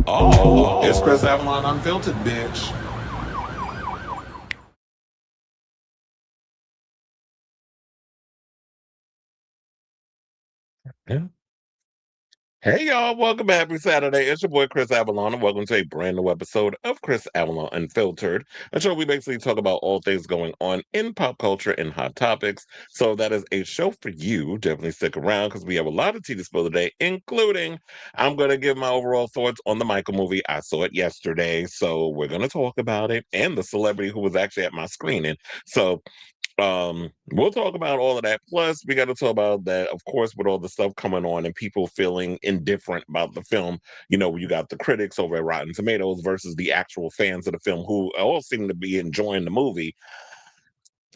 Oh, it's Chris Avalon Unfiltered, bitch. Yeah. Hey y'all, welcome back. Happy Saturday. It's your boy Chris Avalon, and welcome to a brand new episode of Chris Avalon Unfiltered, a show we basically talk about all things going on in pop culture and hot topics. So that is a show for you. Definitely stick around because we have a lot of tea to spill today, including I'm going to give my overall thoughts on the Michael movie. I saw it yesterday, so we're going to talk about it and the celebrity who was actually at my screening. So we'll talk about all of that. Plus, we got to talk about that, of course, with all the stuff coming on and people feeling indifferent about the film. You got the critics over at Rotten Tomatoes versus the actual fans of the film who all seem to be enjoying the movie.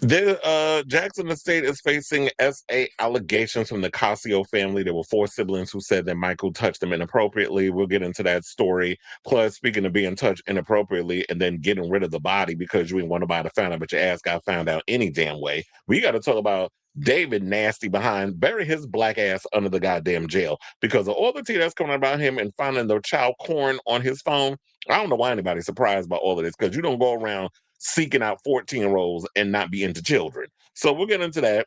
The Jackson Estate is facing SA allegations from the Casio family. There were four siblings who said that Michael touched them inappropriately. We'll get into that story. Plus, speaking of being touched inappropriately and then getting rid of the body because you ain't want nobody to find out, but your ass got found out any damn way. We got to talk about David Nasty behind bury his black ass under the goddamn jail because of all the tea that's coming about him and finding the child porn on his phone. I don't know why anybody's surprised by all of this because you don't go around seeking out 14-year-olds and not be into children. So we'll get into that.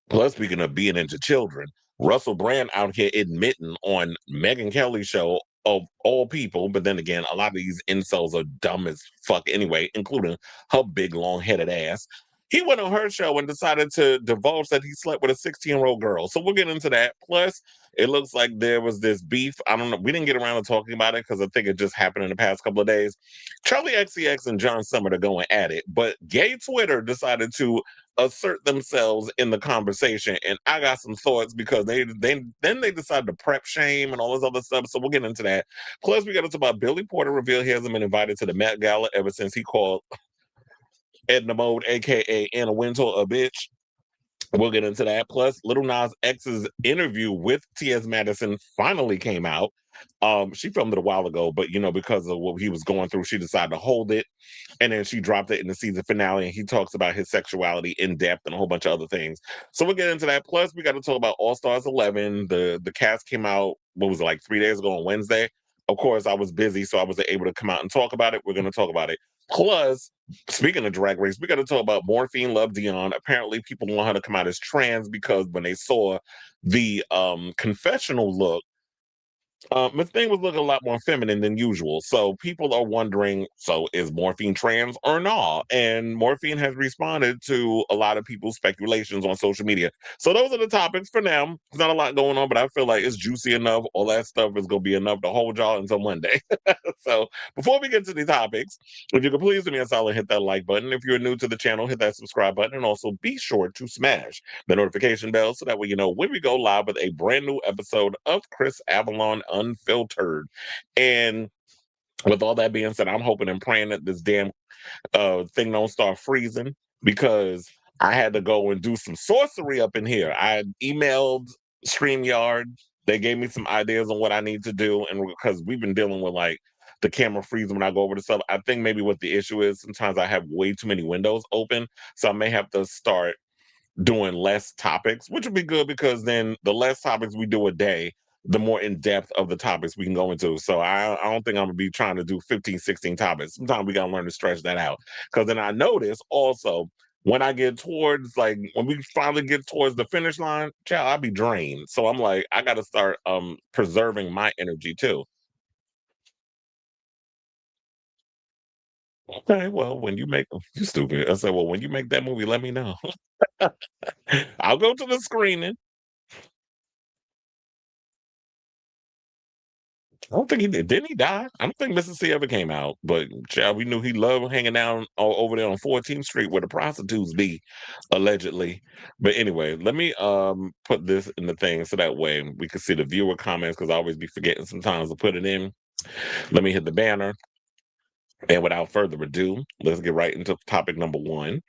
Plus, speaking of being into children, Russell Brand out here admitting on Megyn Kelly's show of all people, but then again, a lot of these incels are dumb as fuck anyway, including her big long-headed ass. He went on her show and decided to divulge that he slept with a 16-year-old girl. So we'll get into that. Plus, it looks like there was this beef. I don't know. We didn't get around to talking about it because I think it just happened in the past couple of days. Charlie XCX and John Summit are going at it, but gay Twitter decided to assert themselves in the conversation. And I got some thoughts because they decided to prep shame and all this other stuff. So we'll get into that. Plus, we got to talk about Billy Porter revealed he hasn't been invited to the Met Gala ever since he called Edna Mode, aka Anna Wintour, a bitch. We'll get into that. Plus, Lil Nas X's interview with T.S. Madison finally came out. She filmed it a while ago, but because of what he was going through, she decided to hold it, and then she dropped it in the season finale. And he talks about his sexuality in depth and a whole bunch of other things. So we'll get into that. Plus, we got to talk about All Stars 11. The cast came out. What was it, like 3 days ago on Wednesday? Of course, I was busy, so I wasn't able to come out and talk about it. We're going to talk about it. Plus, speaking of Drag Race, we got to talk about Morphine Love Dion. Apparently, people want her to come out as trans because when they saw the confessional look, Miss Thing was looking a lot more feminine than usual. So people are wondering, so is Morphine trans or not? And Morphine has responded to a lot of people's speculations on social media. So those are the topics for now. There's not a lot going on, but I feel like it's juicy enough. All that stuff is going to be enough to hold y'all until Monday. So before we get to the topics, if you could please do me a solid, hit that like button. If you're new to the channel, hit that subscribe button. And also be sure to smash the notification bell so that way you know when we go live with a brand new episode of Chris Avalon Unfiltered. And with all that being said, I'm hoping and praying that this damn thing don't start freezing because I had to go and do some sorcery up in here. I emailed StreamYard. They gave me some ideas on what I need to do. And because we've been dealing with like the camera freezing when I go over the stuff, I think maybe what the issue is sometimes I have way too many windows open. So I may have to start doing less topics, which would be good because then the less topics we do a day, the more in depth of the topics we can go into. So I don't think I'm gonna be trying to do 15, 16 topics. Sometimes we gotta learn to stretch that out. Because then I notice also when I get towards like when we finally get towards the finish line, child, I'll be drained. So I'm like, I gotta start preserving my energy too. Okay, well, when you make you stupid. I said, well, when you make that movie, let me know. I'll go to the screening. I don't think he did. Didn't he die? I don't think Mississippi ever came out. But child, we knew he loved hanging out over there on 14th Street where the prostitutes be, allegedly. But anyway, let me put this in the thing so that way we can see the viewer comments because I always be forgetting sometimes to put it in. Let me hit the banner. And without further ado, let's get right into topic number one.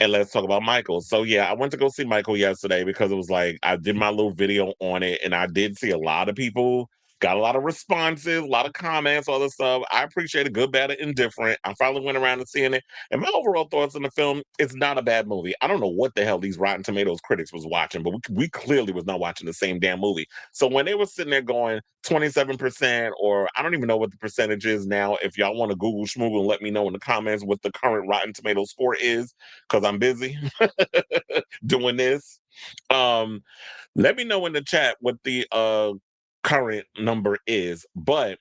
And let's talk about Michael. So yeah, I went to go see Michael yesterday because it was like I did my little video on it, and I did see a lot of people got a lot of responses, a lot of comments, all this stuff. I appreciate it, good, bad, and indifferent. I finally went around and seeing it. And my overall thoughts on the film, it's not a bad movie. I don't know what the hell these Rotten Tomatoes critics was watching, but we clearly was not watching the same damn movie. So when they were sitting there going 27%, or I don't even know what the percentage is now. If y'all want to Google schmoogle and let me know in the comments what the current Rotten Tomato score is, because I'm busy doing this. Um, Let me know in the chat what the current number is. But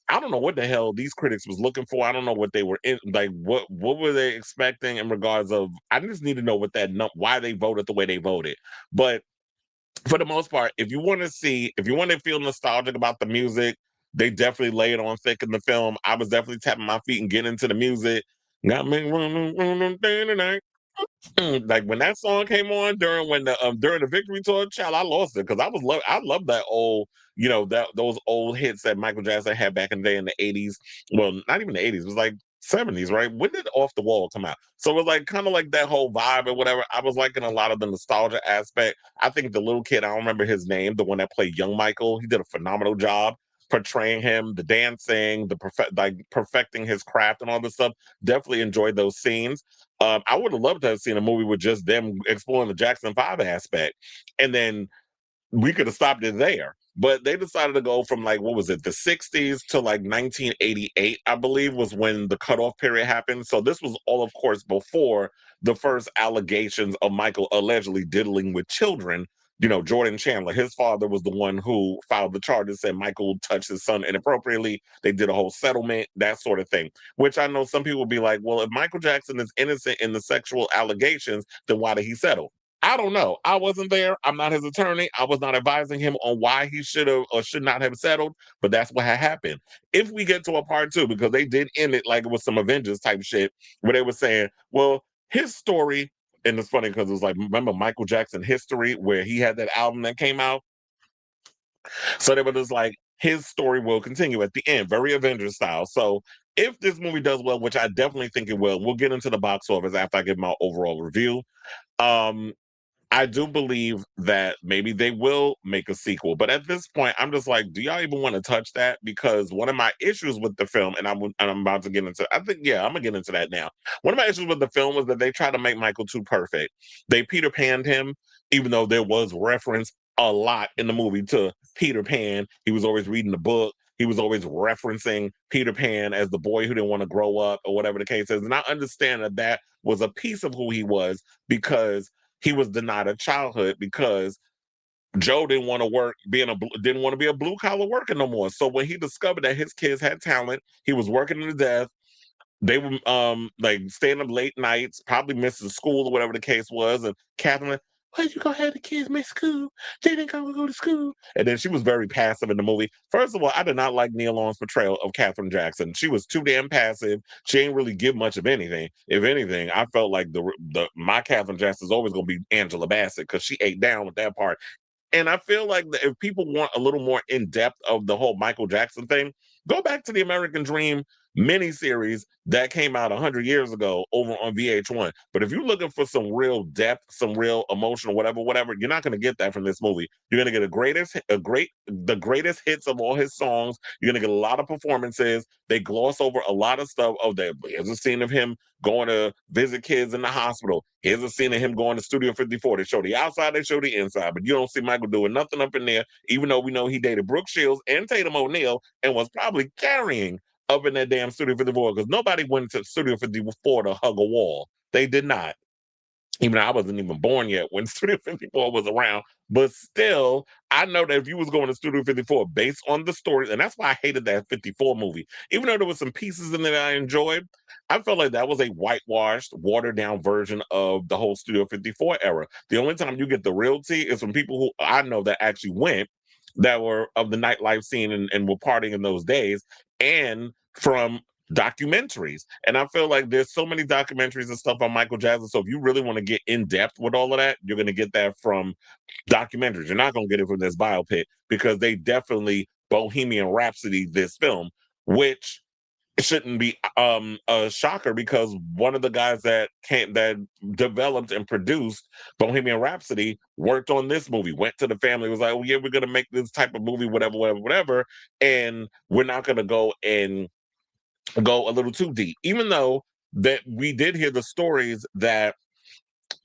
I don't know what the hell these critics was looking for. I don't know what they were in, like what were they expecting in regards of. I just need to know what why they voted the way they voted. But for the most part, if you want to feel nostalgic about the music, they definitely lay it on thick in the film. I was definitely tapping my feet and getting into the music. Got me running day tonight. Like when that song came on during the victory tour, child, I lost it because I love that old, that those old hits that Michael Jackson had back in the day in the 80s. Well, not even the 80s, it was like 70s, right? When did Off the Wall come out? So it was like kind of like that whole vibe or whatever. I was liking a lot of the nostalgia aspect. I think the little kid, I don't remember his name, the one that played young Michael, he did a phenomenal job portraying him, the dancing, perfecting his craft and all this stuff. Definitely enjoyed those scenes. I would have loved to have seen a movie with just them exploring the Jackson 5 aspect. And then we could have stopped it there. But they decided to go from like what was it, the 60s to like 1988, I believe, was when the cutoff period happened. So this was all, of course, before the first allegations of Michael allegedly diddling with children. Jordan Chandler, his father was the one who filed the charges, said Michael touched his son inappropriately. They did a whole settlement, that sort of thing. Which I know some people will be like, well, if Michael Jackson is innocent in the sexual allegations, then why did he settle? I don't know. I wasn't there. I'm not his attorney. I was not advising him on why he should have or should not have settled, but that's what had happened. If we get to a part two, because they did end it like it was some Avengers type shit, where they were saying, well, his story, and it's funny because it was like, remember Michael Jackson History, where he had that album that came out? So they were just like, his story will continue at the end, very Avengers style. So if this movie does well, which I definitely think it will, we'll get into the box office after I give my overall review. Um, I do believe that maybe they will make a sequel, but at this point, I'm just like, do y'all even want to touch that? Because one of my issues with the film, and I'm about to get into, I think, yeah, I'm gonna get into that now. One of my issues with the film was that they tried to make Michael too perfect. They Peter Panned him, even though there was reference a lot in the movie to Peter Pan. He was always reading the book. He was always referencing Peter Pan as the boy who didn't want to grow up, or whatever the case is. And I understand that that was a piece of who he was because he was denied a childhood because Joe didn't want to work didn't want to be a blue collar worker no more. So when he discovered that his kids had talent, he was working to death. They were like staying up late nights, probably missing school or whatever the case was. And Catherine, why you gonna have the kids miss school? They didn't go to school. And then she was very passive in the movie. First of all, I did not like Neil Long's portrayal of Catherine Jackson. She was too damn passive. She ain't really give much of anything. If anything, I felt like the my Catherine Jackson is always gonna be Angela Bassett because she ate down with that part. And I feel like that if people want a little more in depth of the whole Michael Jackson thing, go back to the American Dream miniseries that came out 100 years ago over on VH1. But if you're looking for some real depth, some real emotional, whatever, you're not going to get that from this movie. You're going to get the greatest hits of all his songs. You're going to get a lot of performances. They gloss over a lot of stuff. Oh, here's a scene of him going to visit kids in the hospital. Here's a scene of him going to Studio 54. They show the outside, they show the inside, but you don't see Michael doing nothing up in there, even though we know he dated Brooke Shields and Tatum O'Neal and was probably carrying up in that damn Studio 54 because nobody went to Studio 54 to hug a wall. They did not. Even though I wasn't even born yet when Studio 54 was around. But still, I know that if you was going to Studio 54 based on the story, and that's why I hated that 54 movie. Even though there was some pieces in it that I enjoyed, I felt like that was a whitewashed, watered down version of the whole Studio 54 era. The only time you get the real tea is from people who I know that actually went, that were of the nightlife scene and were partying in those days, and from documentaries. And I feel like there's so many documentaries and stuff on Michael Jackson. So if you really want to get in depth with all of that, you're going to get that from documentaries. You're not going to get it from this biopic because they definitely Bohemian Rhapsody this film, which shouldn't be a shocker because one of the guys that developed and produced Bohemian Rhapsody worked on this movie, went to the family, was like, oh yeah, we're gonna make this type of movie, whatever, whatever, whatever, and we're not gonna go a little too deep. Even though that we did hear the stories that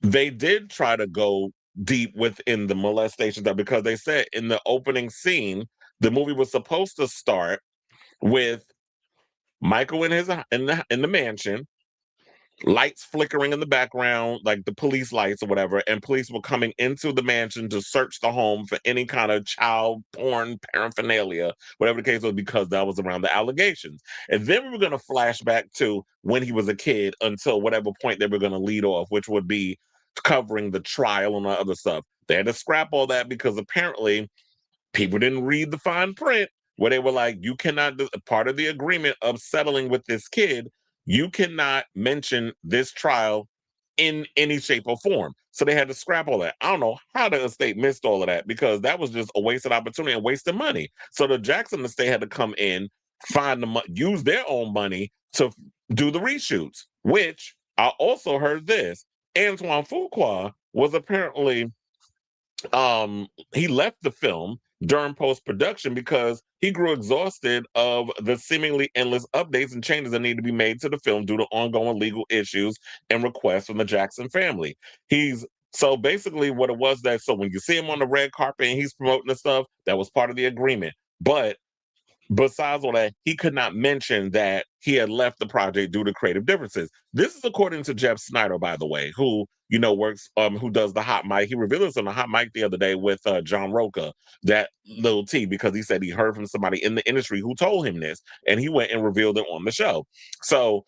they did try to go deep within the molestation stuff because they said in the opening scene, the movie was supposed to start with Michael in his in the mansion, lights flickering in the background, like the police lights or whatever, and police were coming into the mansion to search the home for any kind of child porn paraphernalia, whatever the case was, because that was around the allegations. And then we were going to flash back to when he was a kid until whatever point they were going to lead off, which would be covering the trial and the other stuff. They had to scrap all that because apparently people didn't read the fine print where they were like, you cannot, part of the agreement of settling with this kid, you cannot mention this trial in any shape or form. So they had to scrap all that. I don't know how the estate missed all of that because that was just a wasted opportunity and wasted money. So the Jackson estate had to come in, find the use their own money to do the reshoots, which I also heard this. Antoine Fuqua was apparently he left the film during post-production because he grew exhausted of the seemingly endless updates and changes that need to be made to the film due to ongoing legal issues and requests from the Jackson family. He's so basically what it was that so when you see him on the red carpet and he's promoting the stuff, that was part of the agreement. But besides all that, he could not mention that he had left the project due to creative differences. This is according to Jeff Snyder, by the way, who works, who does the hot mic. He revealed this on the hot mic the other day with John Roca, that little T, because he said he heard from somebody in the industry who told him this, and he went and revealed it on the show. So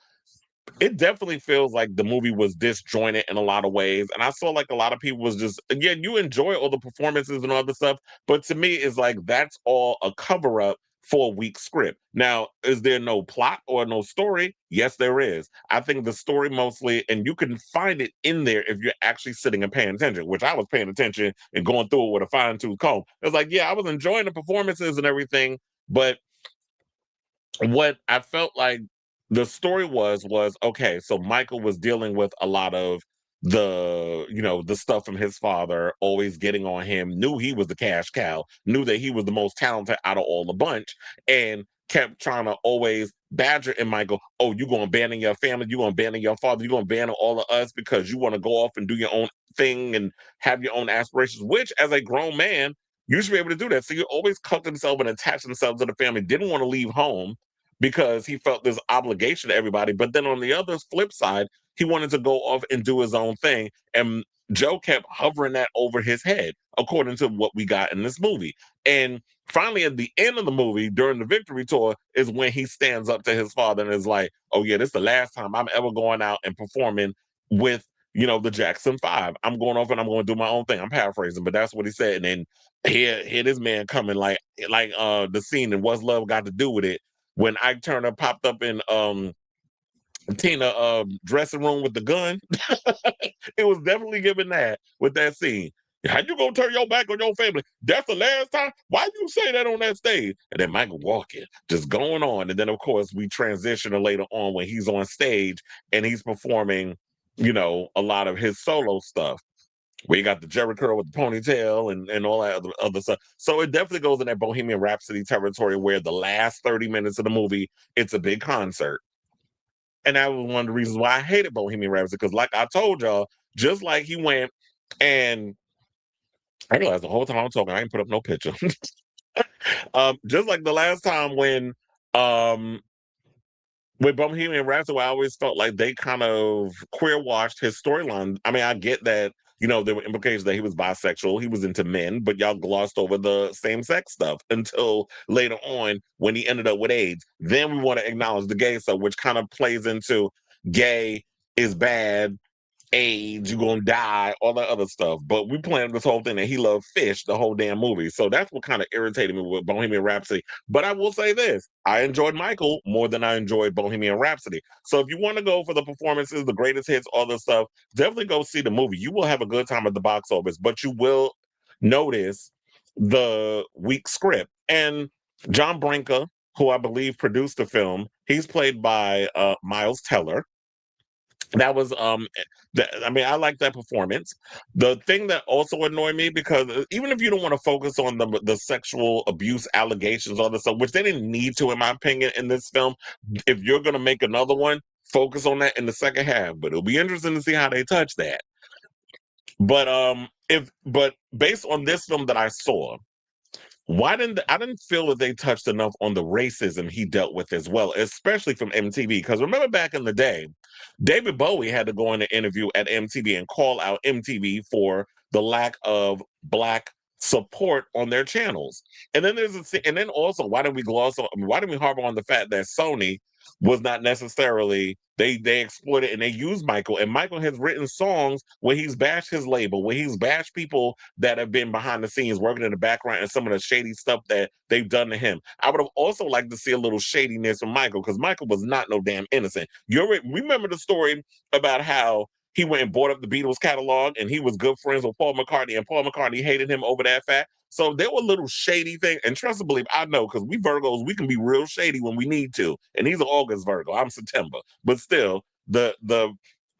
it definitely feels like the movie was disjointed in a lot of ways. And I saw like a lot of people was just, again, you enjoy all the performances and all the stuff. But to me, it's like that's all a cover up for a weak script. Now, is there no plot or no story? Yes, there is. I think the story mostly, and you can find it in there if you're actually sitting and paying attention, which I was paying attention and going through it with a fine tooth comb. It was like, yeah, I was enjoying the performances and everything. But what I felt like the story was okay, so Michael was dealing with a lot of the stuff from his father, always getting on him, knew he was the cash cow, knew that he was the most talented out of all the bunch, and kept trying to always badger and Michael, oh, you gonna abandon your family, you gonna abandon your father, you gonna abandon all of us because you want to go off and do your own thing and have your own aspirations, which as a grown man, you should be able to do that. So you always cut themselves and attach themselves to the family, didn't want to leave home because he felt this obligation to everybody. But then on the other flip side, he wanted to go off and do his own thing. And Joe kept hovering that over his head, according to what we got in this movie. And finally, at the end of the movie, during the victory tour, is when he stands up to his father and is like, oh, yeah, this is the last time I'm ever going out and performing with the Jackson Five. I'm going off and I'm going to do my own thing. I'm paraphrasing, but that's what he said. And then here this man coming like the scene and What's Love Got to Do with It when Ike Turner popped up in Tina dressing room with the gun. It was definitely given that with that scene. How you gonna turn your back on your family? That's the last time. Why you say that on that stage? And then Michael walking, just going on. And then of course we transition to later on when he's on stage and he's performing, a lot of his solo stuff. Where you got the Jerry curl with the ponytail and all that other stuff. So it definitely goes in that Bohemian Rhapsody territory where the last 30 minutes of the movie, it's a big concert. And that was one of the reasons why I hated Bohemian Rhapsody, because like I told y'all, just like he went and I realized the whole time I'm talking, I ain't put up no picture. Just like the last time um with Bohemian Rhapsody, I always felt like they kind of queer washed his storyline. I mean, I get that, there were implications that he was bisexual, he was into men, but y'all glossed over the same sex stuff until later on when he ended up with AIDS. Then we want to acknowledge the gay stuff, which kind of plays into gay is bad, AIDS, you're gonna die, all that other stuff. But we planned this whole thing that he loved fish the whole damn movie. So that's what kind of irritated me with Bohemian Rhapsody. But I will say this, I enjoyed Michael more than I enjoyed Bohemian Rhapsody. So if you want to go for the performances, the greatest hits, all this stuff, definitely go see the movie. You will have a good time at the box office, but you will notice the weak script. And John Branca who I believe produced the film. He's played by Miles Teller. That was I mean, I like that performance. The thing that also annoyed me, because even if you don't want to focus on the sexual abuse allegations, all this stuff, which they didn't need to, in my opinion, in this film, if you're gonna make another one, focus on that in the second half. But it'll be interesting to see how they touch that. But but based on this film that I saw, I didn't feel that they touched enough on the racism he dealt with as well, especially from MTV. Because remember back in the day, David Bowie had to go in an interview at MTV and call out MTV for the lack of black support on their channels. And then and then also, why did we harbor on the fact that Sony was not necessarily, they exploited and they used Michael, and Michael has written songs where he's bashed his label, where he's bashed people that have been behind the scenes working in the background, and some of the shady stuff that they've done to him. I would have also liked to see a little shadiness from Michael, because Michael was not no damn innocent. You remember the story about how he went and bought up the Beatles catalog, and he was good friends with Paul McCartney, and Paul McCartney hated him over that fact. So there were little shady things, and trust and believe, I know, because we Virgos, we can be real shady when we need to. And he's an August Virgo, I'm September, but still, the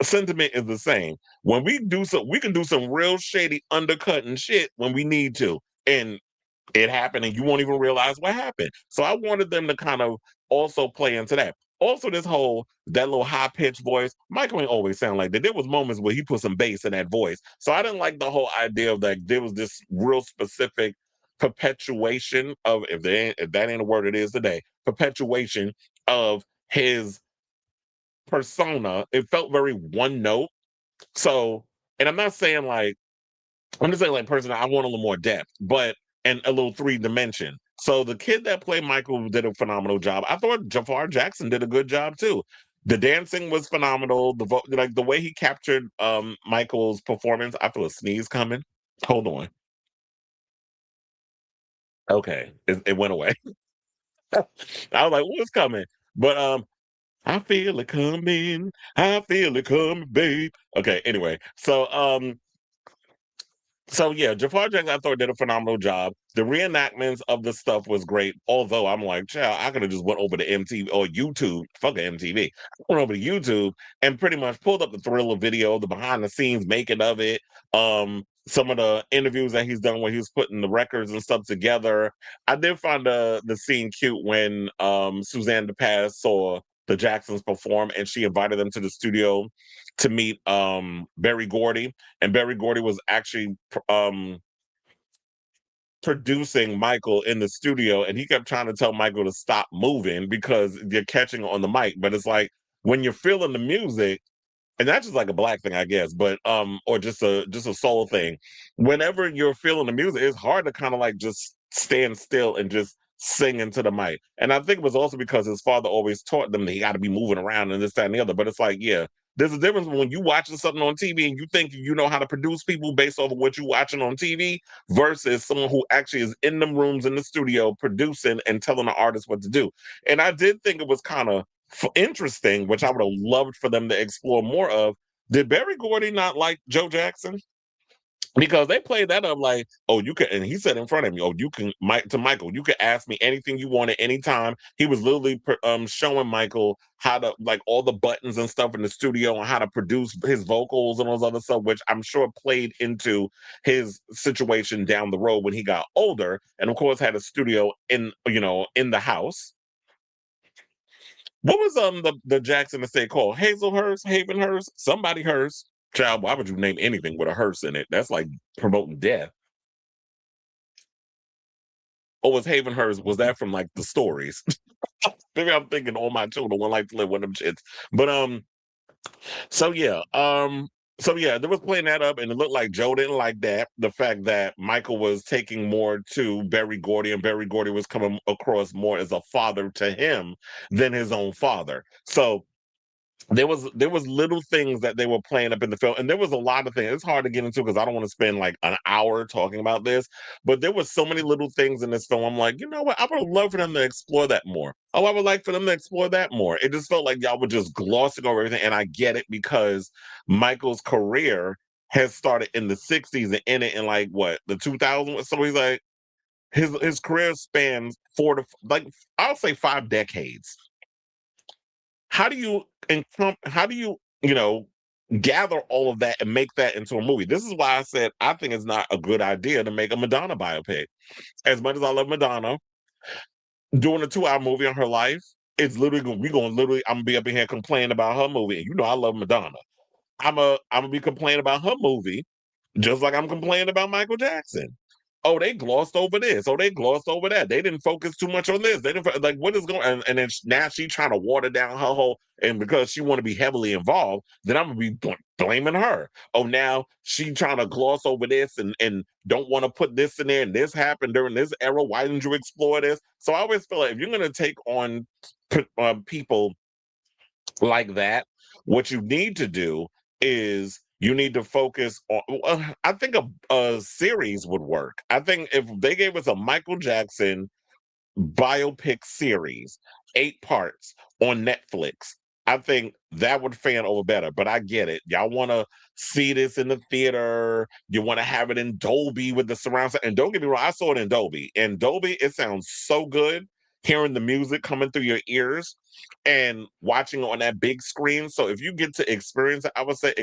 sentiment is the same. When we do so, we can do some real shady undercutting shit when we need to, and it happened, and you won't even realize what happened. So I wanted them to kind of also play into that. Also, that little high pitched voice, Michael ain't always sound like that. There was moments where he put some bass in that voice. So I didn't like the whole idea of that. There was this real specific perpetuation of, if that ain't a word it is today, perpetuation of his persona. It felt very one note. So, and I'm not saying like, I'm just saying, like, personally, I want a little more depth, but and a little three dimension. So the kid that played Michael did a phenomenal job. I thought Jafar Jackson did a good job too. The dancing was phenomenal. Like the way he captured Michael's performance. I feel a sneeze coming. Hold on. Okay, it went away. I was like, what's coming? But I feel it coming. I feel it coming, babe. Okay, anyway. So yeah, Jafar Jackson, I thought, did a phenomenal job. The reenactments of the stuff was great. Although I'm like, child, I could have just went over to MTV or YouTube. Fuck MTV. I went over to YouTube and pretty much pulled up the Thriller video, the behind the scenes making of it. Some of the interviews that he's done where he was putting the records and stuff together. I did find the scene cute when Suzanne DePaz saw the Jacksons perform, and she invited them to the studio to meet Berry Gordy, and Berry Gordy was actually producing Michael in the studio, and he kept trying to tell Michael to stop moving because you're catching on the mic. But it's like, when you're feeling the music, and that's just like a black thing, I guess, but or just a soul thing. Whenever you're feeling the music, it's hard to kind of like just stand still and just sing into the mic. And I think it was also because his father always taught them that he got to be moving around and this, that, and the other. But it's like, yeah, there's a difference when you watching something on TV and you think you know how to produce people based off of what you're watching on TV versus someone who actually is in them rooms in the studio producing and telling the artist what to do. And I did think it was kind of interesting, which I would have loved for them to explore more of. Did Barry Gordy not like Joe Jackson? Because they played that up like, oh, you can, and he said in front of me, oh, you can, Mike, to Michael, you can ask me anything you want at any time. He was literally showing Michael how to, like, all the buttons and stuff in the studio and how to produce his vocals and all this other stuff, which I'm sure played into his situation down the road when he got older, and of course had a studio in the house. What was the Jackson estate called? Hazelhurst, Havenhurst, somebody Hurst. Child, why would you name anything with a hearse in it? That's like promoting death. Or was Havenhurst, was that from like the stories? Maybe I'm thinking all my children would like to live with them shits. But so yeah, they was playing that up, and it looked like Joe didn't like that. The fact that Michael was taking more to Berry Gordy, and Berry Gordy was coming across more as a father to him than his own father. So there was little things that they were playing up in the film, and there was a lot of things. It's hard to get into because I don't want to spend like an hour talking about this, but there was so many little things in this film. I'm like, you know what? I would love for them to explore that more. Oh, I would like for them to explore that more. It just felt like y'all were just glossing over everything, and I get it because Michael's career has started in the '60s and ended in like what, the 2000s. So he's like, his career spans like I'll say 5 decades. How do you gather all of that and make that into a movie? This is why I said I think it's not a good idea to make a Madonna biopic. As much as I love Madonna, doing a 2 hour movie on her life, it's literally we gonna literally I'm gonna be up in here complaining about her movie. And you know I love Madonna. I'm gonna be complaining about her movie, just like I'm complaining about Michael Jackson. Oh, they glossed over this. Oh, they glossed over that. They didn't focus too much on this. They didn't like what is going. And then now she trying to water down her whole. And because she want to be heavily involved, then I'm gonna be blaming her. Oh, now she trying to gloss over this and don't want to put this in there. And this happened during this era. Why didn't you explore this? So I always feel like if you're gonna take on people like that, what you need to do is you need to focus on. I think a series would work. I think if they gave us a Michael Jackson biopic series, 8 parts on Netflix, I think that would fan over better. But I get it. Y'all want to see this in the theater. You want to have it in Dolby with the surround sound. And don't get me wrong, I saw it in Dolby. In Dolby, it sounds so good hearing the music coming through your ears and watching on that big screen. So if you get to experience it, I would say,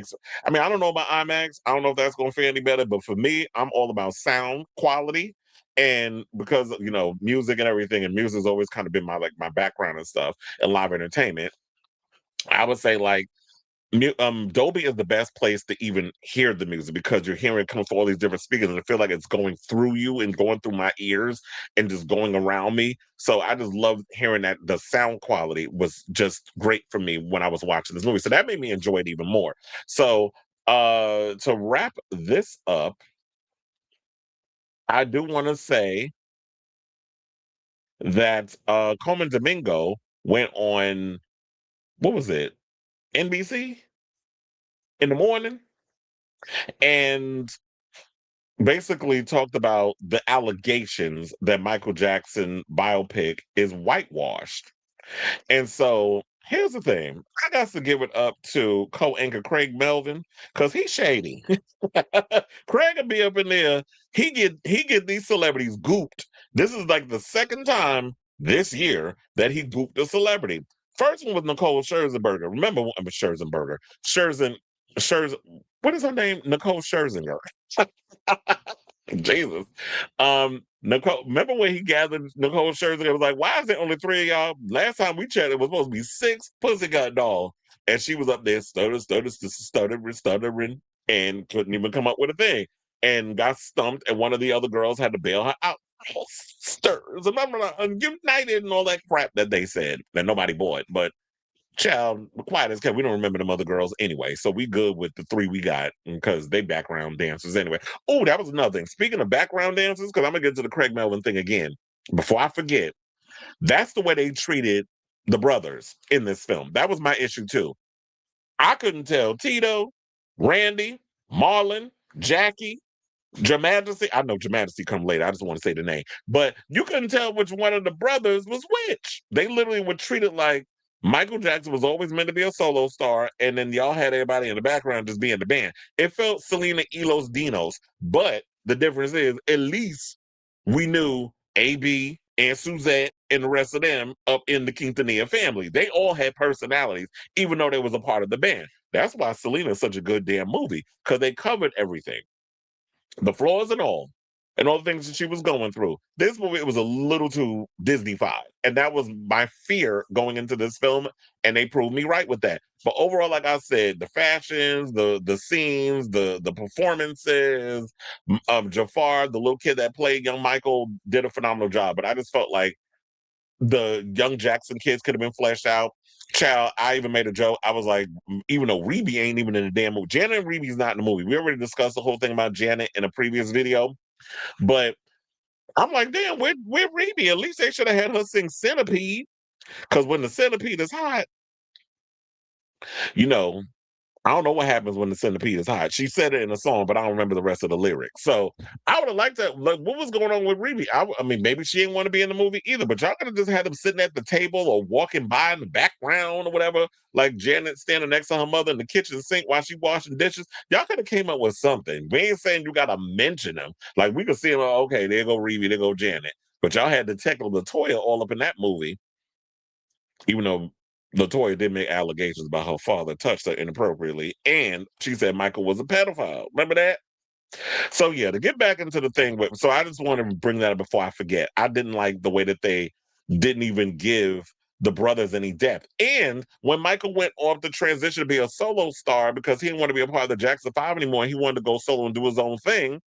I mean, I don't know about IMAX. I don't know if that's going to fare any better, but for me, I'm all about sound quality. And because music and everything, and music's always kind of been my background and stuff, and live entertainment, I would say like Dolby is the best place to even hear the music because you're hearing it come from all these different speakers, and I feel like it's going through you and going through my ears and just going around me. So I just love hearing that. The sound quality was just great for me when I was watching this movie. So that made me enjoy it even more. So to wrap this up, I do want to say that Coleman Domingo went on, what was it, NBC in the morning, and basically talked about the allegations that Michael Jackson biopic is whitewashed. And so here's the thing. I got to give it up to co-anchor Craig Melvin because he's shady. Craig will be up in there. He get these celebrities gooped. This is like the second time this year that he gooped a celebrity. First one was Nicole Scherzinger. Remember Scherzinger? Scherzen Scherz. What is her name? Nicole Scherzinger. Jesus. Nicole, remember when he gathered Nicole Scherzinger? Was like, why is there only 3 of y'all? Last time we chatted, it was supposed to be 6 pussycat doll. And she was up there stuttering, and couldn't even come up with a thing. And got stumped, and one of the other girls had to bail her out. Stirs, remember, united and all that crap that they said that nobody bought. But child, quiet as kept. We don't remember them other girls anyway, so we good with the 3 we got because they background dancers anyway. Oh, that was another thing. Speaking of background dancers, because I'm gonna get to the Craig Melvin thing again. Before I forget, that's the way they treated the brothers in this film. That was my issue too. I couldn't tell Tito, Randy, Marlon, Jackie, Dramatically, I know Dramatically come later. I just want to say the name. But you couldn't tell which one of the brothers was which. They literally were treated like Michael Jackson was always meant to be a solo star, and then y'all had everybody in the background just being the band. It felt Selena Elos Dinos, but the difference is at least we knew AB and Suzette and the rest of them up in the Quintanilla family. They all had personalities, even though they was a part of the band. That's why Selena is such a good damn movie, because they covered everything, the flaws and all the things that she was going through. This movie, it was a little too Disney-fied. And that was my fear going into this film, and they proved me right with that. But overall, like I said, the fashions, the scenes, the performances, Jafar, the little kid that played young Michael, did a phenomenal job. But I just felt like the young Jackson kids could have been fleshed out. Child, I even made a joke. I was like, even though Reby ain't even in the damn movie, Janet and Reby's not in the movie. We already discussed the whole thing about Janet in a previous video, but I'm like, damn, where Reby? At least they should have had her sing Centipede, because when the centipede is hot, you know, I don't know what happens when the centipede is hot. She said it in a song, but I don't remember the rest of the lyrics. So I would have liked to. Like, what was going on with Riri? I mean, maybe she didn't want to be in the movie either, but y'all could have just had them sitting at the table or walking by in the background or whatever, like Janet standing next to her mother in the kitchen sink while she washing dishes. Y'all could have came up with something. We ain't saying you got to mention them. Like we could see them. Okay, there go Riri, there go Janet. But y'all had Detective Latoya all up in that movie, even though Latoya did make allegations about her father touched her inappropriately, and she said Michael was a pedophile. Remember that? So yeah, to get back into the thing with, so I just want to bring that up before I forget. I didn't like the way that they didn't even give the brothers any depth. And when Michael went off to transition to be a solo star because he didn't want to be a part of the Jackson Five anymore, he wanted to go solo and do his own thing.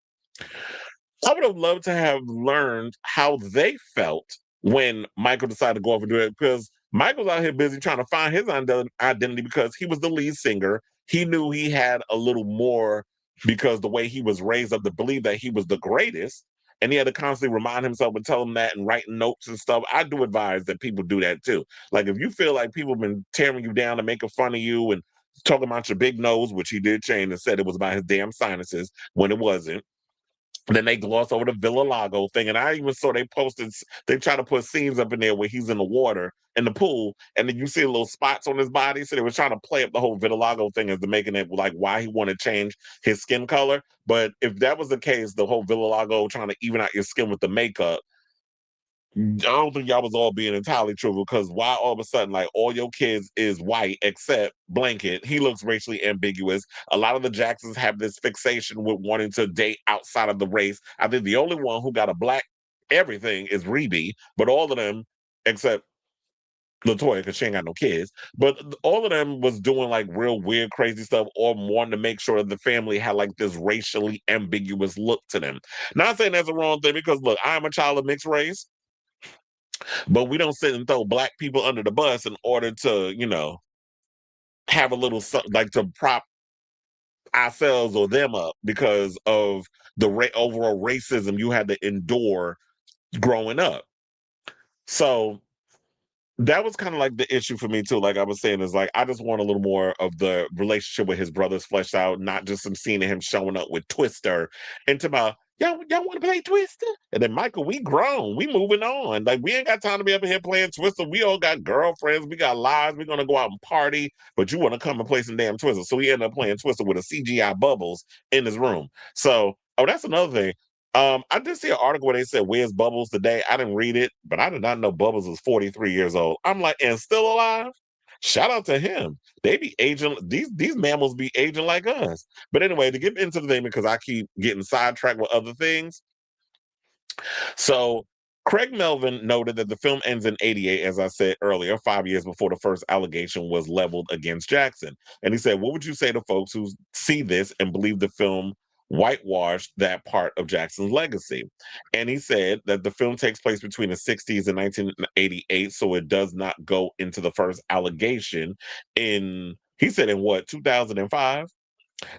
I would have loved to have learned how they felt when Michael decided to go off and do it because Michael's out here busy trying to find his identity because he was the lead singer. He knew he had a little more because the way he was raised up to believe that he was the greatest. And he had to constantly remind himself and tell him that and writing notes and stuff. I do advise that people do that too. Like if you feel like people have been tearing you down and making fun of you and talking about your big nose, which he did change and said it was about his damn sinuses when it wasn't, then they gloss over the Villa Lago thing. And I even saw they posted, they try to put scenes up in there where he's in the water, in the pool, and then you see little spots on his body. So they were trying to play up the whole Villa Lago thing as to making it like why he wanted to change his skin color. But if that was the case, the whole Villa Lago trying to even out your skin with the makeup, I don't think y'all was all being entirely truthful because why all of a sudden, like all your kids is white except Blanket. He looks racially ambiguous. A lot of the Jacksons have this fixation with wanting to date outside of the race. I think the only one who got a black everything is Rebe, but all of them, except Latoya, because she ain't got no kids, but all of them was doing like real weird, crazy stuff or wanting to make sure the family had like this racially ambiguous look to them. Not saying that's a wrong thing because look, I'm a child of mixed race. But we don't sit and throw black people under the bus in order to, have a little like to prop ourselves or them up because of the overall racism you had to endure growing up. So that was kind of like the issue for me too. Like I was saying, is like I just want a little more of the relationship with his brothers fleshed out, not just some scene of him showing up with Twister and to my y'all want to play Twister? And then Michael, we grown, we moving on. Like we ain't got time to be up here playing Twister. We all got girlfriends, we got lives, we're gonna go out and party, but you want to come and play some damn Twister. So he ended up playing Twister with a CGI bubbles in his room. So that's another thing. I did see an article where they said, "Where's Bubbles today?" I didn't read it, but I did not know Bubbles was 43 years old. I'm like, and still alive. Shout out to him. They be aging. These mammals be aging like us. But anyway, to get into the thing because I keep getting sidetracked with other things. So Craig Melvin noted that the film ends in 88, as I said earlier, 5 years before the first allegation was leveled against Jackson. And he said, what would you say to folks who see this and believe the film whitewashed that part of Jackson's legacy? And he said that the film takes place between the 60s and 1988, so it does not go into the first allegation he said in what, 2005?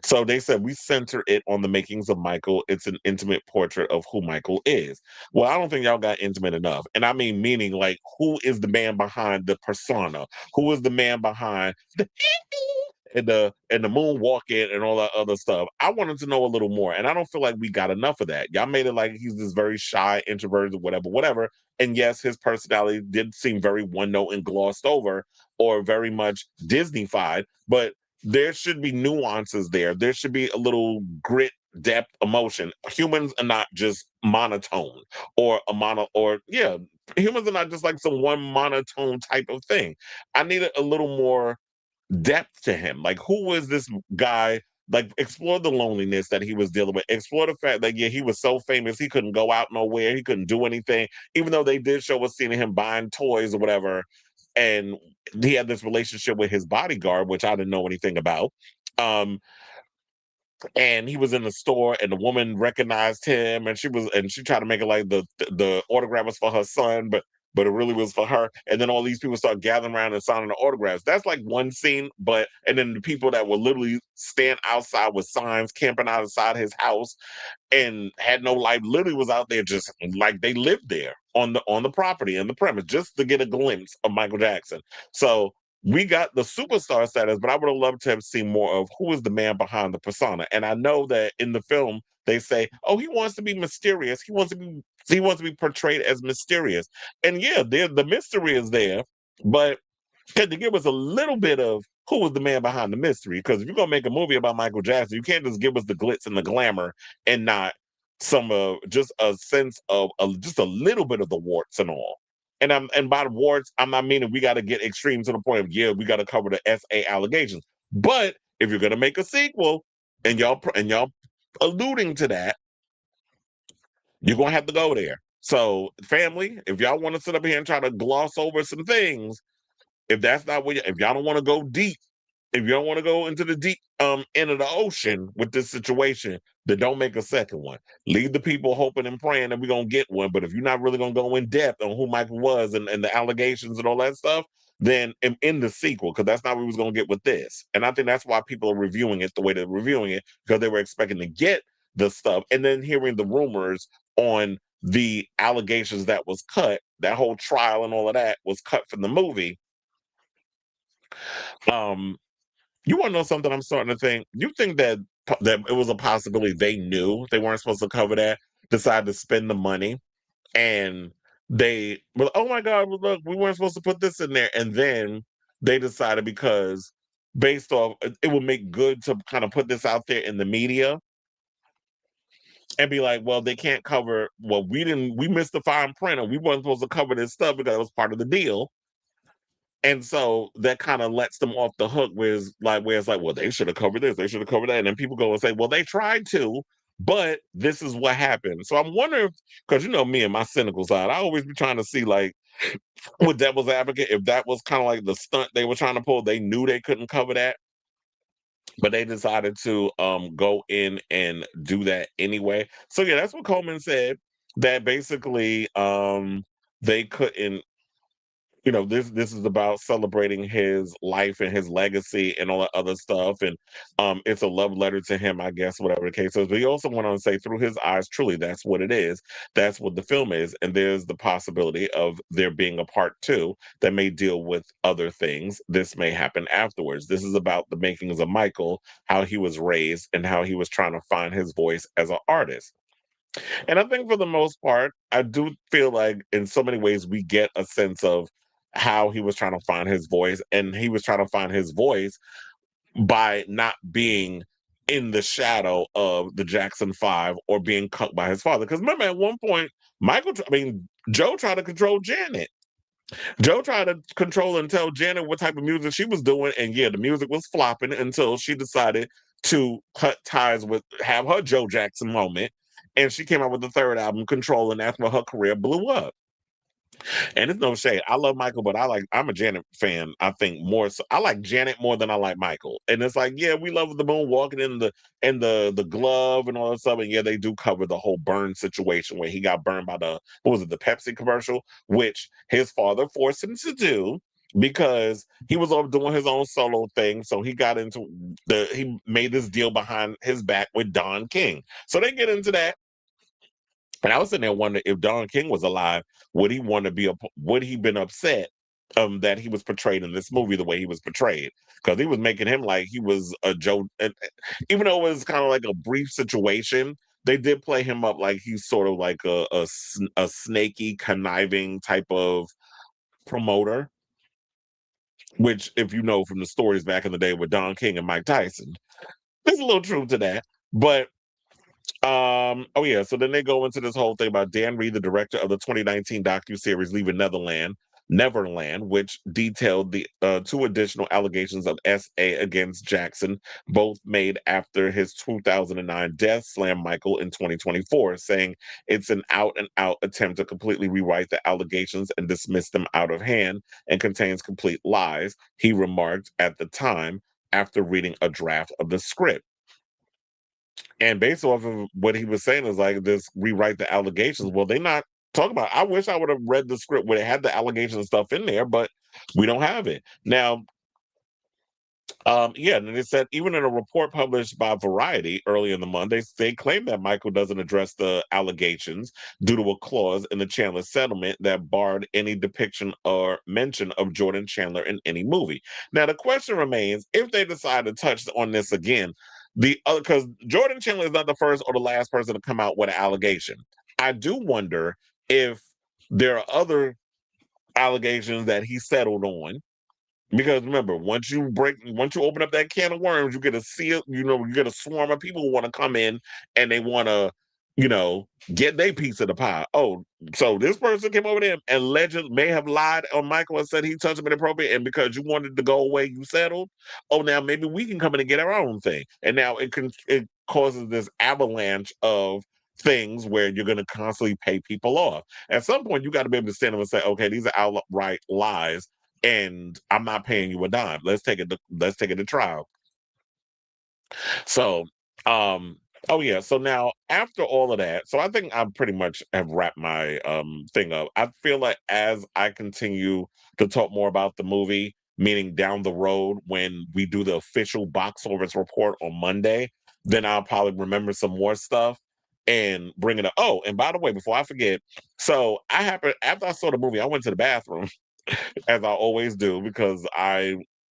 So they said we center it on the makings of Michael. It's an intimate portrait of who Michael is. Well, I don't think y'all got intimate enough. And I mean meaning like who is the man behind the persona? Who is the man behind the and the moonwalking and all that other stuff? I wanted to know a little more. And I don't feel like we got enough of that. Y'all made it like he's this very shy, introverted, whatever, whatever. And yes, his personality did seem very one note and glossed over or very much Disney-fied, but there should be nuances there. There should be a little grit, depth, emotion. Humans are not just monotone or a mono or yeah, humans are not just like some one monotone type of thing. I needed a little more depth to him. Like who was this guy? Like explore the loneliness that he was dealing with. Explore the fact that yeah, he was so famous he couldn't go out nowhere, he couldn't do anything, even though they did show us seeing him buying toys or whatever and he had this relationship with his bodyguard, which I didn't know anything about. Um, and he was in the store, and the woman recognized him, and she tried to make it like the autograph was for her son, but it really was for her. And then all these people start gathering around and signing the autographs. That's like one scene, but and then the people that would literally stand outside with signs, camping outside his house, and had no life, literally was out there just like they lived there on the property and the premise just to get a glimpse of Michael Jackson. So we got the superstar status, but I would have loved to have seen more of who is the man behind the persona. And I know that in the film they say, "Oh, he wants to be mysterious. He wants to be portrayed as mysterious." And yeah, the mystery is there, but can to give us a little bit of who was the man behind the mystery? Because if you're gonna make a movie about Michael Jackson, you can't just give us the glitz and the glamour and not some just a sense of just a little bit of the warts and all. And by the warts, I'm not meaning we got to get extreme to the point of yeah, we got to cover the SA allegations. But if you're gonna make a sequel and y'all alluding to that, you're gonna have to go there. So, family, if y'all want to sit up here and try to gloss over some things, if that's not what, if y'all don't want to go deep, if you don't want to go into the deep end of the ocean with this situation, then don't make a second one. Leave the people hoping and praying that we're gonna get one. But if you're not really gonna go in depth on who Michael was and the allegations and all that stuff, then in the sequel, because that's not what we was gonna get with this. And I think that's why people are reviewing it the way they're reviewing it, because they were expecting to get the stuff and then hearing the rumors on the allegations that was cut, that whole trial and all of that was cut from the movie. Um, you want to know something? I'm starting to think. You think that that it was a possibility they knew they weren't supposed to cover that, decided to spend the money, and they were, oh my God, well, look, we weren't supposed to put this in there, and then they decided because based off it would make good to kind of put this out there in the media and be like, well, they can't cover. Well, we missed the fine print, and we weren't supposed to cover this stuff because it was part of the deal. And so that kind of lets them off the hook where it's like, well, they should have covered this, they should have covered that. And then people go and say, well, they tried to, but this is what happened. So I'm wondering, because you know me and my cynical side, I always be trying to see like with Devil's Advocate, if that was kind of like the stunt they were trying to pull, they knew they couldn't cover that, but they decided to go in and do that anyway. So yeah, that's what Coleman said. That basically they couldn't, this is about celebrating his life and his legacy and all that other stuff, and it's a love letter to him, I guess, whatever the case is. But he also went on to say, through his eyes, truly, that's what it is. That's what the film is, and there's the possibility of there being a part two that may deal with other things. This may happen afterwards. This is about the makings of Michael, how he was raised, and how he was trying to find his voice as an artist. And I think for the most part, I do feel like in so many ways we get a sense of how he was trying to find his voice. And he was trying to find his voice by not being in the shadow of the Jackson Five or being cut by his father. Because remember, at one point, Joe tried to control Janet. Joe tried to control and tell Janet what type of music she was doing. And yeah, the music was flopping until she decided to cut ties have her Joe Jackson moment. And she came out with the third album, Control, and that's when her career blew up. And it's no shade. I love Michael, but I'm a Janet fan. I think more so. I like Janet more than I like Michael. And it's like, yeah, we love the moon walking in the glove and all that stuff. And yeah, they do cover the whole burn situation where he got burned by what was it, the Pepsi commercial, which his father forced him to do because he was off doing his own solo thing. So he made this deal behind his back with Don King. So they get into that. And I was sitting there wondering if Don King was alive, would he been upset that he was portrayed in this movie the way he was portrayed? Because he was making him like he was a Joe, and even though it was kind of like a brief situation, they did play him up like he's sort of like a snaky, conniving type of promoter. Which, if you know from the stories back in the day with Don King and Mike Tyson, there's a little truth to that. But oh yeah, so then they go into this whole thing about Dan Reed, the director of the 2019 docuseries Leaving Neverland, which detailed the two additional allegations of SA against Jackson, both made after his 2009 death, slammed Michael in 2024, saying it's an out and out attempt to completely rewrite the allegations and dismiss them out of hand and contains complete lies, he remarked at the time after reading a draft of the script. And based off of what he was saying is like this rewrite the allegations. Well, they not talking about. I wish I would have read the script where it had the allegations and stuff in there, but we don't have it. Now, Yeah, and it said even in a report published by Variety early in the month, they claim that Michael doesn't address the allegations due to a clause in the Chandler settlement that barred any depiction or mention of Jordan Chandler in any movie. Now, the question remains if they decide to touch on this again, the because Jordan Chandler is not the first or the last person to come out with an allegation. I do wonder if there are other allegations that he settled on because remember, once you open up that can of worms, you get a seal, you get a swarm of people who want to come in and they want to, get their piece of the pie. Oh, so this person came over there and legend may have lied on Michael and said he touched him inappropriate, and because you wanted to go away, you settled. Oh, now maybe we can come in and get our own thing. And now it causes this avalanche of things where you're going to constantly pay people off. At some point, you got to be able to stand up and say, okay, these are outright lies and I'm not paying you a dime. Let's take it to trial. So, oh yeah. So now after all of that, so I think I pretty much have wrapped my thing up. I feel like as I continue to talk more about the movie, meaning down the road when we do the official box office report on Monday, then I'll probably remember some more stuff and bring it up. Oh, and by the way, before I forget, so I happened after I saw the movie, I went to the bathroom as I always do because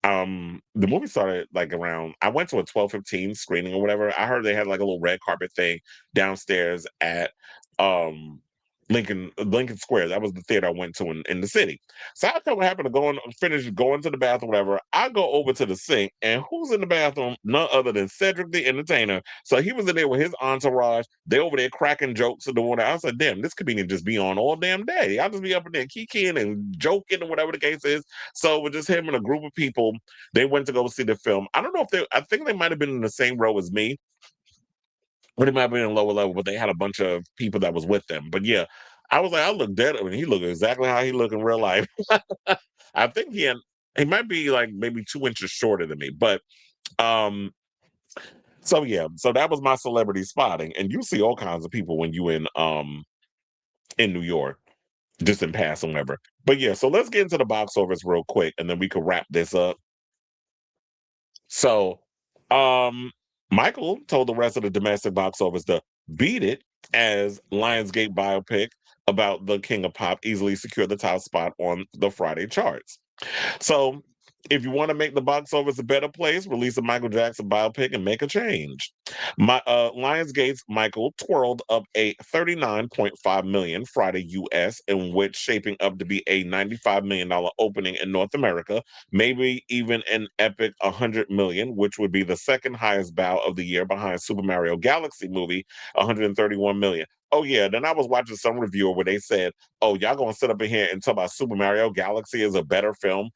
the movie started like around I went to a 12:15 screening or whatever. I heard they had like a little red carpet thing downstairs at um Lincoln Square. That was the theater I went to in the city. So I what happened to finish going to the bathroom, whatever. I go over to the sink, and who's in the bathroom? None other than Cedric the Entertainer. So he was in there with his entourage. They over there cracking jokes and doing that. I was like, damn, this comedian just be on all damn day. I'll just be up in there kikiing and joking or whatever the case is. So with just him and a group of people, they went to go see the film. I don't know if I think they might have been in the same row as me, but it might have been in lower level, but they had a bunch of people that was with them. But yeah, I was like, I look dead. I mean, he looked exactly how he looked in real life. I think he might be like maybe 2 inches shorter than me. But um, so yeah, so that was my celebrity spotting. And you see all kinds of people when you in New York, just in passing whatever. But yeah, so let's get into the box office real quick and then we can wrap this up. So, Michael told the rest of the domestic box office to beat it as Lionsgate biopic about the King of Pop easily secured the top spot on the Friday charts. So, if you want to make the box office a better place, release a Michael Jackson biopic and make a change. Lionsgate's Michael twirled up a 39.5 million Friday US, in which shaping up to be a $95 million opening in North America, maybe even an epic 100 million, which would be the second highest bow of the year behind Super Mario Galaxy movie, 131 million. Oh yeah, then I was watching some reviewer where they said, "Oh, y'all gonna sit up in here and talk about Super Mario Galaxy is a better film,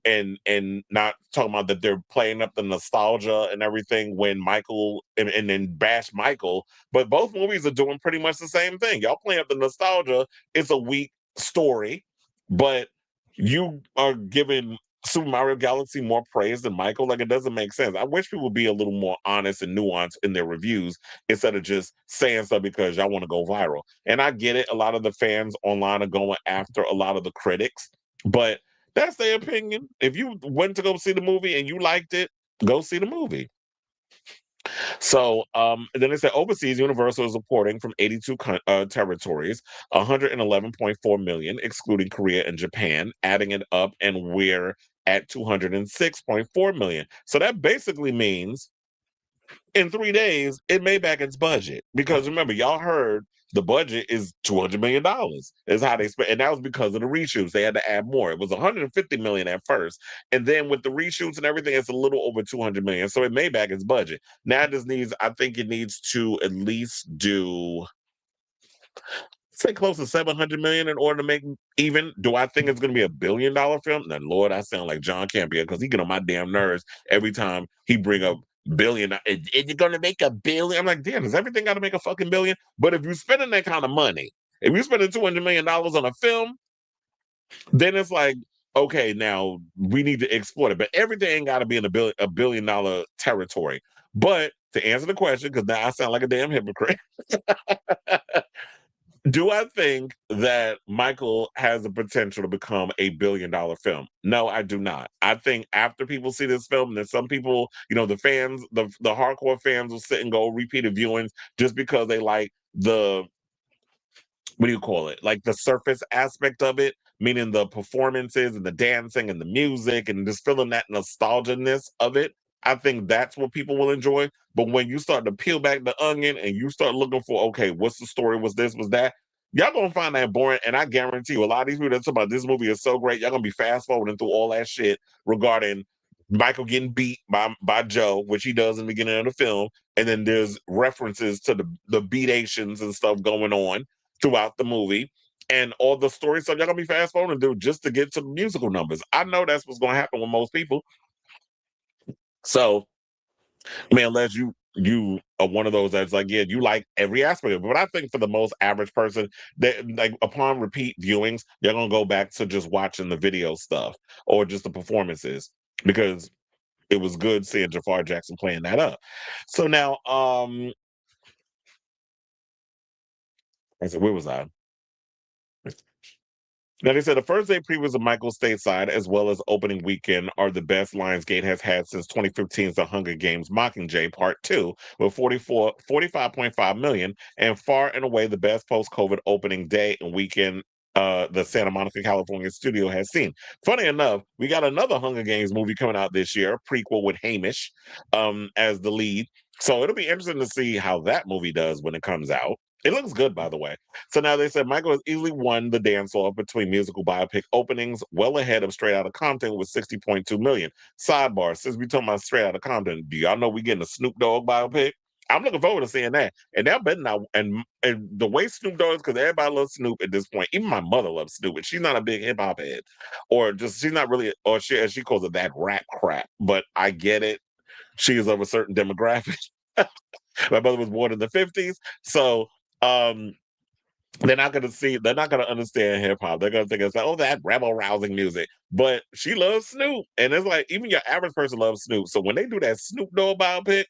and not talking about that they're playing up the nostalgia and everything when Michael and then bash Michael." But both movies are doing pretty much the same thing. Y'all playing up the nostalgia. It's a weak story, but you are giving Super Mario Galaxy more praise than Michael. Like it doesn't make sense. I wish people would be a little more honest and nuanced in their reviews instead of just saying stuff because y'all want to go viral. And I get it. A lot of the fans online are going after a lot of the critics, but that's their opinion. If you went to go see the movie and you liked it, go see the movie. So then it said overseas, Universal is reporting from 82 territories, 111.4 million, excluding Korea and Japan, adding it up, and we're at 206.4 million. So that basically means in 3 days, it made back its budget. Because remember, y'all heard the budget is $200 million. Is how they spent, and that was because of the reshoots. They had to add more. It was 150 million at first, and then with the reshoots and everything, it's a little over 200 million. So it made back its budget. Now it just needs, I think, it needs to at least do say close to 700 million in order to make even. Do I think it's going to be $1 billion film? Now, Lord, I sound like John Campia because he get on my damn nerves every time he bring up billion. Is it going to make $1 billion? I'm like, damn, does everything got to make a fucking billion? But if you're spending that kind of money, if you're spending $200 million on a film, then it's like, okay, now we need to exploit it. But everything ain't got to be in a $1 billion territory. But to answer the question, because now I sound like a damn hypocrite. Do I think that Michael has the potential to become a $1 billion film? No, I do not. I think after people see this film, there's some people, the fans, the hardcore fans will sit and go repeated viewings just because they like the what do you call it? Like the surface aspect of it, meaning the performances and the dancing and the music and just feeling that nostalgia-ness of it. I think that's what people will enjoy. But when you start to peel back the onion and you start looking for, okay, what's the story? Was this? Was that? Y'all gonna find that boring. And I guarantee you, a lot of these people that talk about this movie is so great, y'all gonna be fast forwarding through all that shit regarding Michael getting beat by Joe, which he does in the beginning of the film. And then there's references to the beatations and stuff going on throughout the movie and all the stories. So y'all gonna be fast forwarding through just to get to the musical numbers. I know that's what's gonna happen with most people. So, I mean, unless you are one of those that's like, yeah, you like every aspect of it. But I think for the most average person, that like upon repeat viewings, they're gonna go back to just watching the video stuff or just the performances because it was good seeing Jafar Jackson playing that up. So now, I said, where was I? Now they said the first day previews of Michael stateside as well as opening weekend are the best Lionsgate has had since 2015's The Hunger Games Mockingjay Part 2 with 45.5 million and far and away the best post-COVID opening day and weekend the Santa Monica, California studio has seen. Funny enough, we got another Hunger Games movie coming out this year, a prequel with Hamish as the lead. So it'll be interesting to see how that movie does when it comes out. It looks good, by the way. So now they said Michael has easily won the dance off between musical biopic openings, well ahead of Straight Outta Compton with 60.2 million. Sidebar: since we talking about Straight Outta Compton, do y'all know we getting a Snoop Dogg biopic? I'm looking forward to seeing that. And that better not. And the way Snoop Dogg is, because everybody loves Snoop at this point. Even my mother loves Snoop, and she's not a big hip hop head, or just she's not really, or she as she calls it that rap crap. But I get it. She is of a certain demographic. My mother was born in the '50s, so um they're not gonna understand hip hop. They're gonna think it's like, oh, that rebel rousing music. But she loves Snoop. And it's like even your average person loves Snoop. So when they do that Snoop Dogg biopic,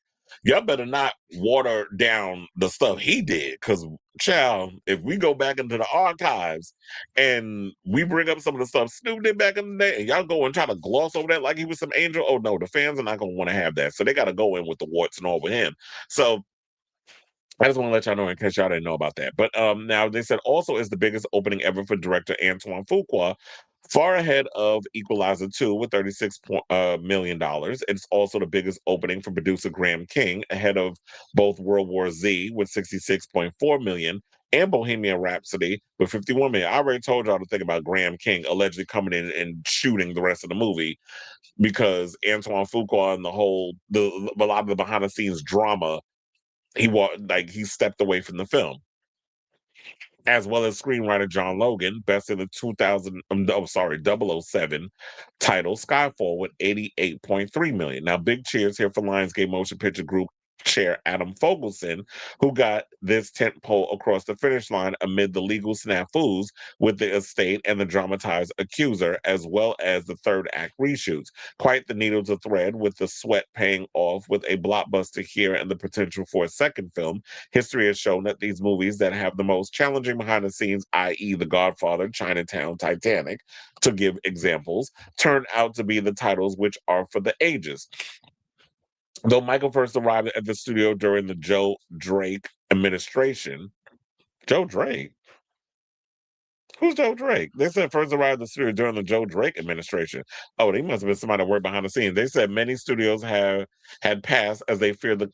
y'all better not water down the stuff he did. Cause child, if we go back into the archives and we bring up some of the stuff Snoop did back in the day, and y'all go and try to gloss over that like he was some angel, oh no, the fans are not gonna want to have that. So they gotta go in with the warts and all with him. So I just want to let y'all know in case y'all didn't know about that. But now they said also is the biggest opening ever for director Antoine Fuqua, far ahead of Equalizer 2 with $36 million. It's also the biggest opening for producer Graham King, ahead of both World War Z with 66.4 million and Bohemian Rhapsody with 51 million. I already told y'all to think about Graham King allegedly coming in and shooting the rest of the movie because Antoine Fuqua and a lot of the behind the scenes drama he stepped away from the film, as well as screenwriter John Logan, best in the 2000, double oh 007 title Skyfall with 88.3 million. Now, big cheers here for Lionsgate Motion Picture Group chair Adam Fogelson, who got this tentpole across the finish line amid the legal snafus with the estate and the dramatized accuser, as well as the third act reshoots. Quite the needle to thread, with the sweat paying off with a blockbuster here and the potential for a second film. History has shown that these movies that have the most challenging behind the scenes, i.e., The Godfather, Chinatown, Titanic, to give examples, turn out to be the titles which are for the ages. Though Michael first arrived at the studio during the Joe Drake administration, Joe Drake? Who's Joe Drake? They said first arrived in the studio during the Joe Drake administration. Oh, they must have been somebody that worked behind the scenes. They said many studios have had passed as they feared the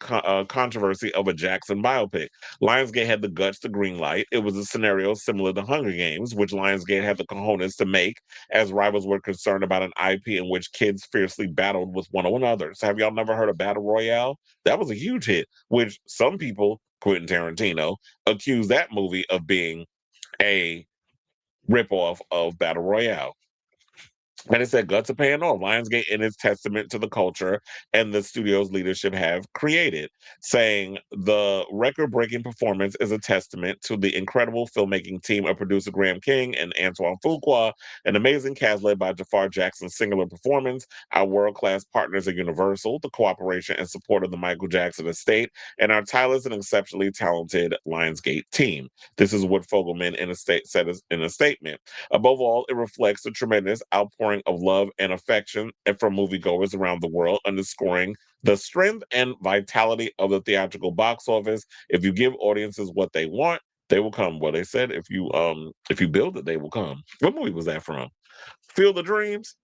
controversy of a Jackson biopic. Lionsgate had the guts to greenlight. It was a scenario similar to Hunger Games, which Lionsgate had the cojones to make, as rivals were concerned about an IP in which kids fiercely battled with one another. So have y'all never heard of Battle Royale? That was a huge hit, which some people, Quentin Tarantino, accused that movie of being a ripoff of Battle Royale. And it said guts are paying off. Lionsgate in its testament to the culture and the studio's leadership have created, saying the record-breaking performance is a testament to the incredible filmmaking team of producer Graham King and Antoine Fuqua, an amazing cast led by Jafar Jackson's singular performance, our world-class partners at Universal, the cooperation and support of the Michael Jackson estate, and our tireless and exceptionally talented Lionsgate team. This is what Fogelman said in a statement. Above all, it reflects the tremendous outpouring of love and affection from moviegoers around the world, underscoring the strength and vitality of the theatrical box office. If you give audiences what they want, they will come. Well, they said if you build it, they will come. What movie was that from? Field of Dreams.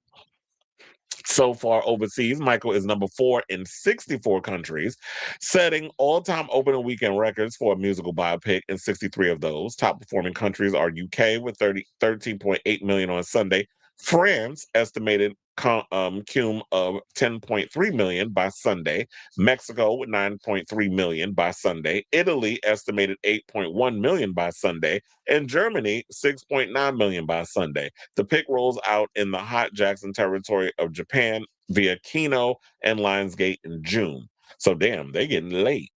So far overseas, Michael is number 4 in 64 countries, setting all-time opening weekend records for a musical biopic in 63 of those. Top performing countries are UK with 13.8 million on Sunday, France estimated cum of 10.3 million by Sunday, Mexico with 9.3 million by Sunday, Italy estimated 8.1 million by Sunday, and Germany 6.9 million by Sunday. The pick rolls out in the hot Jackson territory of Japan via Kino and Lionsgate in June. So damn, they getting late.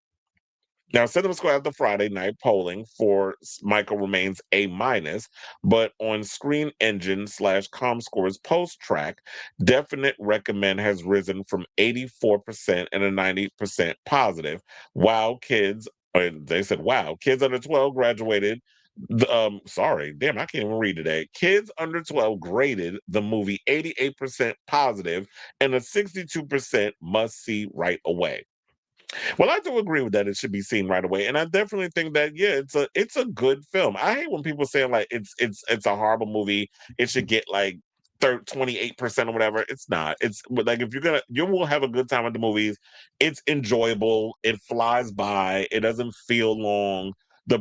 Now, Cinema Square after Friday night polling for Michael remains A minus, but on Screen Engine slash ComScore's post track, definite recommend has risen from 84% and a 90% positive. Wow, kids, they said, wow, kids under 12 graduated. Sorry, damn, I can't even read today. Kids under 12 graded the movie 88% positive and a 62% must see right away. Well, I do agree with that. It should be seen right away, and I definitely think that yeah, it's a good film. I hate when people say like it's a horrible movie. It should get like 28% or whatever. It's not. It's but like if you're gonna, you will have a good time at the movies. It's enjoyable. It flies by. It doesn't feel long. The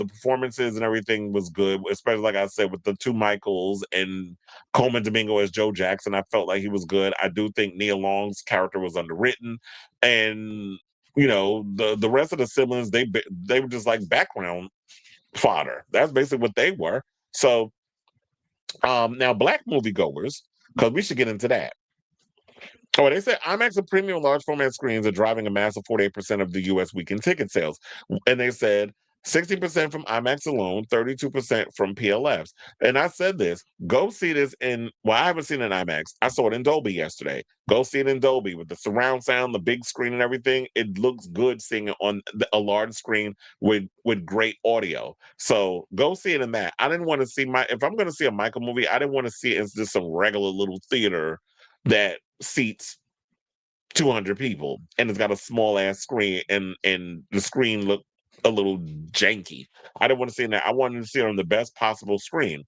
performances and everything was good, especially like I said with the two Michaels and Coleman Domingo as Joe Jackson. I felt like he was good. I do think Nia Long's character was underwritten, and the rest of the siblings they were just like background fodder. That's basically what they were. So now black moviegoers, because we should get into that. Oh, they said IMAX and premium large format screens are driving a massive 48% of the US weekend ticket sales. And they said 60% from IMAX alone, 32% from PLFs. And I said this, go see this I haven't seen it in IMAX. I saw it in Dolby yesterday. Go see it in Dolby with the surround sound, the big screen and everything. It looks good seeing it on a large screen with great audio. So go see it in that. I didn't want to see if I'm going to see a Michael movie, I didn't want to see it in just some regular little theater that seats 200 people and it's got a small ass screen and the screen looked a little janky. I didn't want to see that. I wanted to see it on the best possible screen.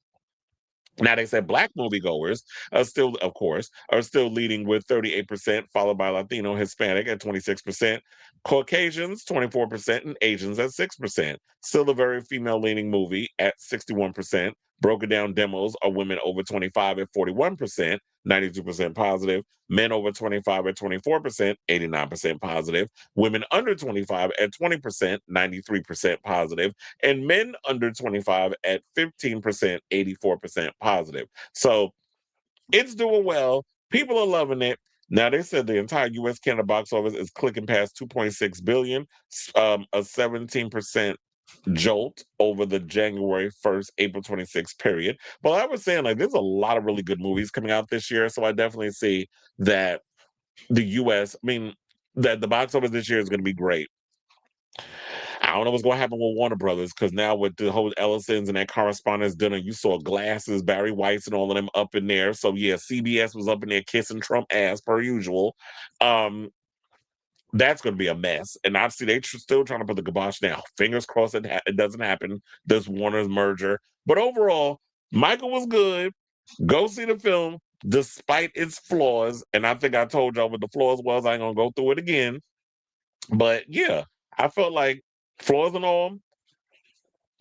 Now they said black moviegoers are still, of course, are still leading with 38%, followed by Latino, Hispanic at 26%, Caucasians 24%, and Asians at 6%. Still a very female-leaning movie at 61%. Broken down demos are women over 25 at 41%, 92% positive. Men over 25 at 24%, 89% positive. Women under 25 at 20%, 93% positive, and men under 25 at 15%, 84% positive. So it's doing well. People are loving it. Now they said the entire U.S. Canada box office is clicking past 2.6 billion, a 17% jolt over the January 1st, April 26th period. But I was saying like there's a lot of really good movies coming out this year, so I definitely see that the U.S. I mean that the box office this year is going to be great. I don't know what's going to happen with Warner Brothers because now with the whole Ellisons and that correspondence dinner, you saw Glasses, Barry White's, and all of them up in there. So yeah, CBS was up in there kissing Trump ass per usual. Um, that's going to be a mess, and obviously still trying to put the kibosh now. Fingers crossed it doesn't happen. This Warner's merger, but overall, Michael was good. Go see the film despite its flaws, and I think I told y'all what the flaws was. I ain't gonna go through it again, but yeah, I felt like flaws and all,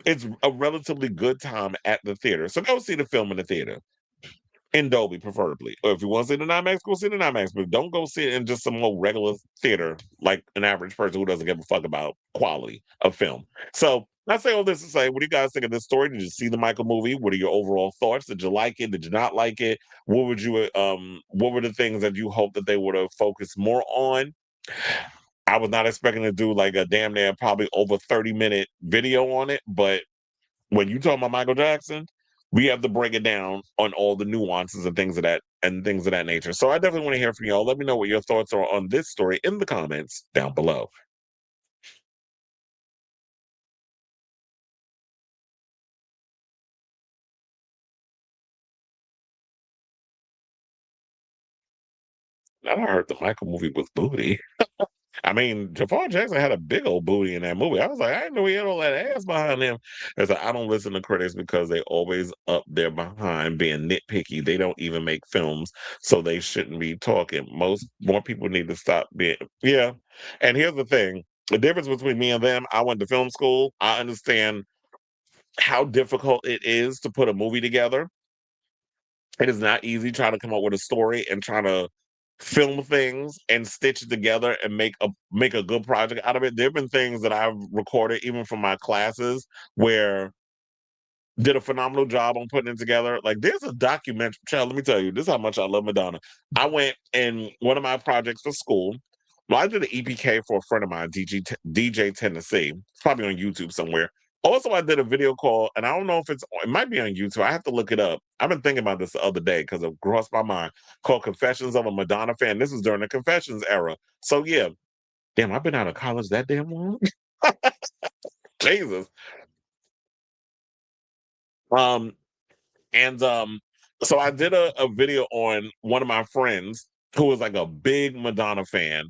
it's a relatively good time at the theater. So go see the film in the theater. In Dolby, preferably. Or if you want to see it in IMAX, go see it in IMAX. But don't go see it in just some old regular theater like an average person who doesn't give a fuck about quality of film. So I say all this to say, what do you guys think of this story? Did you see the Michael movie? What are your overall thoughts? Did you like it? Did you not like it? What were the things that you hope that they would have focused more on? I was not expecting to do like a damn near probably over 30-minute video on it, but when you talk about Michael Jackson, we have to break it down on all the nuances and things of that nature. So I definitely want to hear from y'all. Let me know what your thoughts are on this story in the comments down below. I heard the Michael movie was booty. I mean, Jafar Jackson had a big old booty in that movie. I was like, I didn't know he had all that ass behind him. It's like, I don't listen to critics because they always up there behind being nitpicky. They don't even make films, so they shouldn't be talking. More people need to stop being yeah. And here's the thing: the difference between me and them. I went to film school. I understand how difficult it is to put a movie together. It is not easy trying to come up with a story and trying to film things and stitch it together and make a good project out of it. There have been things that I've recorded even from my classes where did a phenomenal job on putting it together. Like there's a documentary. Child, let me tell you, this is how much I love Madonna. I went in one of my projects for school. Well, I did an EPK for a friend of mine, DJ Tennessee. It's probably on YouTube somewhere. Also, I did a video call, and I don't know if it might be on YouTube. I have to look it up. I've been thinking about this the other day because it crossed my mind. Called Confessions of a Madonna Fan. This was during the Confessions era. So yeah, damn, I've been out of college that damn long. Jesus. Um, And so I did a video on one of my friends who was like a big Madonna fan.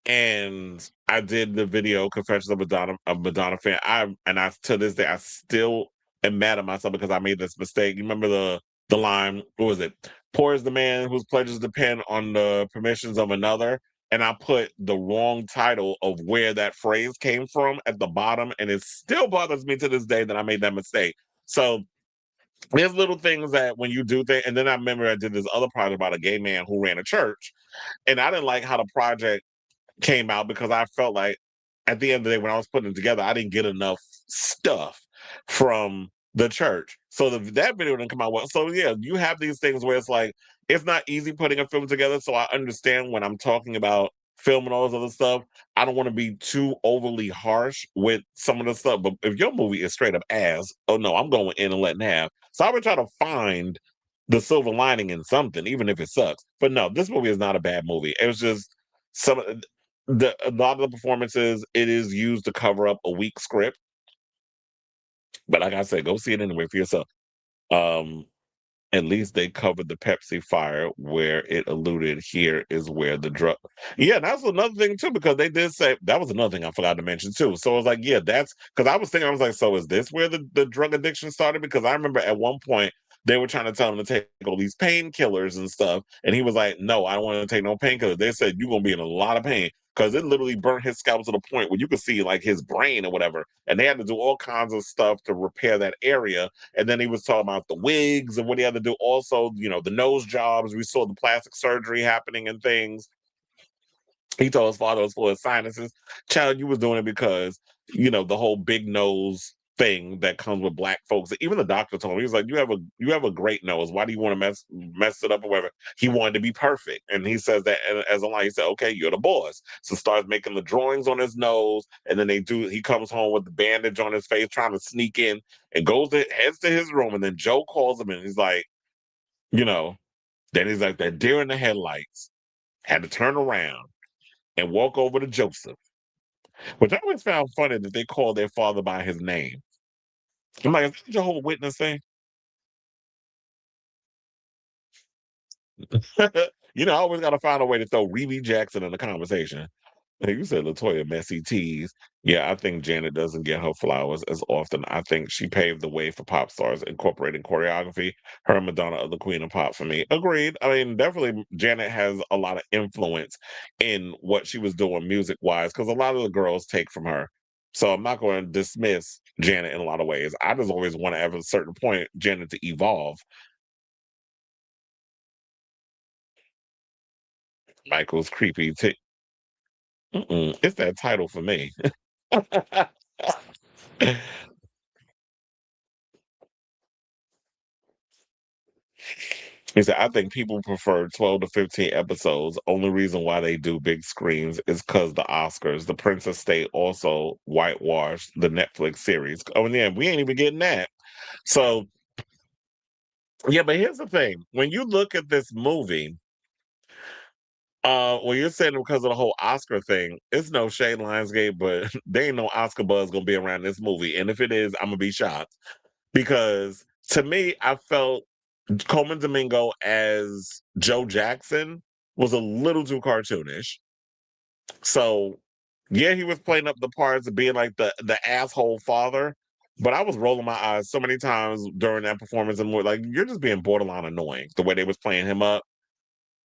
And I did the video Confessions of a Madonna fan. I to this day I still am mad at myself because I made this mistake. You remember the line, what was it? Poor is the man whose pleasures depend on the permissions of another. And I put the wrong title of where that phrase came from at the bottom, and it still bothers me to this day that I made that mistake. So there's little things that when you do things, and then I remember I did this other project about a gay man who ran a church, and I didn't like how the project came out because I felt like at the end of the day, when I was putting it together, I didn't get enough stuff from the church. So that video didn't come out well. So yeah, you have these things where it's like it's not easy putting a film together. So I understand when I'm talking about film and all this other stuff. I don't want to be too overly harsh with some of the stuff. But if your movie is straight up ass, oh no, I'm going in and letting have. So I would try to find the silver lining in something, even if it sucks. But no, this movie is not a bad movie. It was just some a lot of the performances it is used to cover up a weak script. But like I said, go see it anyway for yourself. Um, at least they covered the Pepsi fire where it alluded here is where the drug. Yeah, that's another thing too, because they did say that was another thing I forgot to mention too. So I was like, yeah, that's because I was thinking, I was like, so is this where the drug addiction started? Because I remember at one point they were trying to tell him to take all these painkillers and stuff. And he was like, no, I don't want to take no painkillers. They said, you're going to be in a lot of pain because it literally burnt his scalp to the point where you could see like his brain or whatever. And they had to do all kinds of stuff to repair that area. And then he was talking about the wigs and what he had to do. Also, the nose jobs. We saw the plastic surgery happening and things. He told his father it was for his sinuses. Child, you was doing it because, the whole big nose thing that comes with black folks. Even the doctor told him, he was like, you have a great nose. Why do you want to mess it up or whatever? He wanted to be perfect. And he says that as a lie, he said, okay, you're the boss. So starts making the drawings on his nose, and then he comes home with the bandage on his face, trying to sneak in and heads to his room, and then Joe calls him and he's like, you know, then he's like that deer in the headlights, had to turn around and walk over to Joseph, which I always found funny that they called their father by his name. I'm like, is that Jehovah's Witness thing? I always got to find a way to throw Rebe Jackson in the conversation. Hey, you said Latoya messy tease. Yeah, I think Janet doesn't get her flowers as often. I think she paved the way for pop stars incorporating choreography. Her and Madonna are the queen of pop for me. Agreed. I mean, definitely Janet has a lot of influence in what she was doing music wise because a lot of the girls take from her. So I'm not going to dismiss Janet in a lot of ways. I just always want to have a certain point Janet to evolve. Michael's creepy. It's that title for me. He said, I think people prefer 12 to 15 episodes. Only reason why they do big screens is because the Oscars. The Princess State also whitewashed the Netflix series. Oh, and yeah, we ain't even getting that. So, yeah, but here's the thing. When you look at this movie, well, you're saying because of the whole Oscar thing, it's no shade Lionsgate, but there ain't no Oscar buzz gonna be around this movie. And if it is, I'm gonna be shocked. Because to me, I felt Coleman Domingo as Joe Jackson was a little too cartoonish. So, yeah, he was playing up the parts of being like the asshole father, but I was rolling my eyes so many times during that performance, and more like you're just being borderline annoying the way they was playing him up.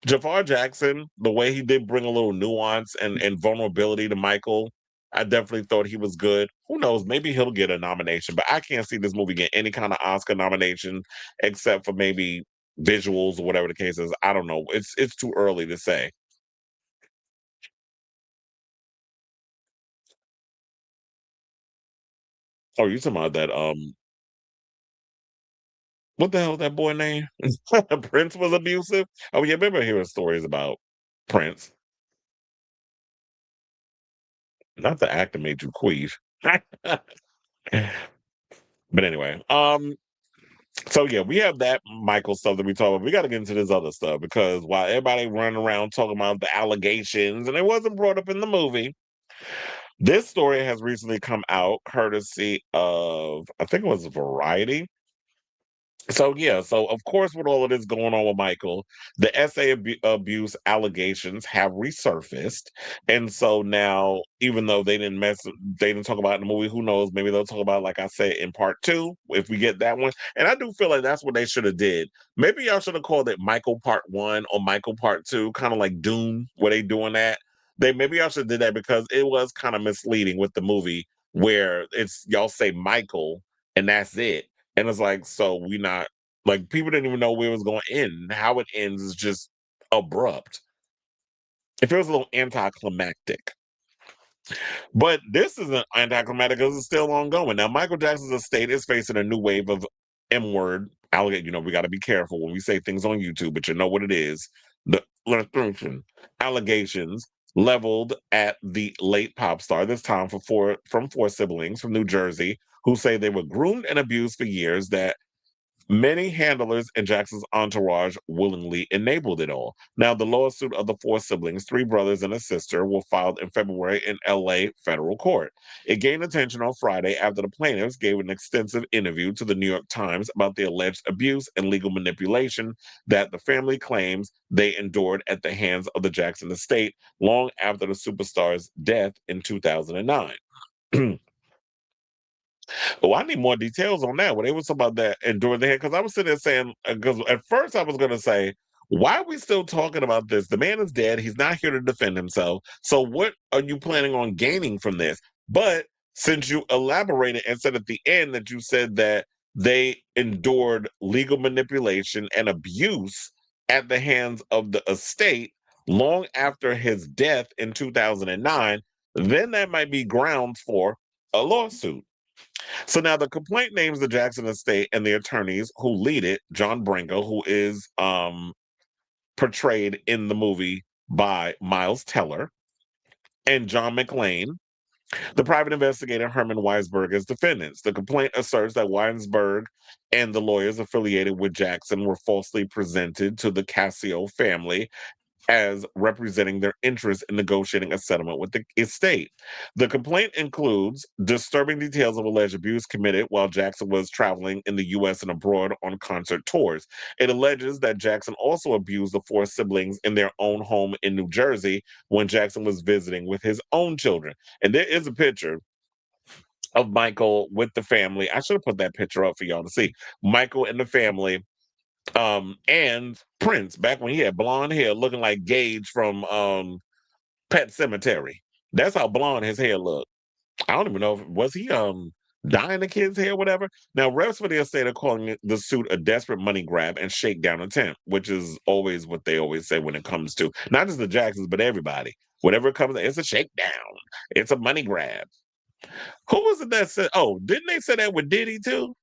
Jafar Jackson, the way he did bring a little nuance and vulnerability to Michael, I definitely thought he was good. Who knows? Maybe he'll get a nomination, but I can't see this movie get any kind of Oscar nomination except for maybe visuals or whatever the case is. I don't know. It's too early to say. Oh, you talking about that? What the hell is that boy name? Prince was abusive. Oh yeah, remember hearing stories about Prince. Not the actor made you queef. But anyway, so yeah, we have that Michael stuff that we talk about. We got to get into this other stuff because while everybody running around talking about the allegations and it wasn't brought up in the movie, this story has recently come out courtesy of I think it was Variety. So yeah, so of course, with all of this going on with Michael, the abuse allegations have resurfaced, and so now, even though they didn't talk about it in the movie. Who knows? Maybe they'll talk about, it, like I said, in part two if we get that one. And I do feel like that's what they should have did. Maybe y'all should have called it Michael Part One or Michael Part Two, kind of like Doom, where they doing that. They maybe y'all should have did that because it was kind of misleading with the movie where it's y'all say Michael and that's it and it's like, so we not like people didn't even know where it was going to end. How it ends is just abrupt. It feels a little anticlimactic. But this isn't anticlimactic because it's still ongoing. Now, Michael Jackson's estate is facing a new wave of M word allegation. You know, we got to be careful when we say things on YouTube, but you know what it is. The allegations leveled at the late pop star, this time from four siblings from New Jersey who say they were groomed and abused for years that many handlers in Jackson's entourage willingly enabled it all. Now, the lawsuit of the four siblings, three brothers and a sister, were filed in February in LA federal court. It gained attention on Friday after the plaintiffs gave an extensive interview to the New York Times about the alleged abuse and legal manipulation that the family claims they endured at the hands of the Jackson estate long after the superstar's death in 2009. Oh, I need more details on that. When they was about that and during the head, because I was sitting there saying, because at first I was going to say, why are we still talking about this? The man is dead. He's not here to defend himself. So what are you planning on gaining from this? But since you elaborated and said at the end that you said that they endured legal manipulation and abuse at the hands of the estate long after his death in 2009, then that might be grounds for a lawsuit. So now the complaint names the Jackson estate and the attorneys who lead it, John Branco, who is portrayed in the movie by Miles Teller, and John McLean, the private investigator Herman Weisberg as defendants. The complaint asserts that Weisberg and the lawyers affiliated with Jackson were falsely presented to the Casio family as representing their interest in negotiating a settlement with the estate. The complaint includes disturbing details of alleged abuse committed while Jackson was traveling in the U.S. and abroad on concert tours. It alleges that Jackson also abused the four siblings in their own home in New Jersey when Jackson was visiting with his own children. And there is a picture of Michael with the family. I should have put that picture up for y'all to see. Michael and the family and Prince back when he had blonde hair looking like Gage from Pet Cemetery. That's how blonde his hair looked. I don't even know if was he dyeing the kid's hair, whatever. Now reps for the estate are calling the suit a desperate money grab and shakedown attempt, which is always what they always say when it comes to not just the Jacksons, but everybody. Whatever it comes, it's a shakedown. It's a money grab. Who was it that said? Oh, didn't they say that with Diddy too?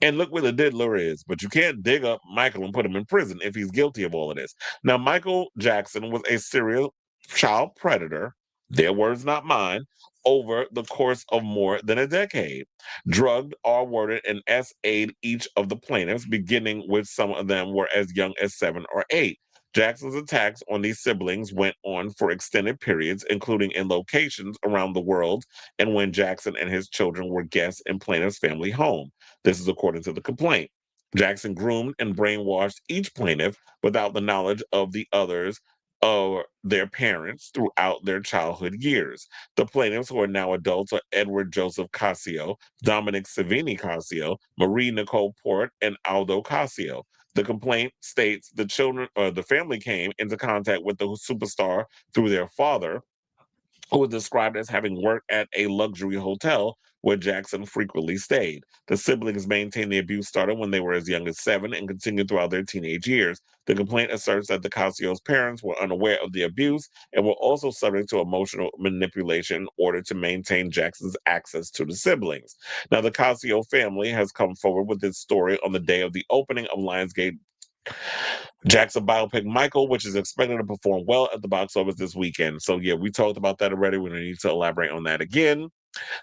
And look where the diddler is. But you can't dig up Michael and put him in prison if he's guilty of all of this. Now, Michael Jackson was a serial child predator, their words, not mine, over the course of more than a decade. Drugged, R-worded, and SA'd each of the plaintiffs, beginning with some of them were as young as 7 or 8. Jackson's attacks on these siblings went on for extended periods, including in locations around the world, and when Jackson and his children were guests in plaintiff's family home. This is according to the complaint. Jackson groomed and brainwashed each plaintiff without the knowledge of the others or their parents throughout their childhood years. The plaintiffs, who are now adults, are Edward Joseph Casio, Dominic Savini Casio, Marie Nicole Port, and Aldo Casio. The complaint states the children or the family came into contact with the superstar through their father, who was described as having worked at a luxury hotel where Jackson frequently stayed. The siblings maintain the abuse started when they were as young as 7 and continued throughout their teenage years. The complaint asserts that the Casio's parents were unaware of the abuse and were also subject to emotional manipulation in order to maintain Jackson's access to the siblings. Now, the Casio family has come forward with its story on the day of the opening of Lionsgate Jackson biopic Michael, which is expected to perform well at the box office this weekend. So, yeah, we talked about that already. We don't need to elaborate on that again.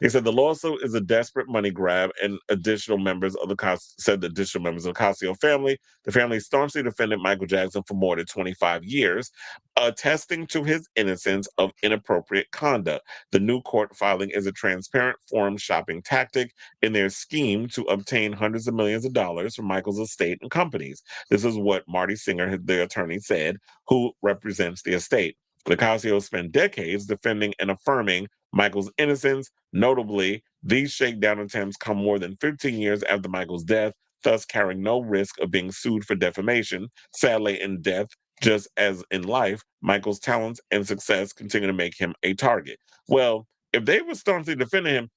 They said the lawsuit is a desperate money grab, and additional members of the Casio family. The family staunchly defended Michael Jackson for more than 25 years, attesting to his innocence of inappropriate conduct. The new court filing is a transparent forum shopping tactic in their scheme to obtain hundreds of millions of dollars from Michael's estate and companies. This is what Marty Singer, the attorney, said, who represents the estate. The Casios spent decades defending and affirming Michael's innocence. Notably, these shakedown attempts come more than 15 years after Michael's death, thus carrying no risk of being sued for defamation. Sadly, in death, just as in life, Michael's talents and success continue to make him a target. Well, if they were staunchly defending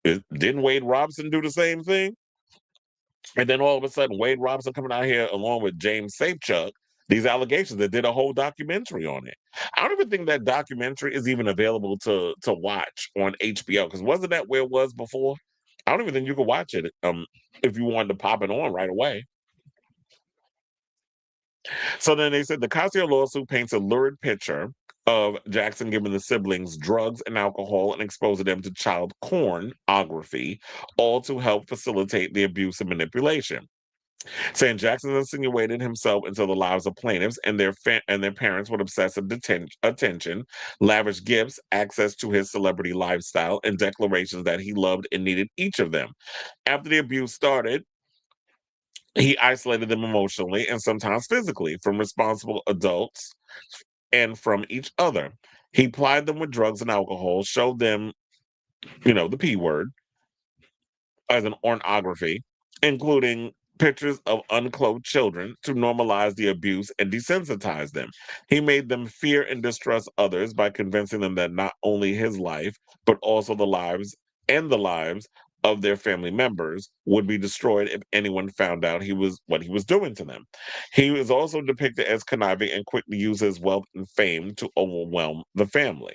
him, didn't Wade Robson do the same thing? And then all of a sudden, Wade Robson coming out here along with James Safechuck, these allegations that did a whole documentary on it. I don't even think that documentary is even available to watch on HBO, because wasn't that where it was before? I don't even think you could watch it if you wanted to pop it on right away. So then they said the Casio lawsuit paints a lurid picture of Jackson giving the siblings drugs and alcohol and exposing them to child pornography, all to help facilitate the abuse and manipulation. Saying Jackson insinuated himself into the lives of plaintiffs and their parents with obsessive attention, lavish gifts, access to his celebrity lifestyle, and declarations that he loved and needed each of them. After the abuse started, he isolated them emotionally and sometimes physically from responsible adults and from each other. He plied them with drugs and alcohol, showed them, the P word, as an pornography, including pictures of unclothed children to normalize the abuse and desensitize them. He made them fear and distrust others by convincing them that not only his life, but also the lives of their family members would be destroyed if anyone found out what he was doing to them. He was also depicted as conniving and quick to use his wealth and fame to overwhelm the family.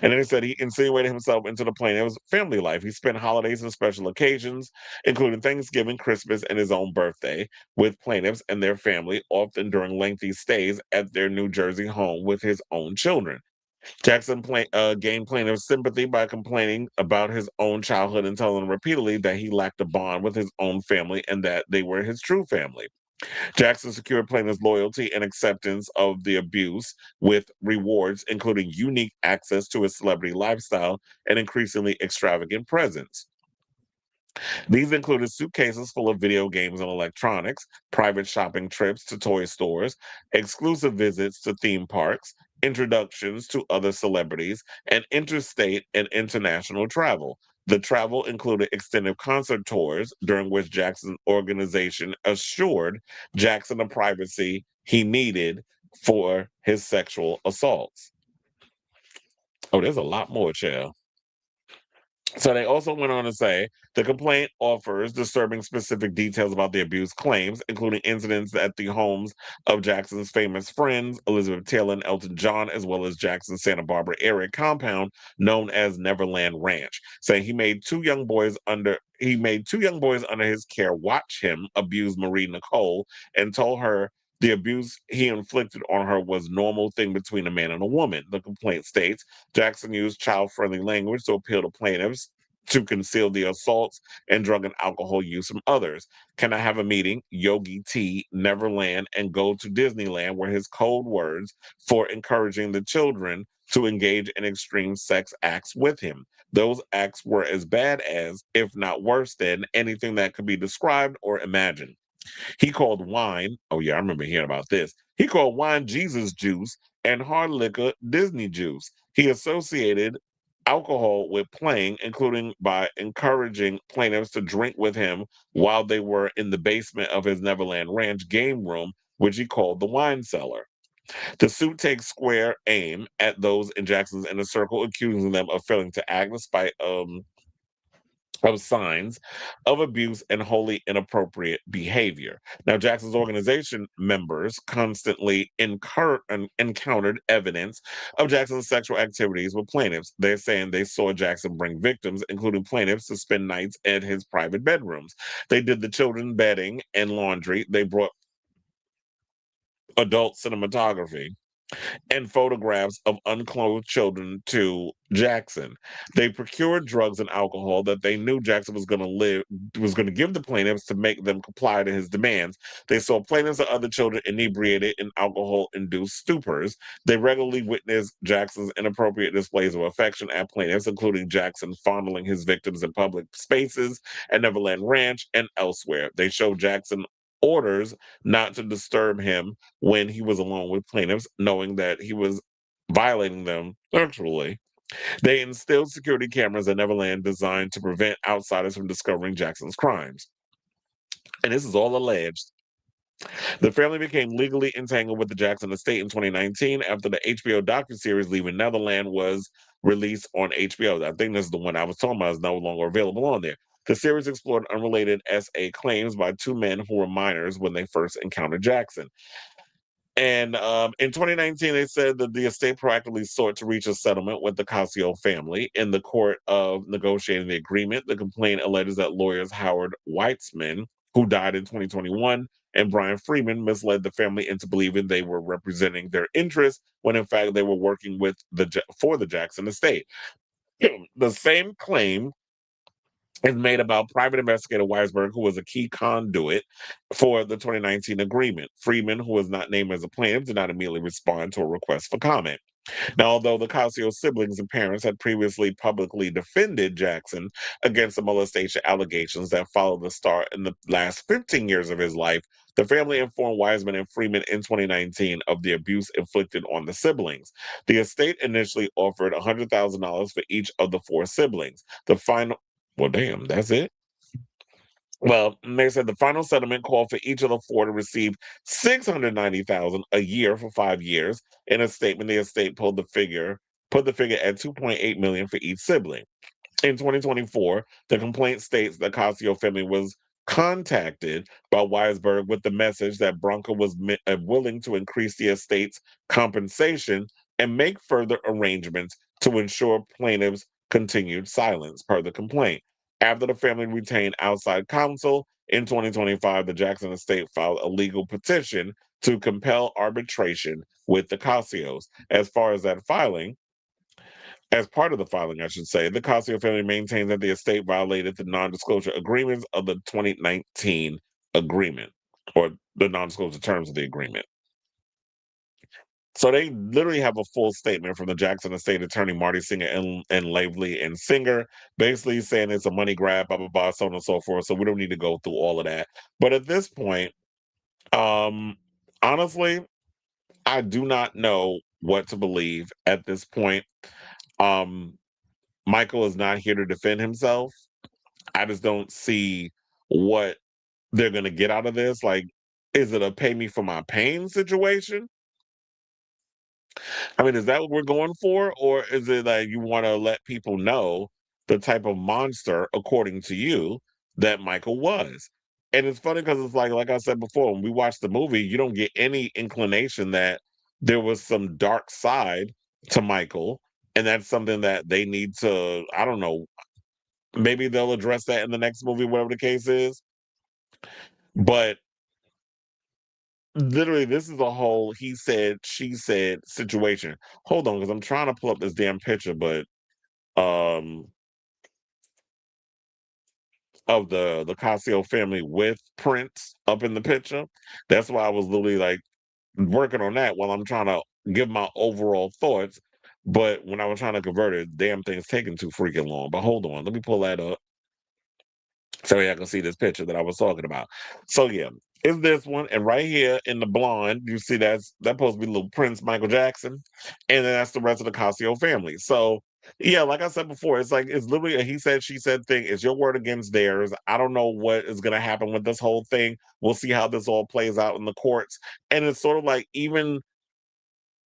And then he said he insinuated himself into the plaintiff's family life. He spent holidays and special occasions, including Thanksgiving, Christmas, and his own birthday, with plaintiffs and their family, often during lengthy stays at their New Jersey home with his own children. Jackson gained plaintiff's sympathy by complaining about his own childhood and telling them repeatedly that he lacked a bond with his own family and that they were his true family. Jackson secured plaintiff's loyalty and acceptance of the abuse with rewards, including unique access to his celebrity lifestyle and increasingly extravagant presence. These included suitcases full of video games and electronics, private shopping trips to toy stores, exclusive visits to theme parks, introductions to other celebrities, and interstate and international travel. The travel included extended concert tours during which Jackson's organization assured Jackson the privacy he needed for his sexual assaults. Oh, there's a lot more, child. So they also went on to say the complaint offers disturbing specific details about the abuse claims, including incidents at the homes of Jackson's famous friends, Elizabeth Taylor and Elton John, as well as Jackson's Santa Barbara area compound known as Neverland Ranch, saying he made two young boys under his care watch him abuse Marie Nicole and told her the abuse he inflicted on her was normal thing between a man and a woman. The complaint states Jackson used child-friendly language to appeal to plaintiffs to conceal the assaults and drug and alcohol use from others. Can I have a meeting? Yogi T, Neverland, and go to Disneyland were his code words for encouraging the children to engage in extreme sex acts with him. Those acts were as bad as, if not worse than, anything that could be described or imagined. He called wine, oh yeah, I remember hearing about this. He called wine Jesus juice and hard liquor Disney juice. He associated alcohol with playing, including by encouraging plaintiffs to drink with him while they were in the basement of his Neverland Ranch game room, which he called the wine cellar. The suit takes square aim at those in Jackson's inner circle, accusing them of failing to act despite of signs of abuse and wholly inappropriate behavior. Now, Jackson's organization members constantly encountered evidence of Jackson's sexual activities with plaintiffs. They're saying they saw Jackson bring victims, including plaintiffs, to spend nights at his private bedrooms. They did the children's bedding and laundry. They brought adult cinematography and photographs of unclothed children to Jackson. They procured drugs and alcohol that they knew Jackson was going to give the plaintiffs to make them comply to his demands. They saw plaintiffs and other children inebriated in alcohol-induced stupors. They regularly witnessed Jackson's inappropriate displays of affection at plaintiffs, including Jackson fondling his victims in public spaces at Neverland Ranch and elsewhere. They showed Jackson orders not to disturb him when he was alone with plaintiffs, knowing that he was violating them sexually. They instilled security cameras at Neverland designed to prevent outsiders from discovering Jackson's crimes. And this is all alleged. The family became legally entangled with the Jackson estate in 2019 after the HBO docuseries Leaving Neverland was released on HBO. I think this is the one I was talking about is no longer available on there. The series explored unrelated SA claims by two men who were minors when they first encountered Jackson. And in 2019, they said that the estate proactively sought to reach a settlement with the Casio family. In the court of negotiating the agreement, the complaint alleges that lawyers Howard Weitzman, who died in 2021, and Brian Freeman misled the family into believing they were representing their interests when in fact they were working for the Jackson estate. The same claim is made about private investigator Weisberg, who was a key conduit for the 2019 agreement. Freeman, who was not named as a plaintiff, did not immediately respond to a request for comment. Now, although the Casio siblings and parents had previously publicly defended Jackson against the molestation allegations that followed the star in the last 15 years of his life, the family informed Wiseman and Freeman in 2019 of the abuse inflicted on the siblings. The estate initially offered $100,000 for each of the four siblings. Well, damn, that's it. Well, they said the final settlement called for each of the four to receive 690,000 a year for 5 years. In a statement, the estate put the figure at 2.8 million for each sibling. In 2024, the complaint states the Casio family was contacted by Weisberg with the message that Bronco was willing to increase the estate's compensation and make further arrangements to ensure plaintiffs' continued silence, per the complaint. After the family retained outside counsel in 2025, the Jackson estate filed a legal petition to compel arbitration with the Casios. As part of the filing, I should say, the Casio family maintains that the estate violated the non-disclosure agreements of the 2019 agreement, or the non-disclosure terms of the agreement. So they literally have a full statement from the Jackson estate attorney, Marty Singer and Lavely and Singer, basically saying it's a money grab, blah, blah, blah, so on and so forth. So we don't need to go through all of that. But at this point, um, honestly, I do not know what to believe at this point. Um, Michael is not here to defend himself. I just don't see what they're going to get out of this. Like, is it a pay me for my pain situation? I mean, is that what we're going for? Or is it like you want to let people know the type of monster, according to you, that Michael was. And it's funny because it's like I said before, when we watch the movie, you don't get any inclination that there was some dark side to Michael. And that's something that they need to, I don't know, maybe they'll address that in the next movie, whatever the case is. But literally, this is a whole he said, she said situation. Hold on, because I'm trying to pull up this damn picture, but um of the Casio family with Prince up in the picture. That's why I was literally like working on that while I'm trying to give my overall thoughts. But when I was trying to convert it, damn thing's taking too freaking long. But hold on, let me pull that up so y'all can see this picture that I was talking about. So yeah, it's this one, and right here in the blonde, you see that's supposed to be little Prince Michael Jackson, and then that's the rest of the Casio family. So yeah, like I said before, it's like it's literally a he said she said thing. It's your word against theirs. I don't know what is gonna happen with this whole thing. We'll see how this all plays out in the courts. And it's sort of like even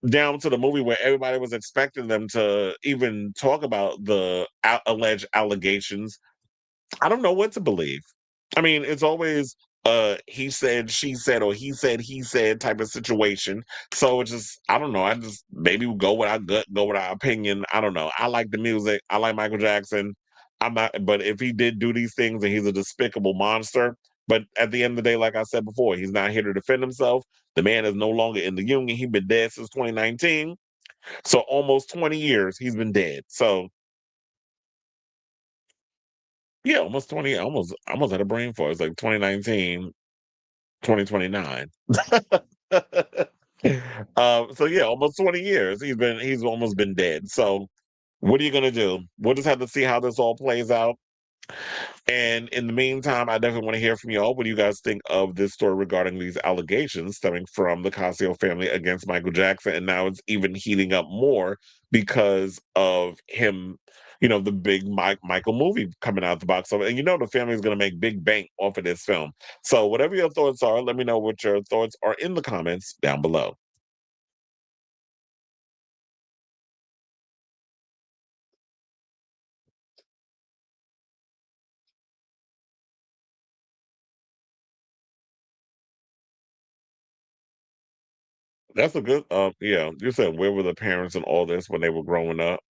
down to the movie where everybody was expecting them to even talk about the alleged allegations. I don't know what to believe. I mean, it's always he said, she said, or he said, he said type of situation. So it's just I don't know. I just maybe we go with our gut, go with our opinion. I don't know. I like the music. I like Michael Jackson. I'm not, but if he did do these things and he's a despicable monster, but at the end of the day, like I said before, he's not here to defend himself. The man is no longer in the union. He's been dead since 2019. So almost 20 years he's been dead. So yeah, almost 20, almost had a brain fart. It's like 2019, 2029. So yeah, almost 20 years. He's almost been dead. So what are you gonna do? We'll just have to see how this all plays out. And in the meantime, I definitely want to hear from y'all. What do you guys think of this story regarding these allegations stemming from the Casio family against Michael Jackson? And now it's even heating up more because of him, the big Michael movie coming out the box office. And the family is going to make big bank off of this film. So whatever your thoughts are, let me know what your thoughts are in the comments down below. That's a good, yeah, you said where were the parents and all this when they were growing up?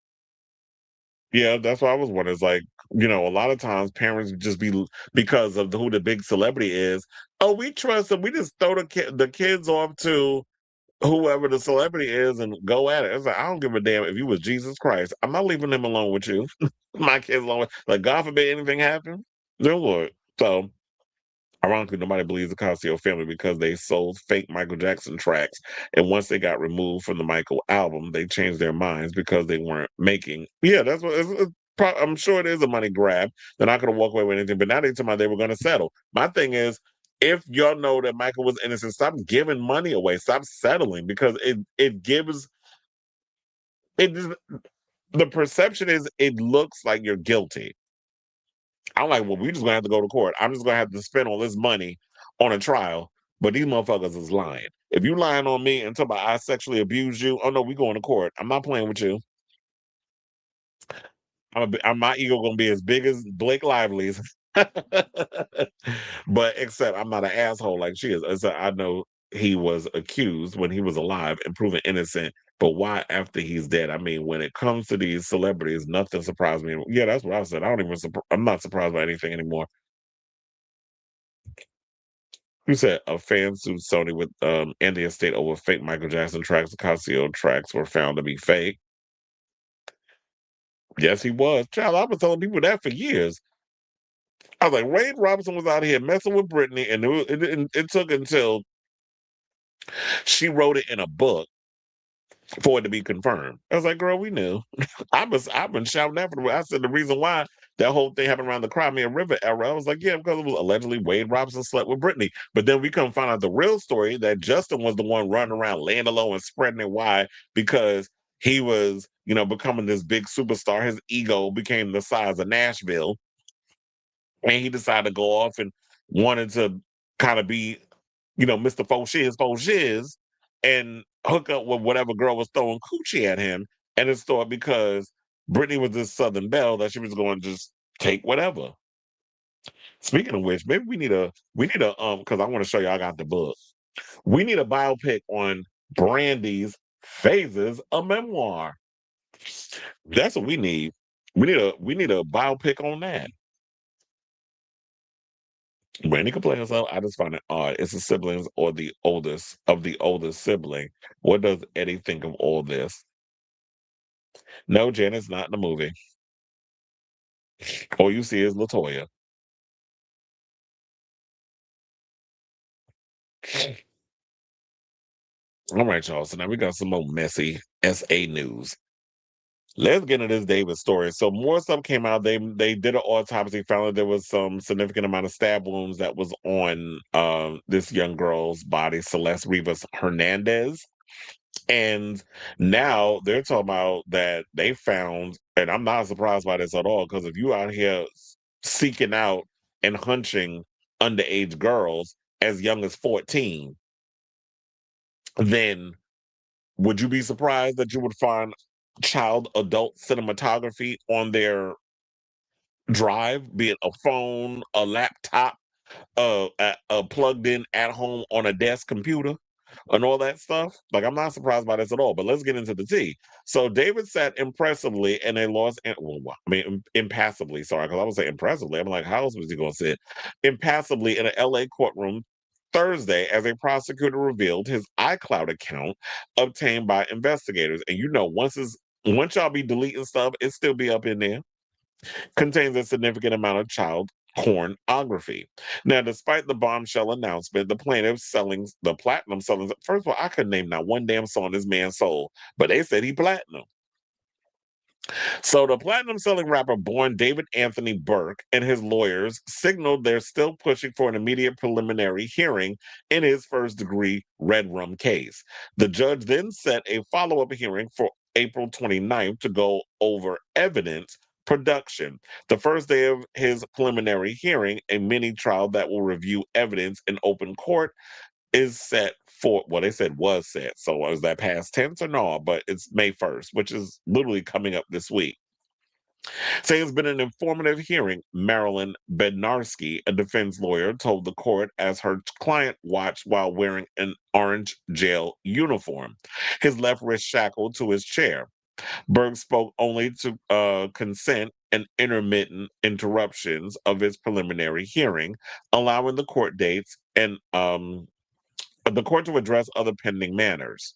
Yeah, that's what I was wondering. It's like, a lot of times parents just be because of who the big celebrity is. Oh, we trust them. We just throw the kids off to whoever the celebrity is and go at it. It's like I don't give a damn if you was Jesus Christ. I'm not leaving them alone with you. My kids alone. Like God forbid anything happen. Dear Lord. So ironically, nobody believes the Casio family because they sold fake Michael Jackson tracks. And once they got removed from the Michael album, they changed their minds because they weren't making. Yeah, that's what I'm sure it is a money grab. They're not going to walk away with anything. But now they told me they were going to settle. My thing is, if y'all know that Michael was innocent, stop giving money away. Stop settling because it gives it. The perception is it looks like you're guilty. I'm like, well, we just gonna have to go to court. I'm just gonna have to spend all this money on a trial. But these motherfuckers is lying. If you lying on me and talk about I sexually abused you, oh no, we going to court. I'm not playing with you. My ego gonna be as big as Blake Lively's. But except I'm not an asshole like she is. So I know he was accused when he was alive and proven innocent. But why after he's dead? I mean, when it comes to these celebrities, nothing surprised me. Yeah, that's what I said. I don't even. I'm not surprised by anything anymore. You said a fan sued Sony with and the estate over fake Michael Jackson tracks. The Casio tracks were found to be fake. Yes, he was. Child, I've been telling people that for years. I was like, Wade Robinson was out here messing with Britney, and it took until she wrote it in a book for it to be confirmed. I was like, girl, we knew. I've been shouting that for the. I said the reason why that whole thing happened around the Crimea River era. I was like, yeah, because it was allegedly Wade Robinson slept with Britney. But then we come find out the real story that Justin was the one running around laying low and spreading it wide because he was, becoming this big superstar. His ego became the size of Nashville, and he decided to go off and wanted to kind of be, Mr. Faux Shiz, and hook up with whatever girl was throwing coochie at him. And it's thought because Brittany was this Southern belle that she was going to just take whatever. Speaking of which, maybe we need a because I want to show you I got the book. We need a biopic on Brandy's phases, a memoir. That's what we need. We need a biopic on that. Brandy can play herself. I just find it odd. It's the siblings or the oldest of the oldest sibling. What does Eddie think of all this? No, Janet's not in the movie. All you see is Latoya. All right, y'all. So now we got some more messy SA news. Let's get into this David story. So more stuff came out. They did an autopsy, found that there was some significant amount of stab wounds that was on this young girl's body, Celeste Rivas Hernandez. And now they're talking about that they found, and I'm not surprised by this at all, because if you out here seeking out and hunching underage girls as young as 14, then would you be surprised that you would find child adult cinematography on their drive, be it a phone, a laptop, plugged in at home on a desk computer and all that stuff? Like, I'm not surprised by this at all, but let's get into the tea. So David sat impressively in a impassively, sorry, because I was saying impressively. I'm like, how else was he going to sit? Impassively in an LA courtroom Thursday as a prosecutor revealed his iCloud account obtained by investigators. And once y'all be deleting stuff, it still be up in there, contains a significant amount of child pornography. Now, despite the bombshell announcement, the platinum selling. First of all, I couldn't name not one damn song this man sold, but they said he platinum. So the platinum selling rapper born David Anthony Burke and his lawyers signaled they're still pushing for an immediate preliminary hearing in his first degree red rum case. The judge then set a follow-up hearing for April 29th to go over evidence production. The first day of his preliminary hearing, a mini trial that will review evidence in open court, is set for, well, they said was set. So was that past tense or no? But it's May 1st, which is literally coming up this week. Saying it's been an informative hearing, Marilyn Bednarski, a defense lawyer, told the court as her client watched while wearing an orange jail uniform, his left wrist shackled to his chair. Berg spoke only to consent and intermittent interruptions of his preliminary hearing, allowing the court dates and the court to address other pending matters.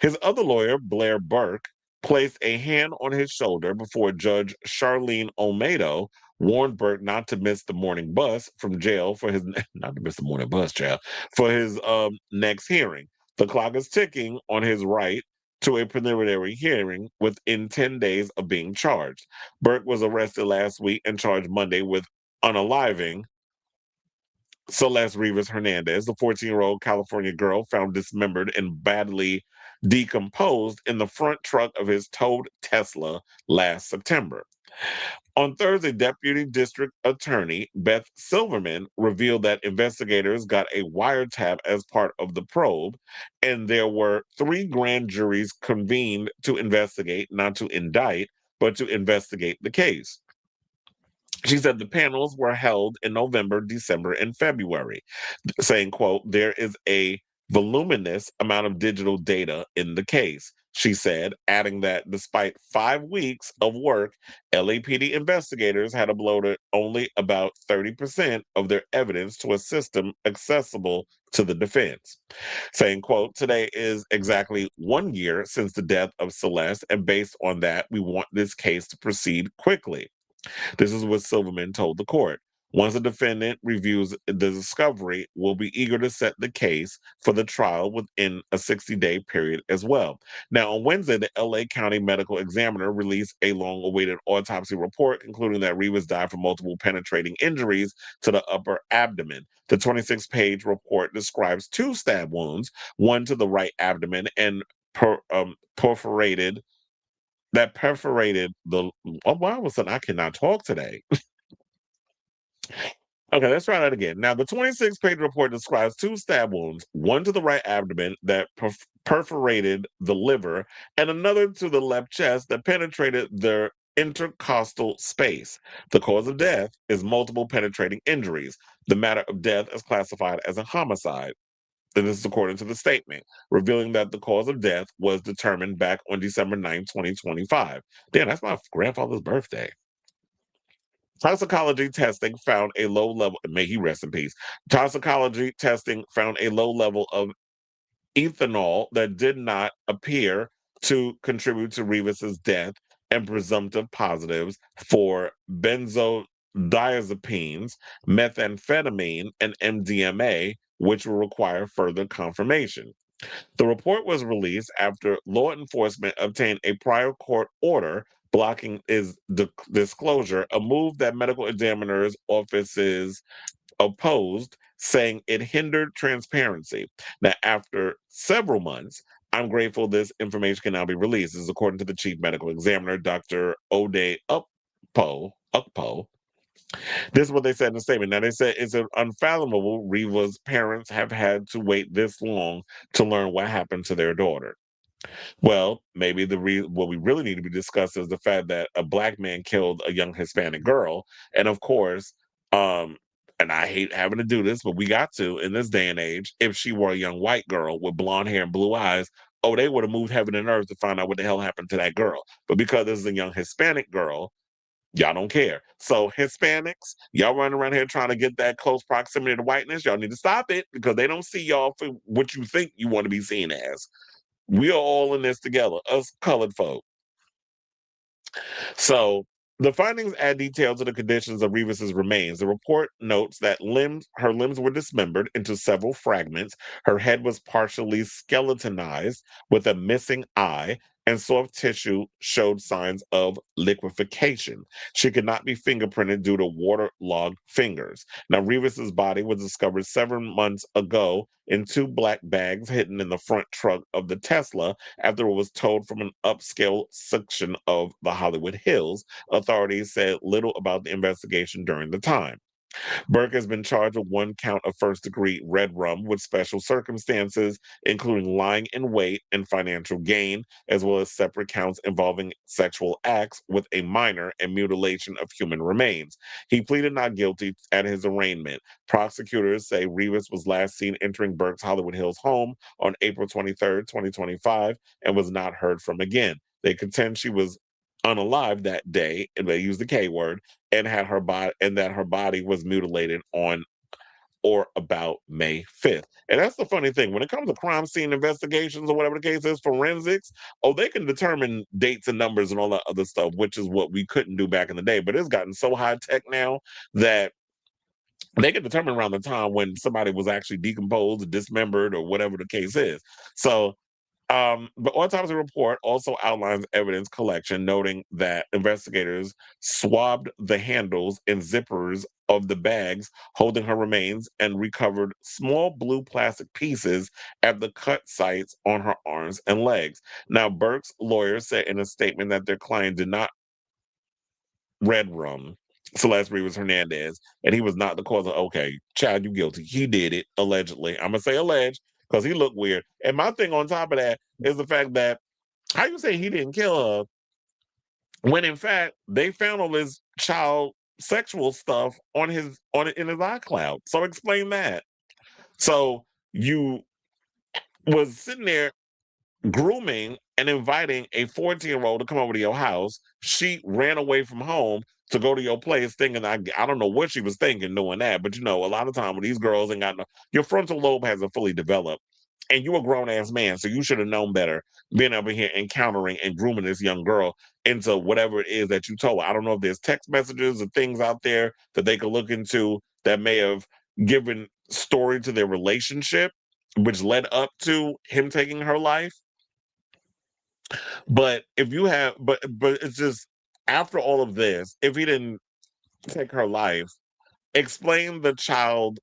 His other lawyer, Blair Burke, placed a hand on his shoulder before Judge Charlene Olmedo warned Burke not to miss the morning bus from jail for his not to miss the morning bus, child, for his next hearing. The clock is ticking on his right to a preliminary hearing within 10 days of being charged. Burke was arrested last week and charged Monday with unaliving Celeste Rivas Hernandez, the 14-year-old California girl found dismembered and badly decomposed in the front trunk of his towed Tesla last September. On Thursday, Deputy District Attorney Beth Silverman revealed that investigators got a wiretap as part of the probe, and there were 3 grand juries convened to investigate, not to indict, but to investigate the case. She said the panels were held in November, December, and February, saying, quote, there is a voluminous amount of digital data in the case. She said, adding that despite 5 weeks of work, LAPD investigators had uploaded only about 30% of their evidence to a system accessible to the defense. Saying, quote, today is exactly 1 year since the death of Celeste, and based on that, we want this case to proceed quickly. This is what Silverman told the court. Once the defendant reviews the discovery, we'll be eager to set the case for the trial within a 60-day period as well. Now, on Wednesday, the LA County Medical Examiner released a long awaited autopsy report concluding that Rivas died from multiple penetrating injuries to the upper abdomen. The 26-page report describes 2 stab wounds, one to the right abdomen and perforated that perforated the. Oh, wow, all of a sudden I cannot talk today. Okay, let's try that again. Now, the 26-page report describes two stab wounds, one to the right abdomen that perforated the liver, and another to the left chest that penetrated their intercostal space. The cause of death is multiple penetrating injuries. The matter of death is classified as a homicide. And this is according to the statement, revealing that the cause of death was determined back on December 9th, 2025. Damn, that's my grandfather's birthday. Toxicology testing found a low level, may he rest in peace. Toxicology testing found a low level of ethanol that did not appear to contribute to Revis's death and presumptive positives for benzodiazepines, methamphetamine, and MDMA, which will require further confirmation. The report was released after law enforcement obtained a prior court order blocking his disclosure, a move that medical examiners' offices opposed, saying it hindered transparency. Now, after several months, I'm grateful this information can now be released. This is according to the chief medical examiner, Dr. Ode Ukpo. This is what they said in the statement. Now, they said it's unfathomable Reva's parents have had to wait this long to learn what happened to their daughter. Well, maybe what we really need to be discussed is the fact that a black man killed a young Hispanic girl, and of course, um, and I hate having to do this, but we got to in this day and age. If she were a young white girl with blonde hair and blue eyes, oh, they would have moved heaven and earth to find out what the hell happened to that girl. But because this is a young Hispanic girl, y'all don't care. So Hispanics, y'all running around here trying to get that close proximity to whiteness. Y'all need to stop it because they don't see y'all for what you think you want to be seen as. We are all in this together, us colored folk. So the findings add detail to the conditions of Revis's remains. The report notes that her limbs were dismembered into several fragments. Her head was partially skeletonized with a missing eye, and soft tissue showed signs of liquefaction. She could not be fingerprinted due to waterlogged fingers. Now, Revis's body was discovered 7 months ago in two black bags hidden in the front trunk of the Tesla after it was towed from an upscale section of the Hollywood Hills. Authorities said little about the investigation during the time. Burke has been charged with one count of first degree red rum with special circumstances, including lying in wait and financial gain, as well as separate counts involving sexual acts with a minor and mutilation of human remains. He pleaded not guilty at his arraignment. Prosecutors say Rivas was last seen entering Burke's Hollywood Hills home on April 23rd, 2025, and was not heard from again. They contend she was unalive that day, and they use the K word, and had her body and that her body was mutilated on or about May 5th. And that's the funny thing. When it comes to crime scene investigations or whatever the case is, forensics, oh, they can determine dates and numbers and all that other stuff, which is what we couldn't do back in the day. But it's gotten so high tech now that they can determine around the time when somebody was actually decomposed, dismembered, or whatever the case is. So the autopsy report also outlines evidence collection, noting that investigators swabbed the handles and zippers of the bags holding her remains and recovered small blue plastic pieces at the cut sites on her arms and legs. Now, Burke's lawyer said in a statement that their client did not red rum Celeste Rivas Hernandez, and he was not the cause of. Okay, child, you guilty. He did it allegedly. I'm gonna say alleged because he looked weird. And my thing on top of that is the fact that how you say he didn't kill her when in fact they found all his child sexual stuff in his iCloud. So explain that. So you was sitting there grooming and inviting a 14-year-old to come over to your house. She ran away from home to go to your place thinking, I don't know what she was thinking doing that, but a lot of time when these girls ain't got no, your frontal lobe hasn't fully developed. And you a grown ass man, so you should have known better being over here encountering and grooming this young girl into whatever it is that you told her. I don't know if there's text messages or things out there that they could look into that may have given story to their relationship, which led up to him taking her life. But if you have, but it's just after all of this, if he didn't take her life, explain the child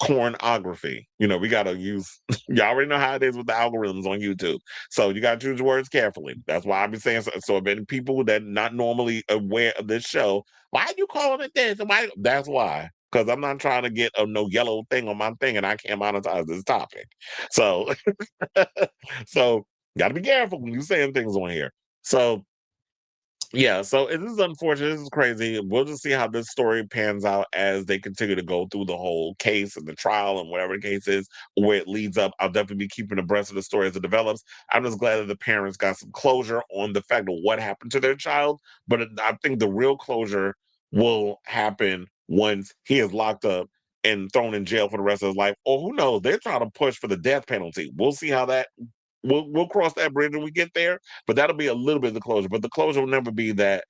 pornography. We gotta use. You already know how it is with the algorithms on YouTube, so you gotta choose your words carefully. That's why I've been saying so. So, many people that not normally aware of this show, why are you calling it this? And why? That's why. because I'm not trying to get a no yellow thing on my thing and I can't monetize this topic. So, so got to be careful when you saying things on here. So, yeah, so it is unfortunate. This is crazy. We'll just see how this story pans out as they continue to go through the whole case and the trial and whatever the case is, where it leads up. I'll definitely be keeping abreast of the story as it develops. I'm just glad that the parents got some closure on the fact of what happened to their child. But I think the real closure will happen once he is locked up and thrown in jail for the rest of his life. Or who knows? They're trying to push for the death penalty. We'll see how that we'll cross that bridge when we get there, but that'll be a little bit of the closure. But the closure will never be that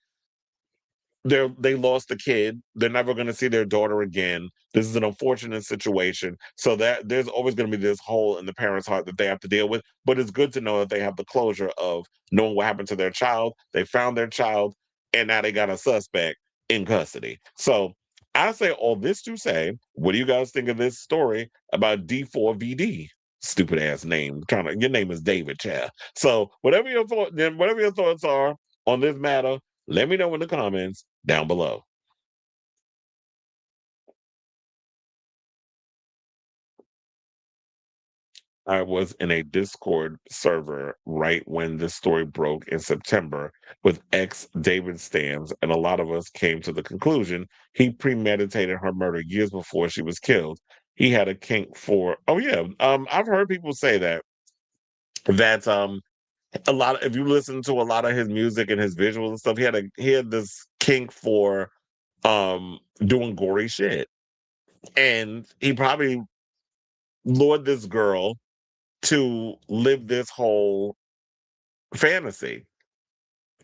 they lost the kid. They're never going to see their daughter again. This is an unfortunate situation. So that there's always going to be this hole in the parents' heart that they have to deal with. But it's good to know that they have the closure of knowing what happened to their child. They found their child, and now they got a suspect in custody. So I say all this to say, what do you guys think of this story about D4VD? Stupid ass name. Your name is David, Chad. So whatever your thoughts are on this matter, let me know in the comments down below. I was in a Discord server right when this story broke in September with ex David Stans, and a lot of us came to the conclusion he premeditated her murder years before she was killed. He had a kink for I've heard people say that a lot of, if you listen to a lot of his music and his visuals and stuff, he had this kink for doing gory shit. And he probably lured this girl to live this whole fantasy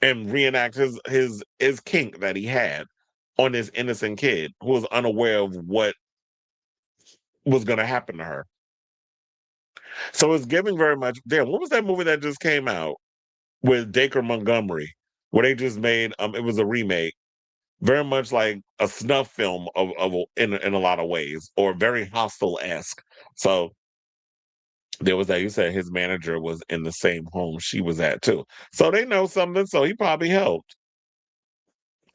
and reenact his kink that he had on this innocent kid who was unaware of what was going to happen to her. So it's giving very much. Damn, what was that movie that just came out with Dacre Montgomery, where they just made it was a remake, very much like a snuff film of in a lot of ways, or very hostile esque. So there was that you said his manager was in the same home she was at too. So they know something, so he probably helped.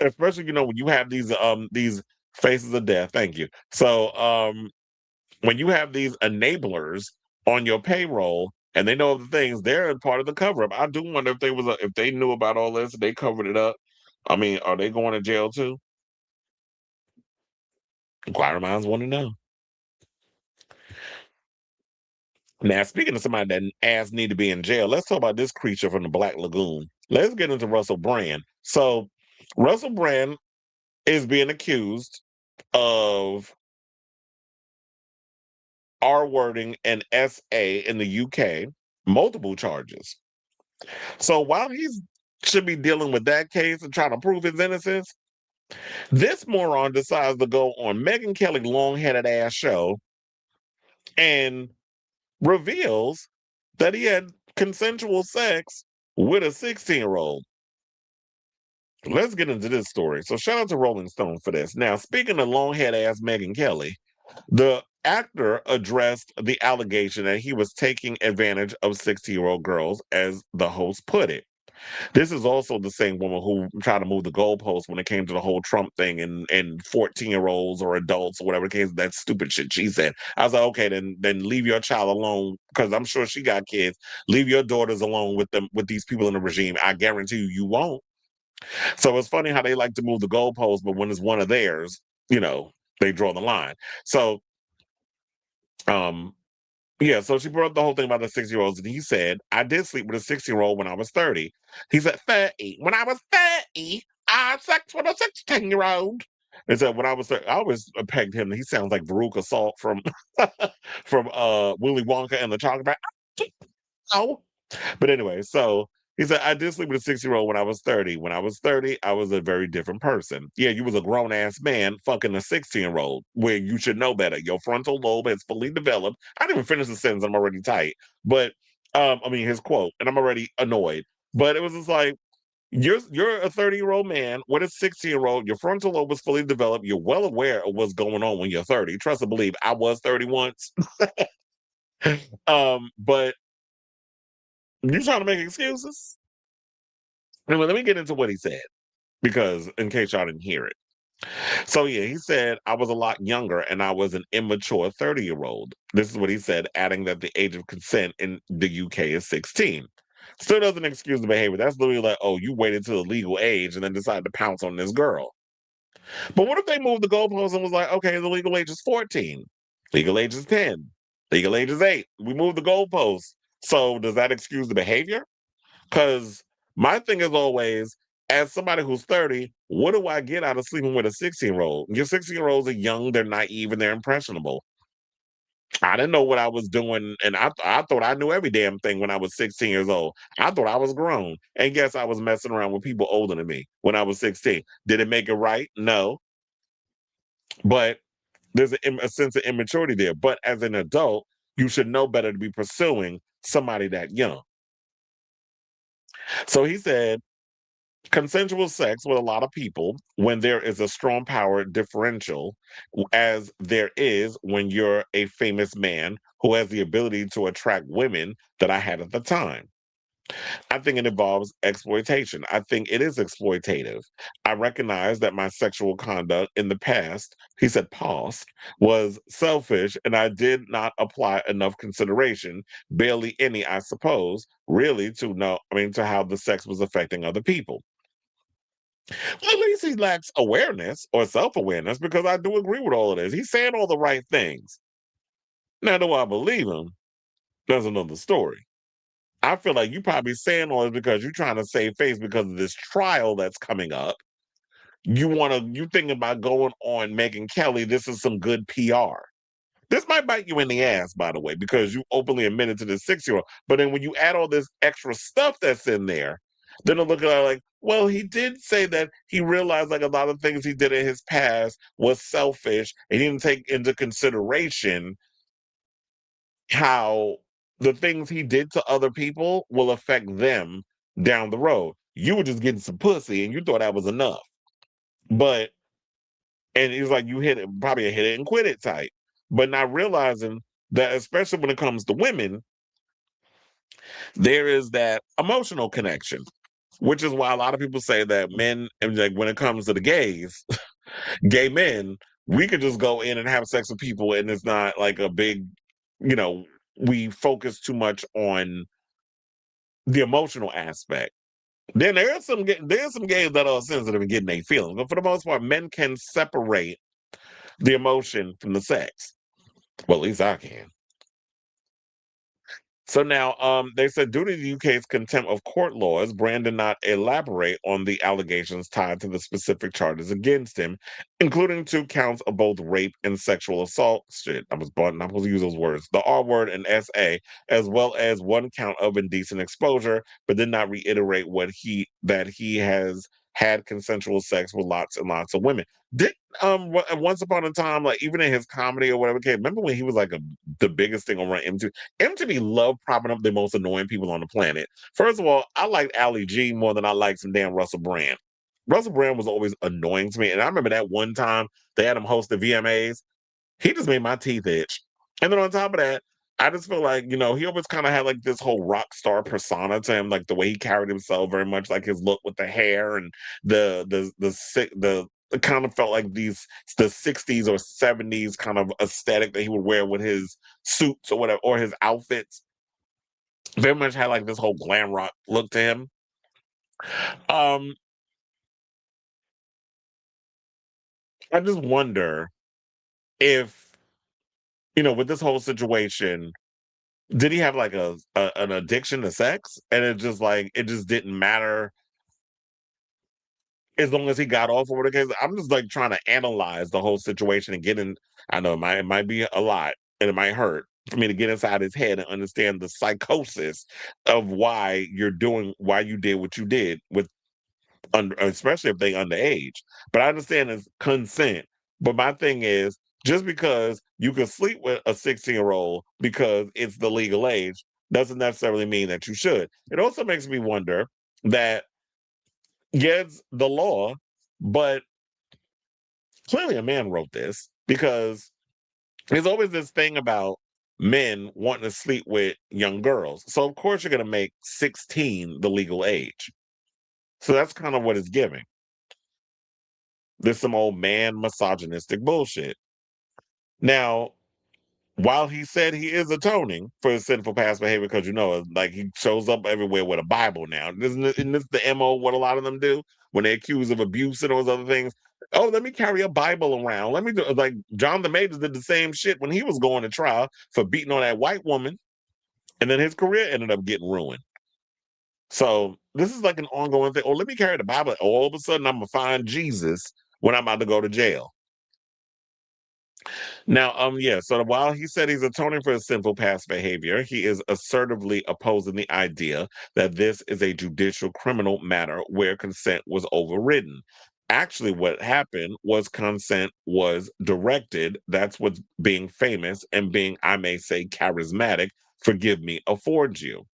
Especially, when you have these faces of death. Thank you. So when you have these enablers on your payroll and they know the things, they're part of the cover up. I do wonder if they knew about all this, they covered it up. I mean, are they going to jail too? Inquiring minds want to know. Now, speaking of somebody that ass need to be in jail, let's talk about this creature from the Black Lagoon. Let's get into Russell Brand. So, Russell Brand is being accused of R wording and SA in the UK, multiple charges. So, while he's should be dealing with that case and trying to prove his innocence, this moron decides to go on Megyn Kelly's long-headed ass show and reveals that he had consensual sex with a 16-year-old. Let's get into this story. So shout out to Rolling Stone for this. Now, speaking of long-head ass Megyn Kelly, the actor addressed the allegation that he was taking advantage of 60-year-old girls, as the host put it. This is also the same woman who tried to move the goalposts when it came to the whole Trump thing and 14-year-olds or adults or whatever the case. That stupid shit she said. I was like, okay, then leave your child alone, because I'm sure she got kids. Leave your daughters alone with these people in the regime. I guarantee you won't. So it's funny how they like to move the goalposts, but when it's one of theirs, they draw the line. So um yeah, so she brought up the whole thing about the 6-year-olds, and he said, I did sleep with a 6-year-old when I was 30. He said, 30. When I was 30, I had sex with a 16-year-old. And so when I was 30, I always pegged him. He sounds like Veruca Salt from from Willy Wonka and the Chocolate Factory. Oh, but anyway, so he said, I did sleep with a 6-year-old when I was 30. When I was 30, I was a very different person. Yeah, you was a grown ass man fucking a 16-year-old, where you should know better. Your frontal lobe is fully developed. I didn't even finish the sentence. I'm already tight. But I mean his quote, and I'm already annoyed. But it was just like, you're a 30-year-old man with a 16-year-old. Your frontal lobe is fully developed. You're well aware of what's going on when you're 30. Trust and believe, I was 30 once. But you trying to make excuses? Anyway, let me get into what he said, because in case y'all didn't hear it. So yeah, he said, I was a lot younger and I was an immature 30-year-old. This is what he said, adding that the age of consent in the UK is 16. Still doesn't excuse the behavior. That's literally like, oh, you waited till the legal age and then decided to pounce on this girl. But what if they moved the goalpost and was like, okay, the legal age is 14, legal age is 10, legal age is 8. We moved the goalposts. So does that excuse the behavior? Because my thing is always, as somebody who's 30, what do I get out of sleeping with a 16-year-old? Your 16-year-olds are young, they're naive, and they're impressionable. I didn't know what I was doing, and I thought I knew every damn thing when I was 16 years old. I thought I was grown. And guess I was messing around with people older than me when I was 16. Did it make it right? No. But there's a sense of immaturity there. But as an adult, you should know better to be pursuing somebody that young. So he said, consensual sex with a lot of people when there is a strong power differential, as there is when you're a famous man who has the ability to attract women that I had at the time. I think it involves exploitation. I think it is exploitative. I recognize that my sexual conduct in the past, he said past, was selfish and I did not apply enough consideration, barely any, I suppose, really to know, to how the sex was affecting other people. Well, at least he lacks awareness or self-awareness because I do agree with all of this. He's saying all the right things. Now, do I believe him? That's another story. I feel like you probably saying all this because you're trying to save face because of this trial that's coming up. You thinking about going on Megan Kelly. This is some good PR. This might bite you in the ass, by the way, because you openly admitted to this 6-year-old. But then when you add all this extra stuff that's in there, then they'll look at it like, well, he did say that he realized like a lot of things he did in his past was selfish and he didn't take into consideration how the things he did to other people will affect them down the road. You were just getting some pussy and you thought that was enough. But and it's like you hit it, probably a hit it and quit it type, but not realizing that, especially when it comes to women, there is that emotional connection, which is why a lot of people say that men, and like when it comes to the gays, gay men, we could just go in and have sex with people, and it's not like a big, you know, we focus too much on the emotional aspect. Then there's some gays that are sensitive and getting their feelings, but for the most part, men can separate the emotion from the sex. Well, at least I can. So now, they said due to the UK's contempt of court laws, Brand did not elaborate on the allegations tied to the specific charges against him, including 2 counts of both rape and sexual assault. Shit, I was not supposed to use those words. The R word and SA, as well as 1 count of indecent exposure, but did not reiterate that he has had consensual sex with lots and lots of women. Did once upon a time, like even in his comedy or whatever, came. Remember when he was like the biggest thing on MTV? MTV loved propping up the most annoying people on the planet. First of all, I liked Ali G more than I liked some damn Russell Brand. Russell Brand was always annoying to me, and I remember that one time they had him host the VMAs. He just made my teeth itch. And then on top of that, I just feel like, he always kind of had like this whole rock star persona to him, like the way he carried himself, very much like his look with the hair and the it kind of felt like the 60s or 70s kind of aesthetic that he would wear with his suits or whatever, or his outfits. Very much had like this whole glam rock look to him. Um, I just wonder if, with this whole situation, did he have like an addiction to sex? And it just didn't matter as long as he got off or whatever the case. I'm just like trying to analyze the whole situation and get in. I know it might be a lot and it might hurt for me to get inside his head and understand the psychosis of why you did what you did with especially if they underage. But I understand it's consent. But my thing is, just because you can sleep with a 16-year-old because it's the legal age doesn't necessarily mean that you should. It also makes me wonder that, yes, the law, but clearly a man wrote this because there's always this thing about men wanting to sleep with young girls. So of course you're going to make 16 the legal age. So that's kind of what it's giving. This some old man misogynistic bullshit. Now, while he said he is atoning for his sinful past behavior, because like he shows up everywhere with a Bible now. Isn't this the MO what a lot of them do when they're accused of abuse and those other things? Oh, let me carry a Bible around. Let me do like John the Majors did the same shit when he was going to trial for beating on that white woman, and then his career ended up getting ruined. So this is like an ongoing thing. Oh, let me carry the Bible. All of a sudden, I'm gonna find Jesus when I'm about to go to jail. Now, yeah, so while he said he's atoning for his sinful past behavior, he is assertively opposing the idea that this is a judicial criminal matter where consent was overridden. Actually, what happened was consent was directed. That's what being famous and being, I may say, charismatic, forgive me, affords you.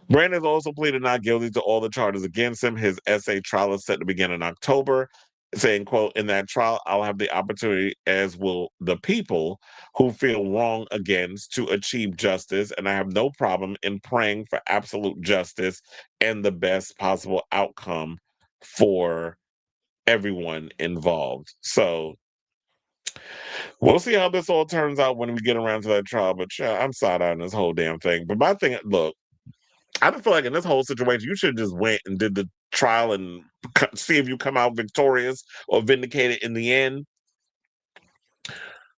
Brandon also pleaded not guilty to all the charges against him. His essay trial is set to begin in October, saying, quote, in that trial, I'll have the opportunity, as will the people who feel wrong against, to achieve justice. And I have no problem in praying for absolute justice and the best possible outcome for everyone involved. So we'll see how this all turns out when we get around to that trial. But yeah, I'm side-eyeing this whole damn thing. But my thing, look, I just feel like in this whole situation, you should have just went and did the trial and see if you come out victorious or vindicated in the end.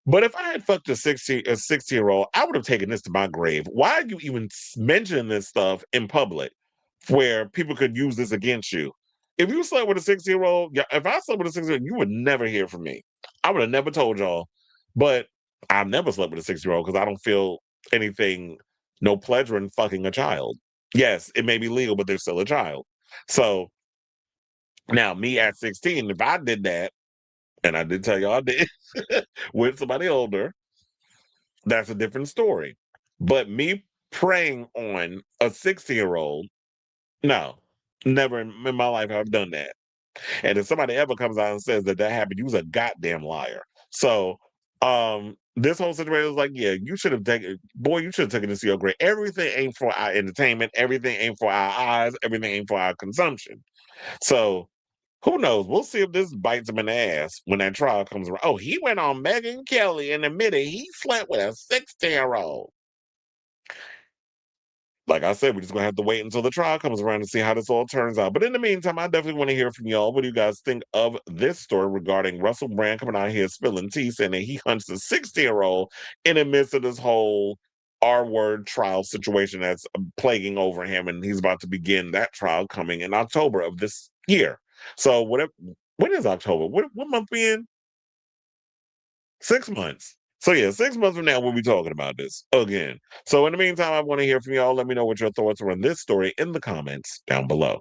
But if I had fucked a 60-year-old, I would have taken this to my grave. Why are you even mentioning this stuff in public where people could use this against you? If you slept with a 60-year-old, yeah, if I slept with a 60-year-old, you would never hear from me. I would have never told y'all. But I've never slept with a 60-year-old because I don't feel anything, no pleasure in fucking a child. Yes, it may be legal, but they're still a child. So now, me at 16, if I did that, and I did tell y'all I did with somebody older, that's a different story. But me preying on a 60-year-old, no, never in my life have I done that. And if somebody ever comes out and says that happened, you was a goddamn liar. So, this whole situation was like, yeah, you should have taken, boy, you should have taken this to your grave. Everything ain't for our entertainment. Everything ain't for our eyes. Everything ain't for our consumption. So, who knows? We'll see if this bites him in the ass when that trial comes around. Oh, he went on Megan Kelly and admitted he slept with a 16-year-old. Like I said, we're just gonna have to wait until the trial comes around to see how this all turns out. But in the meantime, I definitely want to hear from y'all. What do you guys think of this story regarding Russell Brand coming out here spilling tea, saying that he hunts a 60-year-old in the midst of this whole R-word trial situation that's plaguing over him, and he's about to begin that trial coming in October of this year. So when is October? What month we in? 6 months. So yeah, 6 months from now we'll be talking about this again. So in the meantime, I want to hear from y'all. Let me know what your thoughts are on this story in the comments down below.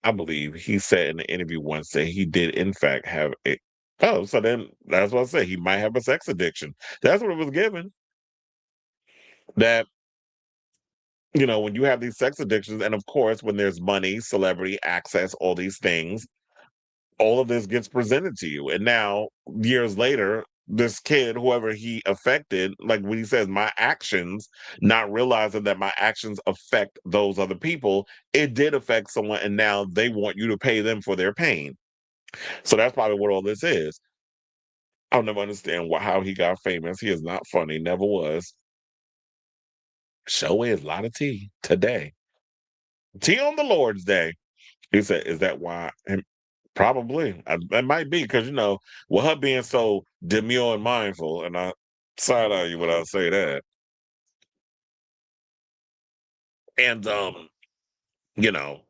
I believe he said in the interview once that he did in fact have a oh, so then that's what I said. He might have a sex addiction. That's what it was given. That when you have these sex addictions, and of course, when there's money, celebrity, access, all these things, all of this gets presented to you. And now, years later, this kid, whoever he affected, like when he says, my actions, not realizing that my actions affect those other people, it did affect someone. And now they want you to pay them for their pain. So that's probably what all this is. I'll never understand how he got famous. He is not funny, never was. Show is a lot of tea today. Tea on the Lord's Day. He said, is that why? And probably. That might be because, with her being so demure and mindful, and I side eye you when I say that. And, you know,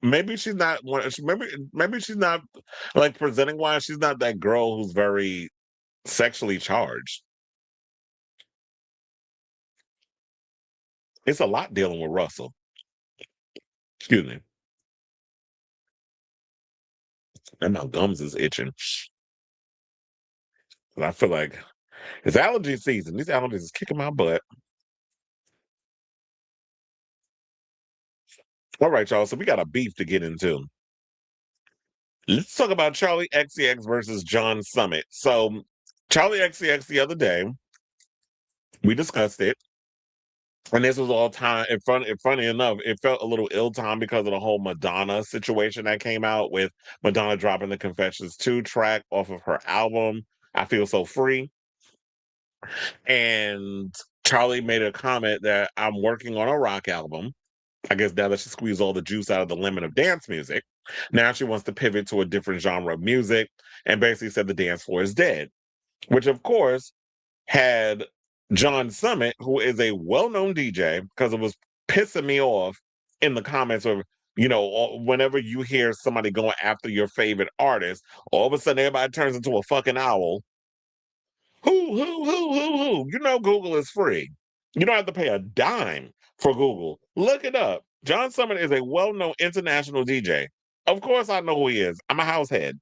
maybe she's not maybe she's not like presenting wise, she's not that girl who's very sexually charged. It's a lot dealing with Russell. Excuse me. And my gums is itching. And I feel like it's allergy season. These allergies is kicking my butt. All right, y'all. So we got a beef to get into. Let's talk about Charlie XCX versus John Summit. So Charlie XCX the other day, we discussed it. And this was all time in front. Funny enough, it felt a little ill-timed because of the whole Madonna situation that came out with Madonna dropping the Confessions 2 track off of her album, I Feel So Free. And Charli made a comment that I'm working on a rock album. I guess now that she squeezed all the juice out of the lemon of dance music, now she wants to pivot to a different genre of music and basically said the dance floor is dead, which of course had John Summit, who is a well-known DJ, because it was pissing me off in the comments of, whenever you hear somebody going after your favorite artist, all of a sudden everybody turns into a fucking owl. Who? You know Google is free. You don't have to pay a dime for Google. Look it up. John Summit is a well-known international DJ. Of course I know who he is. I'm a house head.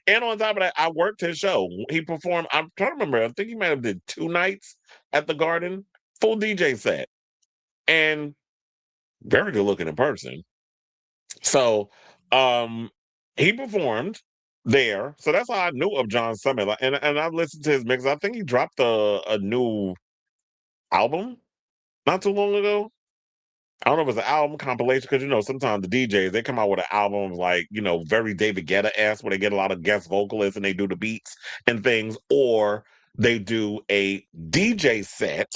And on top of that, I worked his show. He performed, I'm trying to remember, I think he might have did 2 nights at the Garden, full DJ set. And very good looking in person. So he performed there. So that's how I knew of John Summit. And I've listened to his mix. I think he dropped a new album not too long ago. I don't know if it's an album compilation because sometimes the DJs they come out with an album like very David Guetta-esque where they get a lot of guest vocalists and they do the beats and things, or they do a DJ set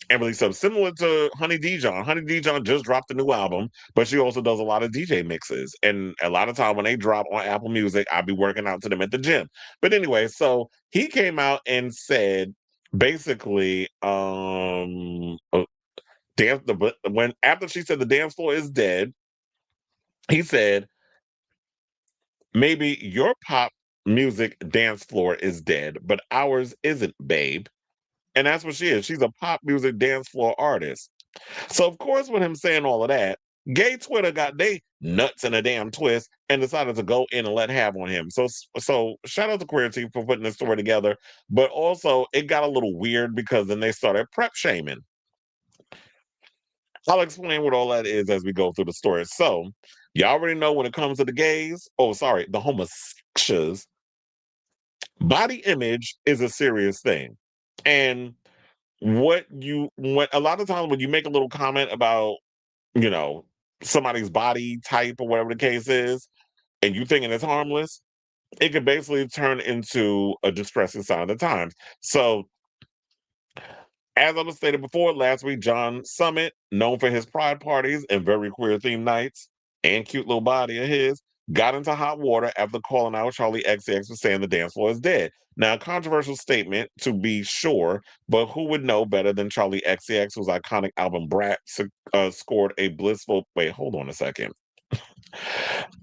and release something similar to Honey Dijon. Honey Dijon just dropped a new album, but she also does a lot of DJ mixes. And a lot of time when they drop on Apple Music, I'll be working out to them at the gym. But anyway, so he came out and said basically, when after she said the dance floor is dead, he said maybe your pop music dance floor is dead, but ours isn't, babe. And that's what she is. She's a pop music dance floor artist. So of course, with him saying all of that, gay Twitter got they nuts in a damn twist and decided to go in and let have on him. So shout out to Queer Team for putting this story together. But also it got a little weird because then they started prep shaming. I'll explain what all that is as we go through the story. So you already know when it comes to the gays, the homosexuals, body image is a serious thing. And when a lot of times when you make a little comment about you know, somebody's body type or whatever the case is, and you thinking it's harmless, it could basically turn into a distressing sign of the times. So, as I was stated before, last week, John Summit, known for his pride parties and very queer themed nights and cute little body of his, got into hot water after calling out Charli XCX for saying the dance floor is dead. Now, a controversial statement to be sure, but who would know better than Charli XCX, whose iconic album Brat scored a blissful. Wait, hold on a second.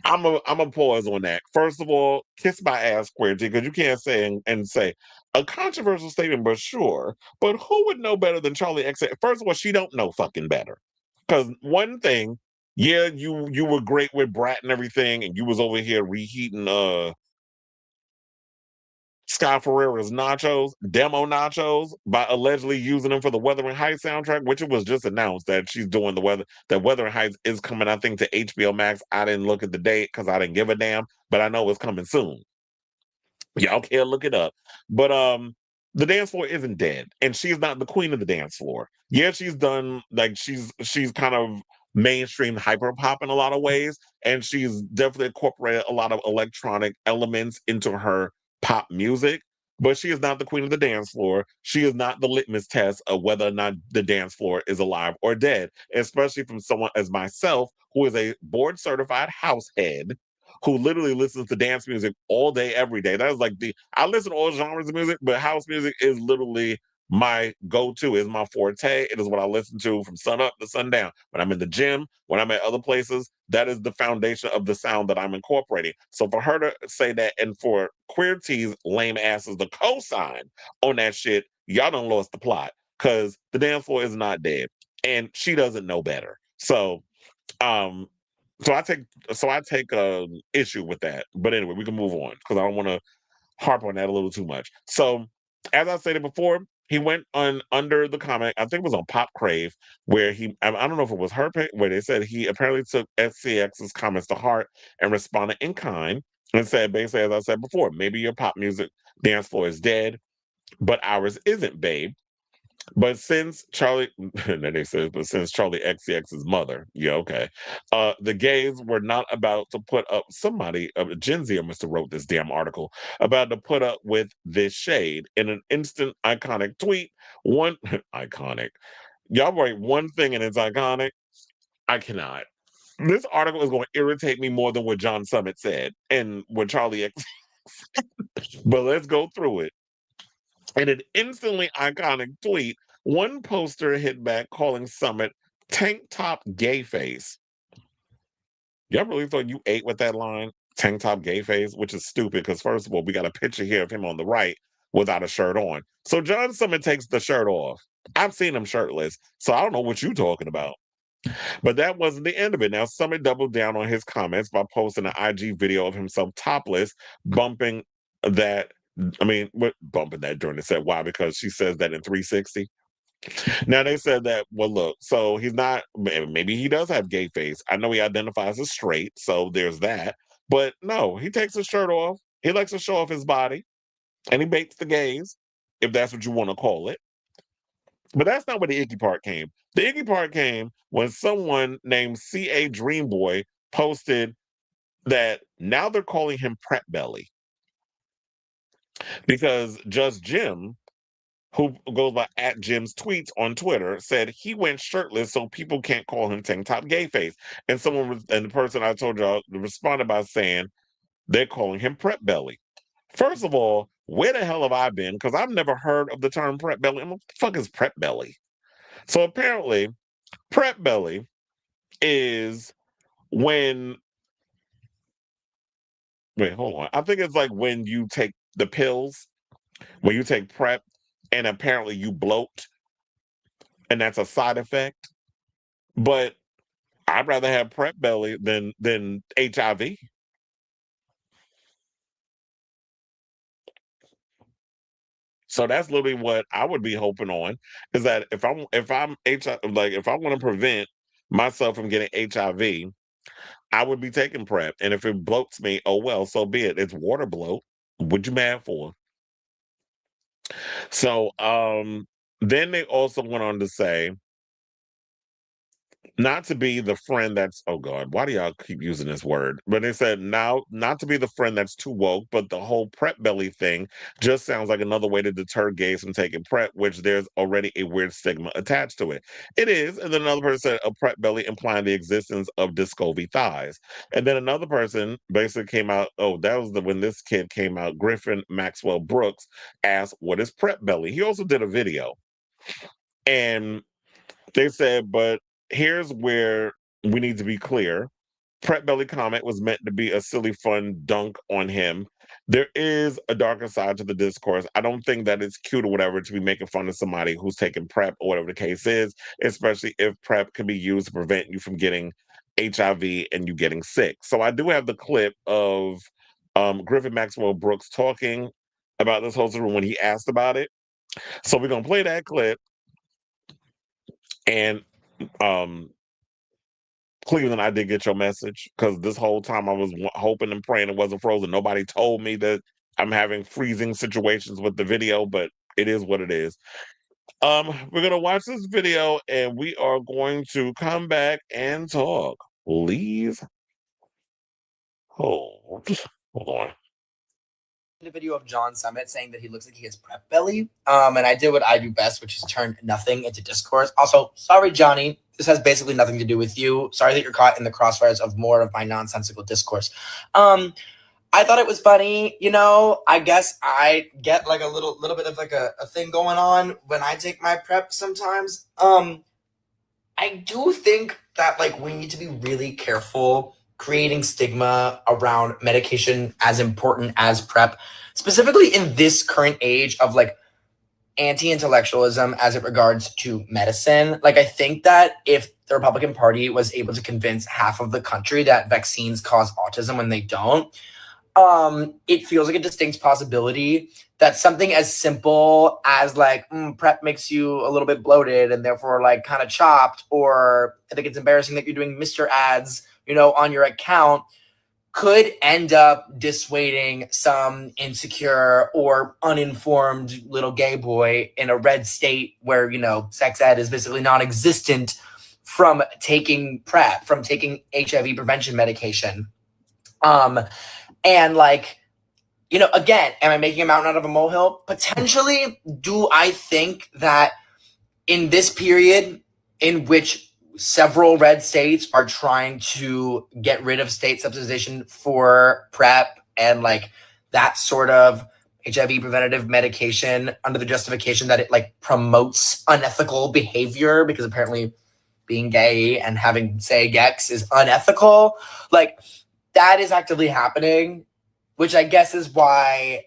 I'm a pause on that. First of all, kiss my ass, Square G, because you can't say and say a controversial statement, but sure. But who would know better than Charlie X? First of all, she don't know fucking better. Because one thing, yeah, you were great with Brat and everything, and you was over here reheating Sky Ferreira's nachos, demo nachos, by allegedly using them for the Wuthering Heights soundtrack, which it was just announced that she's doing that Wuthering Heights is coming, I think, to HBO Max. I didn't look at the date because I didn't give a damn, but I know it's coming soon. Y'all can't look it up. But the dance floor isn't dead, and she's not the queen of the dance floor. Yeah, she's done like she's kind of mainstream hyper pop in a lot of ways, and she's definitely incorporated a lot of electronic elements into her pop music. But she is not the queen of the dance floor. She is not the litmus test of whether or not the dance floor is alive or dead, especially from someone as myself, who is a board certified house head who literally listens to dance music all day, every day. That is like I listen to all genres of music, but house music is literally my go-to, is my forte. It is what I listen to from sun up to sundown. When I'm in the gym, when I'm at other places, that is the foundation of the sound that I'm incorporating. So for her to say that, and for Queer T's lame asses to co-sign on that shit, y'all done lost the plot. Because the dance floor is not dead. And she doesn't know better. Um, so I take issue with that. But anyway, we can move on because I don't want to harp on that a little too much. So as I stated before, he went on under the comment, I think it was on Pop Crave, where I don't know if it was her where they said he apparently took SCX's comments to heart and responded in kind and said basically, as I said before, maybe your pop music dance floor is dead, but ours isn't, babe. But since Charlie, and then they said, but since Charlie XCX's mother, yeah, okay, the gays were not about to put up somebody, Gen Z must have wrote this damn article, about to put up with this shade in an instant iconic tweet. One iconic. Y'all write one thing and it's iconic. I cannot. This article is going to irritate me more than what John Summit said and what Charlie X. But let's go through it. In an instantly iconic tweet, one poster hit back calling Summit tank top gay face. Y'all really thought you ate with that line? Tank top gay face, which is stupid because, first of all, we got a picture here of him on the right without a shirt on. So John Summit takes the shirt off. I've seen him shirtless, so I don't know what you're talking about. But that wasn't the end of it. Now, Summit doubled down on his comments by posting an IG video of himself topless, bumping that. I mean, bumping that during the set. Why? Because she says that in 360. Now they said that, well, look, so he's not, maybe he does have gay face. I know he identifies as straight, so there's that. But no, he takes his shirt off. He likes to show off his body and he baits the gays, if that's what you want to call it. But that's not where the icky part came. The icky part came when someone named CA Dreamboy posted that now they're calling him Prep Belly because Just Jim, who goes by at Jim's tweets on Twitter, said he went shirtless so people can't call him tank top gay face. And and the person I told y'all responded by saying they're calling him Prep Belly. First of all, where the hell have I been? Because I've never heard of the term Prep Belly. What the fuck is Prep Belly? So apparently, Prep Belly is when wait, hold on. I think it's like when you take the pills, when you take prep and apparently you bloat, and that's a side effect. But I'd rather have prep belly than HIV. So that's literally what I would be hoping on is that if I'm HIV, like if I want to prevent myself from getting HIV, I would be taking prep. And if it bloats me, oh well, so be it. It's water bloat. What you mad for? So then they also went on to say not to be the friend that's oh god, why do y'all keep using this word? But they said now not to be the friend that's too woke, but the whole prep belly thing just sounds like another way to deter gays from taking prep, which there's already a weird stigma attached to it. It is, and then another person said a prep belly implying the existence of discovy thighs. And then another person basically came out, oh, that was when this kid came out, Griffin Maxwell Brooks asked, what is prep belly? He also did a video. And they said, but here's where we need to be clear. Prep Belly comment was meant to be a silly, fun dunk on him. There is a darker side to the discourse. I don't think that it's cute or whatever to be making fun of somebody who's taking PrEP or whatever the case is, especially if PrEP can be used to prevent you from getting HIV and you getting sick. So I do have the clip of Griffin Maxwell Brooks talking about this whole situation when he asked about it. So we're gonna play that clip and um Cleveland, I did get your message because this whole time I was hoping and praying it wasn't frozen. Nobody told me that I'm having freezing situations with the video, but it is what it is. We're gonna watch this video and we are going to come back and talk. Please hold. Hold on. A video of John Summit saying that he looks like he has prep belly. And I did what I do best, which is turn nothing into discourse. Also, sorry, Johnny. This has basically nothing to do with you. Sorry that you're caught in the crossfires of more of my nonsensical discourse. I thought it was funny. You know, I guess I get like a little bit of like a thing going on when I take my prep sometimes. I do think that like we need to be really careful creating stigma around medication as important as prep, specifically in this current age of like anti-intellectualism as it regards to medicine. Like I think that if the Republican Party was able to convince half of the country that vaccines cause autism when they don't, it feels like a distinct possibility that something as simple as like prep makes you a little bit bloated and therefore like kind of chopped, or I think it's embarrassing that you're doing Mr. ads, you know, on your account, could end up dissuading some insecure or uninformed little gay boy in a red state where, sex ed is basically non existent from taking PrEP, from taking HIV prevention medication. And like, again, am I making a mountain out of a molehill? Potentially. Do I think that in this period in which several red states are trying to get rid of state subsidization for PrEP and like that sort of HIV preventative medication under the justification that it like promotes unethical behavior because apparently being gay and having say sex is unethical. Like that is actively happening, which I guess is why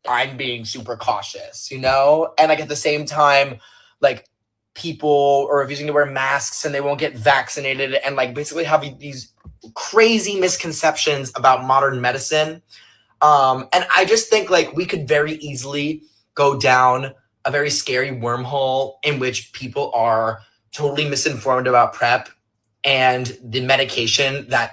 I'm being super cautious, And like at the same time, like people are refusing to wear masks and they won't get vaccinated and like basically have these crazy misconceptions about modern medicine. And I just think like we could very easily go down a very scary wormhole in which people are totally misinformed about PrEP and the medication that,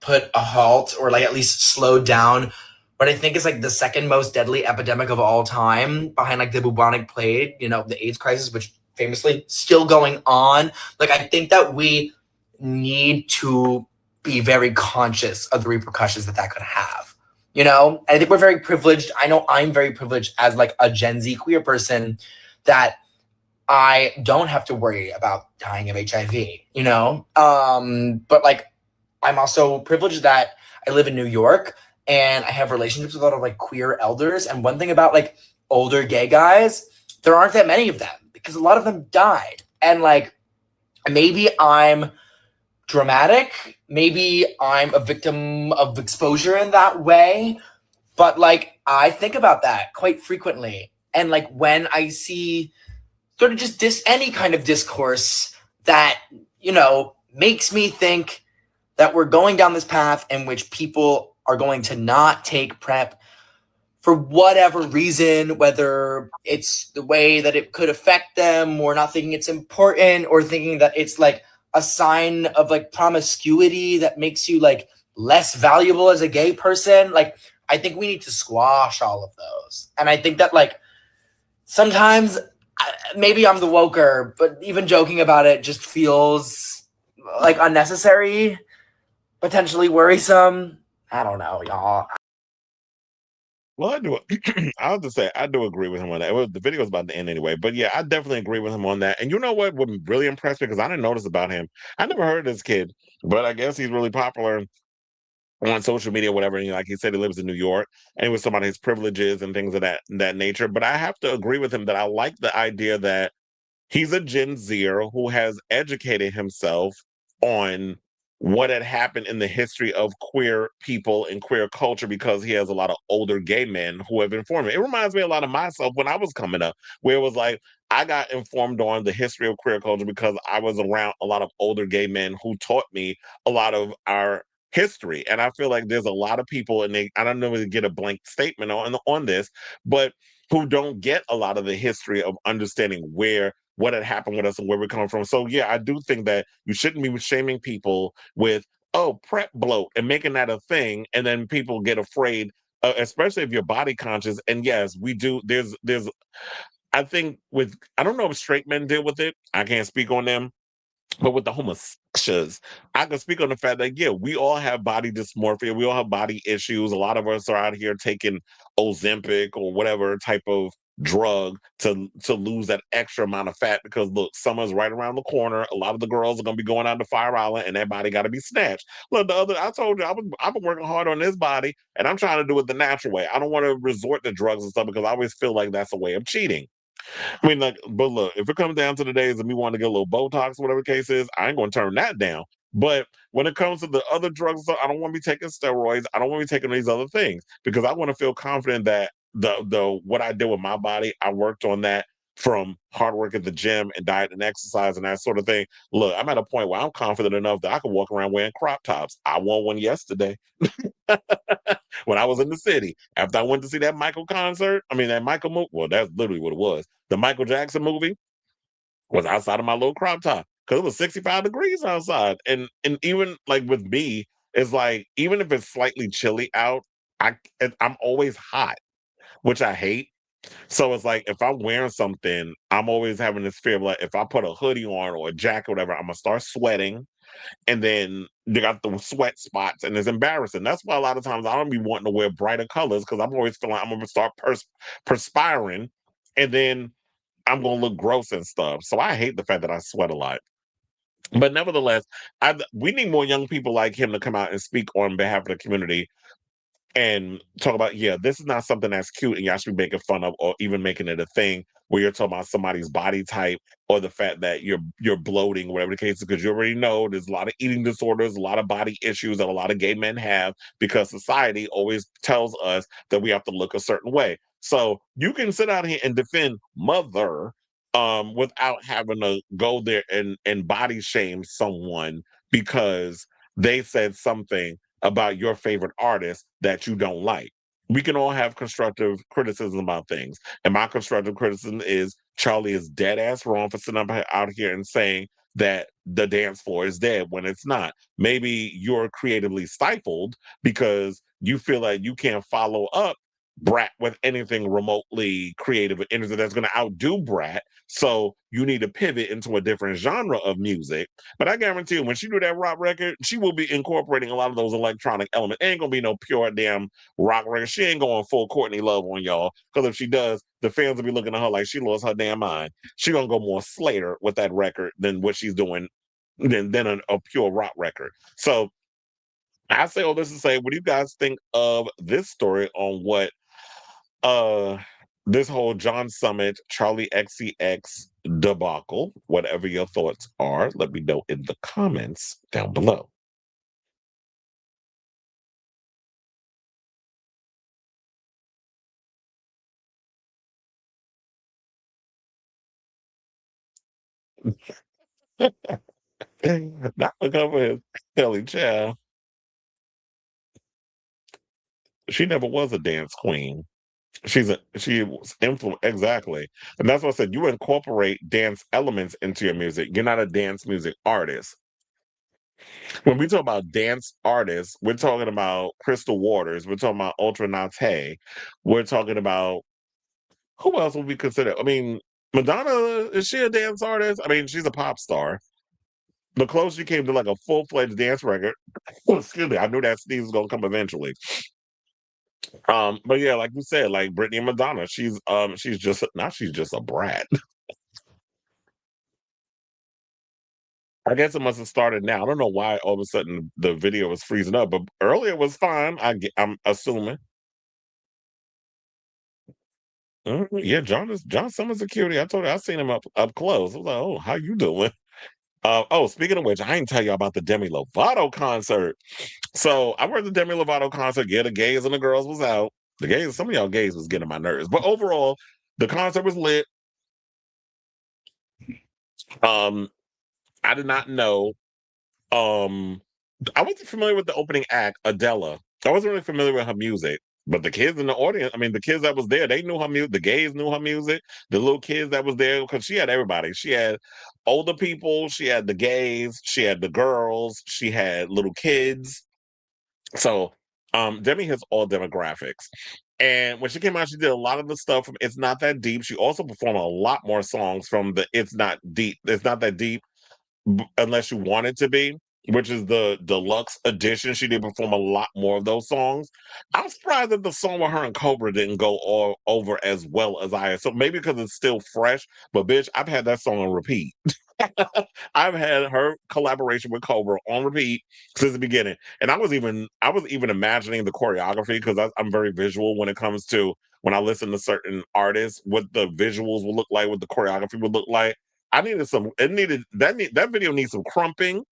put a halt or like at least slowed down what I think is like the second most deadly epidemic of all time behind like the bubonic plague, the AIDS crisis, which famously still going on. Like I think that we need to be very conscious of the repercussions that could have. And I think we're very privileged. I know I'm very privileged as like a Gen Z queer person that I don't have to worry about dying of HIV, but like I'm also privileged that I live in New York and I have relationships with a lot of like queer elders. And one thing about like older gay guys, there aren't that many of them because a lot of them died. And like maybe I'm dramatic, maybe I'm a victim of exposure in that way, but like I think about that quite frequently. And like when I see sort of just any kind of discourse that, makes me think that we're going down this path in which people are going to not take PrEP for whatever reason, whether it's the way that it could affect them or not thinking it's important or thinking that it's like a sign of like promiscuity that makes you like less valuable as a gay person. Like, I think we need to squash all of those. And I think that like sometimes maybe I'm the woker, but even joking about it just feels like unnecessary, potentially worrisome. I don't know, y'all. Well, I do. I have to say, I do agree with him on that. The video was about to end anyway, but yeah, I definitely agree with him on that. And you know what would really impress me because I didn't notice about him. I never heard of this kid, but I guess he's really popular on social media, whatever. And like he said, he lives in New York, and he was talking about his privileges and things of that nature. But I have to agree with him that I like the idea that he's a Gen Zer who has educated himself on what had happened in the history of queer people and queer culture because he has a lot of older gay men who have informed him. It reminds me a lot of myself when I was coming up, where it was like I got informed on the history of queer culture because I was around a lot of older gay men who taught me a lot of our history. And I feel like there's a lot of people, and I don't know if they get a blank statement on this, but who don't get a lot of the history of understanding what had happened with us and where we're coming from. So yeah, I do think that you shouldn't be shaming people with PrEP bloat and making that a thing, and then people get afraid, especially if you're body conscious. And yes, we do. There's I think I don't know if straight men deal with it. I can't speak on them, but with the homosexuals, I can speak on the fact that yeah, we all have body dysmorphia, we all have body issues. A lot of us are out here taking Ozempic or whatever type of drug to lose that extra amount of fat because look, summer's right around the corner. A lot of the girls are gonna be going out to Fire Island and that body gotta be snatched. Look, I told you I've been working hard on this body and I'm trying to do it the natural way. I don't want to resort to drugs and stuff because I always feel like that's a way of cheating. I mean, like, but look, if it comes down to the days of me wanting to get a little Botox, whatever the case is, I ain't gonna turn that down. But when it comes to the other drugs, I don't want to be taking steroids. I don't want to be taking these other things because I want to feel confident that the what I did with my body, I worked on that from hard work at the gym and diet and exercise and that sort of thing. Look, I'm at a point where I'm confident enough that I can walk around wearing crop tops. I wore one yesterday. When I was in the city after I went to see that Michael concert. I mean, that Michael movie. Well, that's literally what it was. The Michael Jackson movie was outside of my little crop top because it was 65 degrees outside. And even like with me, It's like even if it's slightly chilly out, I'm always hot, which I hate. So it's like if I'm wearing something, I'm always having this fear of like if I put a hoodie on or a jacket, or whatever, I'm gonna start sweating, and then they got the sweat spots, and it's embarrassing. That's why a lot of times I don't be wanting to wear brighter colors because I'm always feeling like I'm gonna start perspiring, and then I'm gonna look gross and stuff. So I hate the fact that I sweat a lot. But nevertheless, we need more young people like him to come out and speak on behalf of the community and talk about, yeah, this is not something that's cute and y'all should be making fun of or even making it a thing where you're talking about somebody's body type or the fact that you're bloating, whatever the case is, because you already know there's a lot of eating disorders, a lot of body issues that a lot of gay men have because society always tells us that we have to look a certain way. So you can sit out here and defend mother without having to go there and body shame someone because they said something about your favorite artist that you don't like. We can all have constructive criticism about things. And my constructive criticism is Charlie is dead ass wrong for sitting up out here and saying that the dance floor is dead when it's not. Maybe you're creatively stifled because you feel like you can't follow up Brat with anything remotely creative or anything that's going to outdo Brat. So you need to pivot into a different genre of music. But I guarantee you, when she do that rock record, she will be incorporating a lot of those electronic elements. Ain't gonna be no pure damn rock record. She ain't going full Courtney Love on y'all. Because if she does, the fans will be looking at her like she lost her damn mind. She gonna go more Slater with that record than what she's doing than a pure rock record. So I say all this to say, what do you guys think of this story on what uh this whole John Summit, Charlie XCX debacle? Whatever your thoughts are, let me know in the comments down below. Not because of his Kelly Child. She never was a dance queen. She was influenced exactly, and that's what I said. You incorporate dance elements into your music. You're not a dance music artist. When we talk about dance artists, we're talking about Crystal Waters. We're talking about Ultra Nate. We're talking about who else would we consider? I mean, Madonna, is she a dance artist? I mean, she's a pop star. The closest she came to like a full fledged dance record. Excuse me, I knew that sneeze was gonna come eventually. But yeah, like you said, like Britney and Madonna, she's just now she's just a brat. I guess it must have started now. I don't know why all of a sudden the video was freezing up, but earlier it was fine. I'm assuming. Yeah, John Summers security. I told you I seen him up close. I was like, oh, how you doing? Oh, speaking of which, I didn't tell you about the Demi Lovato concert. So I went to the Demi Lovato concert. Yeah, the gays and the girls was out. The gays, some of y'all gays was getting my nerves, but overall, the concert was lit. Um, I did not know. Um, I wasn't familiar with the opening act, Adele. I wasn't really familiar with her music. But the kids in the audience, I mean, the kids that was there, they knew her music. The gays knew her music. The little kids that was there, because she had everybody. She had older people, she had the gays, she had the girls, she had little kids. So Demi hits all demographics. And when she came out, she did a lot of the stuff from It's Not That Deep. She also performed a lot more songs from the It's Not That Deep unless you want it to be, which is the deluxe edition. She did perform a lot more of those songs. I'm surprised that the song with her and Cobra didn't go all over as well as I. So maybe because it's still fresh, but bitch, I've had that song on repeat. I've had her collaboration with Cobra on repeat since the beginning, and I was even imagining the choreography because I'm very visual when it comes to when I listen to certain artists, what the visuals will look like, what the choreography would look like. I needed some. It needed that video needs some crumping,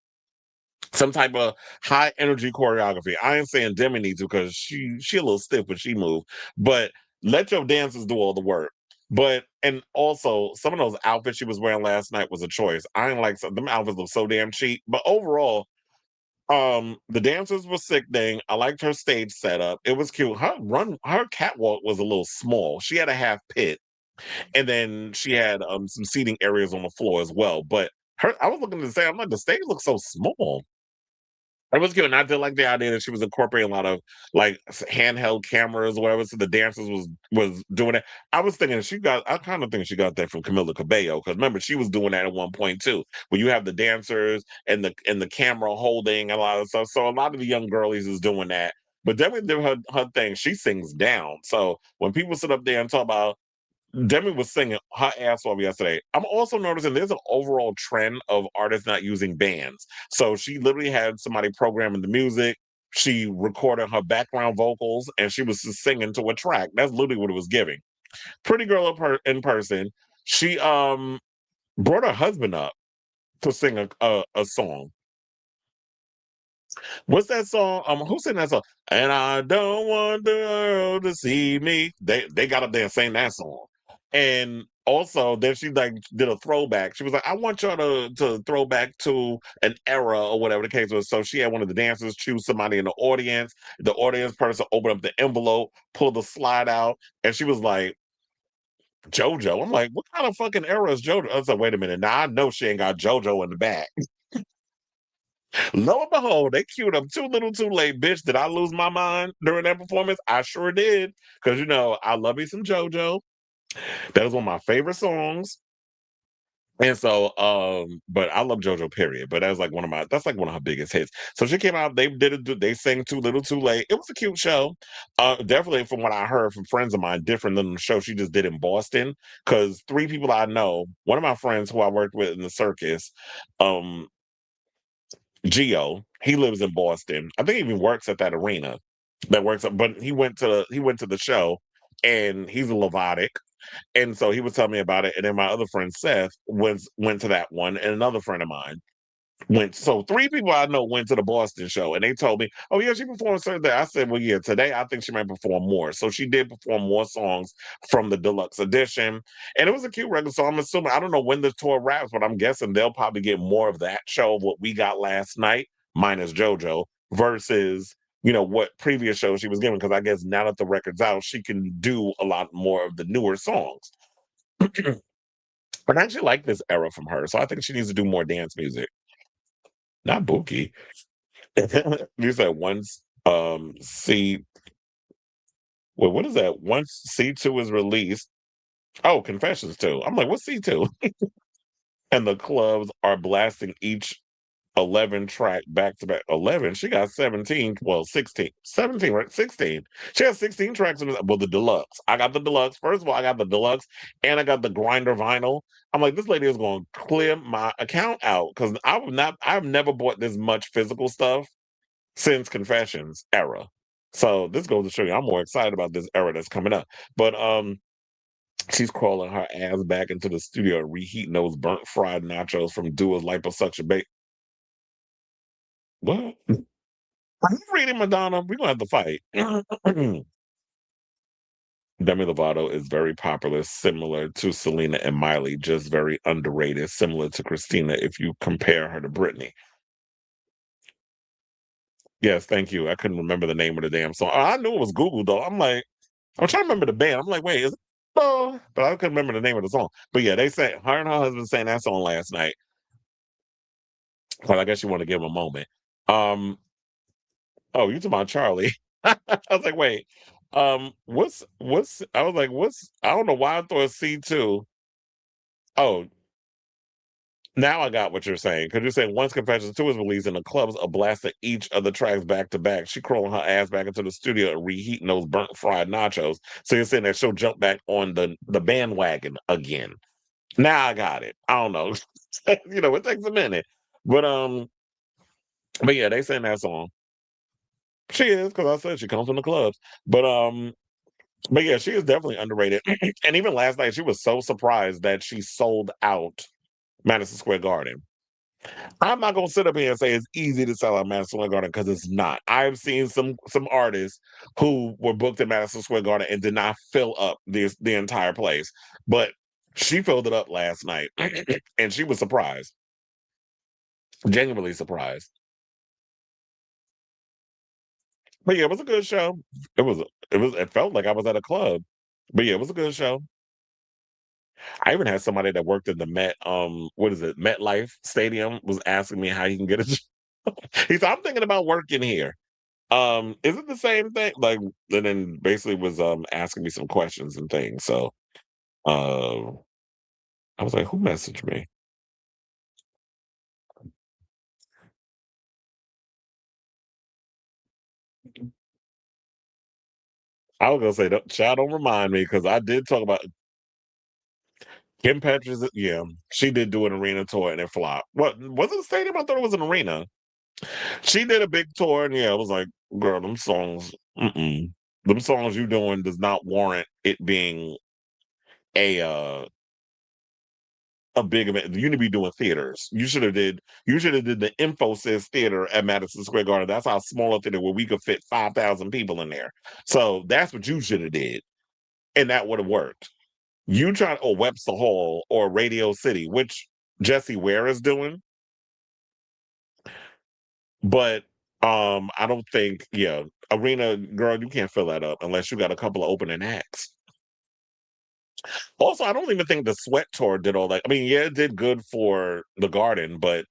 some type of high energy choreography. I ain't saying Demi needs to because she a little stiff when she move, but let your dancers do all the work. But and also some of those outfits she was wearing last night was a choice. I ain't like some them outfits look so damn cheap. But overall, the dancers were sickening. I liked her stage setup. It was cute. Her catwalk was a little small. She had a half pit and then she had some seating areas on the floor as well. But I was looking to say, I'm like, the stage looks so small. It was good, and I did like the idea that she was incorporating a lot of like handheld cameras or whatever. So the dancers was doing it. I was thinking I kind of think she got that from Camila Cabello because remember she was doing that at one point too, where you have the dancers and the camera holding a lot of stuff. So a lot of the young girlies is doing that. But Demi did her thing. She sings down. So when people sit up there and talk about Demi was singing her ass off yesterday. I'm also noticing there's an overall trend of artists not using bands. So she literally had somebody programming the music. She recorded her background vocals and she was just singing to a track. That's literally what it was giving. Pretty girl in person. She brought her husband up to sing a song. What's that song? Who sang that song? And I don't want the world to see me. They got up there and sang that song. And also then she like did a throwback. She was like, I want y'all to throw back to an era or whatever the case was. So she had one of the dancers choose somebody in the audience. The audience person opened up the envelope, pulled the slide out, and she was like, JoJo. I'm like, what kind of fucking era is JoJo? I was like, wait a minute. Now I know she ain't got JoJo in the back. Lo and behold, they queued up too little too late, bitch. Did I lose my mind during that performance? I sure did. Because, I love me some JoJo. That was one of my favorite songs. And so, but I love JoJo, period. But that's like one of her biggest hits. So she came out, they sang Too Little Too Late. It was a cute show. Definitely from what I heard from friends of mine, different than the show she just did in Boston. Because three people I know, one of my friends who I worked with in the circus, um, Geo, he lives in Boston. I think he even works at that arena that works up, but he went to the show and he's a Levotic. And so he was telling me about it. And then my other friend Seth went to that one, and another friend of mine went. So three people I know went to the Boston show, and they told me, "Oh yeah, she performed Thursday." I said, "Well, yeah, today I think she might perform more." So she did perform more songs from the deluxe edition, and it was a cute record. So I'm assuming I don't know when the tour wraps, but I'm guessing they'll probably get more of that show of what we got last night, minus JoJo, versus what previous shows she was giving. Because I guess now that the record's out, she can do a lot more of the newer songs. But I actually like this era from her, so I think she needs to do more dance music. Not Buki. You said once C well, what is that? Once C2 is released. Oh, Confessions 2. I'm like, what's C2? And the clubs are blasting each 11 track back to back. 11. She got 17. Well, 16. 17, right? 16. She has 16 tracks in well, the deluxe. I got the deluxe. First of all, I got the deluxe and I got the grinder vinyl. I'm like, this lady is going to clear my account out because I've never bought this much physical stuff since Confessions era. So this goes to show you I'm more excited about this era that's coming up. But she's crawling her ass back into the studio and reheating those burnt fried nachos from Dua's liposuction bake. What? Are you reading Madonna? We're gonna have to fight. Demi Lovato is very popular, similar to Selena and Miley, just very underrated, similar to Christina if you compare her to Britney. Yes, thank you. I couldn't remember the name of the damn song. I knew it was Google though. I'm trying to remember the band. I'm like, wait, is it? Oh, but I couldn't remember the name of the song. But yeah, they say her and her husband sang that song last night. But I guess you want to give them a moment. Um, oh, you talking about Charlie? I was like, wait, what's? I was like, what's? I don't know why I thought C2. Oh, now I got what you're saying because you're saying once Confessions 2 is released and the clubs are blasting each of the tracks back to back, she crawling her ass back into the studio and reheating those burnt fried nachos. So you're saying that she'll jump back on the bandwagon again. Now I got it. I don't know. It takes a minute. But but yeah, they sang that song. She is, because I said she comes from the clubs. But yeah, she is definitely underrated. And even last night, she was so surprised that she sold out Madison Square Garden. I'm not gonna sit up here and say it's easy to sell out Madison Square Garden because it's not. I've seen some artists who were booked at Madison Square Garden and did not fill up the entire place, but she filled it up last night, and she was surprised, genuinely surprised. But yeah, it was a good show. It felt like I was at a club, but yeah, it was a good show. I even had somebody that worked in the Met, what is it, MetLife Stadium was asking me how he can get a job. He said, I'm thinking about working here. Is it the same thing? Like, and then basically was asking me some questions and things. So uh, I was like, who messaged me? I was gonna say, child, don't remind me because I did talk about Kim Petras. Yeah, she did do an arena tour and it flopped. What was it a stadium? I thought it was an arena. She did a big tour and yeah, it was like, girl, them songs, them songs you doing does not warrant it being a a big event. You need to be doing theaters. You should have did the Infosys Theater at Madison Square Garden. That's our smaller theater where we could fit 5,000 people in there. So that's what you should have did, and that would have worked. You try or Webster Hall or Radio City, which Jesse Ware is doing, but I don't think arena girl, you can't fill that up unless you got a couple of opening acts. Also, I don't even think the Sweat Tour did all that. I mean, yeah, it did good for the Garden, but